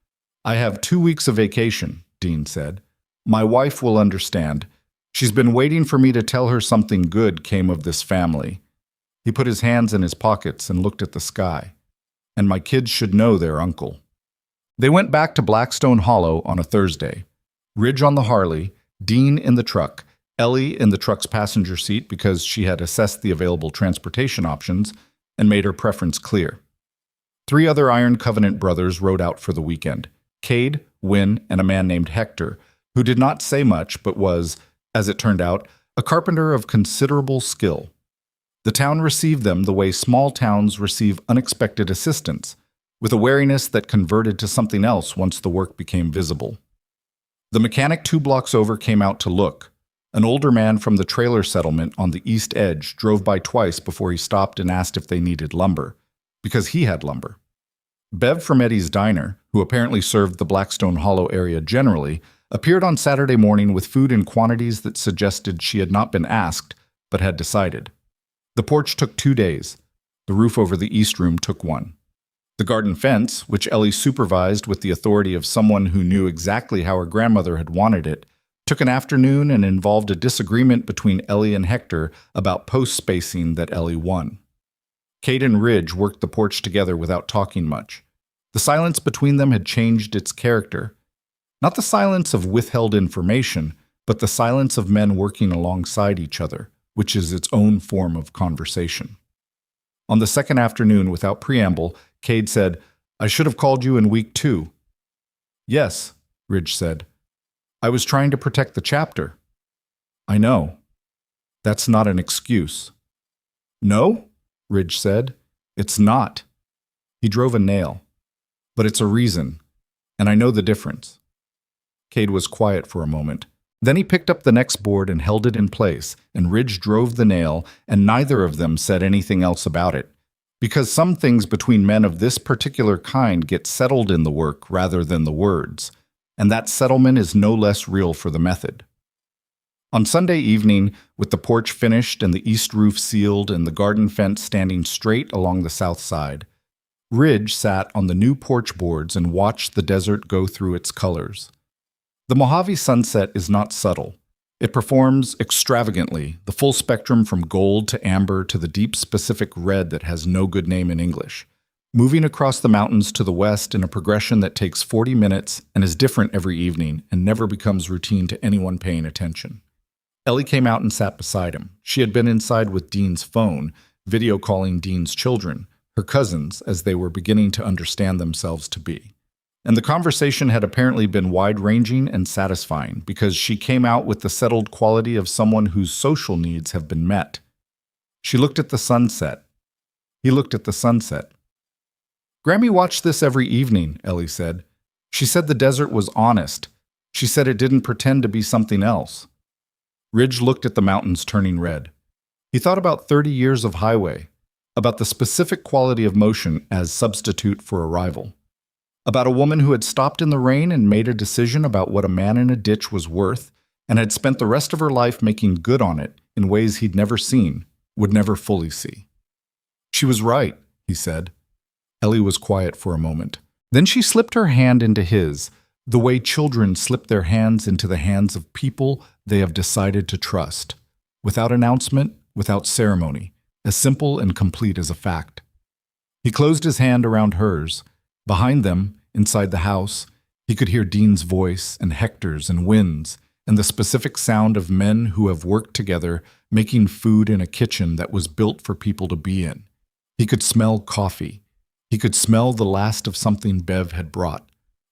S1: "I have 2 weeks of vacation," Dean said. "My wife will understand. She's been waiting for me to tell her something good came of this family." He put his hands in his pockets and looked at the sky. "And my kids should know their uncle." They went back to Blackstone Hollow on a Thursday. Ridge on the Harley, Dean in the truck, Ellie in the truck's passenger seat because she had assessed the available transportation options and made her preference clear. 3 other Iron Covenant brothers rode out for the weekend: Cade, Wynne, and a man named Hector, who did not say much but was, as it turned out, a carpenter of considerable skill. The town received them the way small towns receive unexpected assistance, with a wariness that converted to something else once the work became visible. The mechanic 2 blocks over came out to look. An older man from the trailer settlement on the east edge drove by twice before he stopped and asked if they needed lumber, because he had lumber. Bev from Eddie's Diner, who apparently served the Blackstone Hollow area generally, appeared on Saturday morning with food in quantities that suggested she had not been asked, but had decided. The porch took 2 days. The roof over the east room took 1. The garden fence, which Ellie supervised with the authority of someone who knew exactly how her grandmother had wanted it, took an afternoon and involved a disagreement between Ellie and Hector about post spacing that Ellie won. Cade and Ridge worked the porch together without talking much. The silence between them had changed its character. Not the silence of withheld information, but the silence of men working alongside each other, which is its own form of conversation. On the second afternoon, without preamble, Cade said, "I should have called you in week 2. "Yes," Ridge said. "I was trying to protect the chapter." "I know. That's not an excuse." "No?" Ridge said. "It's not." He drove a nail. "But it's a reason, and I know the difference." Cade was quiet for a moment. Then he picked up the next board and held it in place, and Ridge drove the nail, and neither of them said anything else about it. Because some things between men of this particular kind get settled in the work rather than the words, and that settlement is no less real for the method. On Sunday evening, with the porch finished and the east roof sealed and the garden fence standing straight along the south side, Ridge sat on the new porch boards and watched the desert go through its colors. The Mojave sunset is not subtle. It performs extravagantly, the full spectrum from gold to amber to the deep specific red that has no good name in English, moving across the mountains to the west in a progression that takes 40 minutes and is different every evening and never becomes routine to anyone paying attention. Ellie came out and sat beside him. She had been inside with Dean's phone, video calling Dean's children, her cousins, as they were beginning to understand themselves to be. And the conversation had apparently been wide-ranging and satisfying because she came out with the settled quality of someone whose social needs have been met. She looked at the sunset. He looked at the sunset. Grammy watched this every evening, Ellie said. She said the desert was honest. She said it didn't pretend to be something else. Ridge looked at the mountains turning red. He thought about 30 years of highway, about the specific quality of motion as substitute for arrival, about a woman who had stopped in the rain and made a decision about what a man in a ditch was worth and had spent the rest of her life making good on it in ways he'd never seen, would never fully see. She was right, he said. Ellie was quiet for a moment. Then she slipped her hand into his, the way children slip their hands into the hands of people they have decided to trust, without announcement, without ceremony, as simple and complete as a fact. He closed his hand around hers. Behind them, inside the house, he could hear Dean's voice and Hector's and Wynn's and the specific sound of men who have worked together making food in a kitchen that was built for people to be in. He could smell coffee. He could smell the last of something Bev had brought,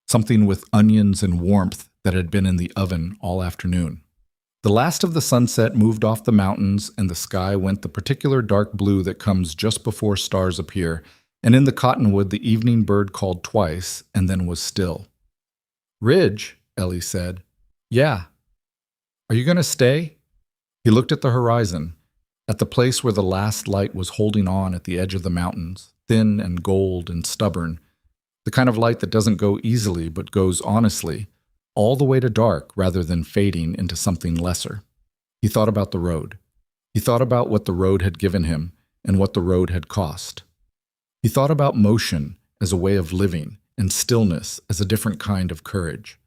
S1: something with onions and warmth that had been in the oven all afternoon. The last of the sunset moved off the mountains and the sky went the particular dark blue that comes just before stars appear, and in the cottonwood the evening bird called twice and then was still. Ridge, Ellie said. Yeah. Are you going to stay? He looked at the horizon, at the place where the last light was holding on at the edge of the mountains, thin and gold and stubborn, the kind of light that doesn't go easily but goes honestly, all the way to dark rather than fading into something lesser. He thought about the road. He thought about what the road had given him and what the road had cost. He thought about motion as a way of living and stillness as a different kind of courage.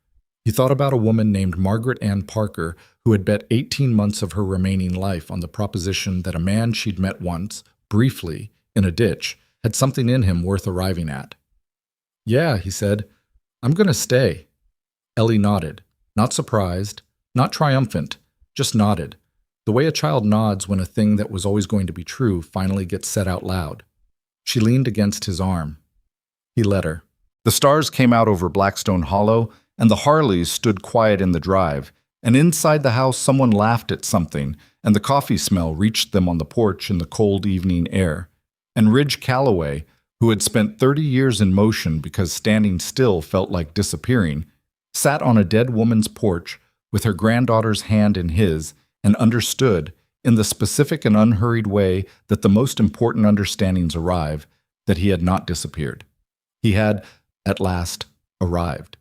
S1: He thought about a woman named Margaret Ann Parker who had bet 18 months of her remaining life on the proposition that a man she'd met once, briefly, in a ditch, had something in him worth arriving at. Yeah, he said, I'm going to stay. Ellie nodded, not surprised, not triumphant, just nodded, the way a child nods when a thing that was always going to be true finally gets said out loud. She leaned against his arm. He let her. The stars came out over Blackstone Hollow, and the Harleys stood quiet in the drive, and inside the house someone laughed at something, and the coffee smell reached them on the porch in the cold evening air. And Ridge Calloway, who had spent 30 years in motion because standing still felt like disappearing, sat on a dead woman's porch with her granddaughter's hand in his and understood, in the specific and unhurried way that the most important understandings arrive, that he had not disappeared. He had, at last, arrived.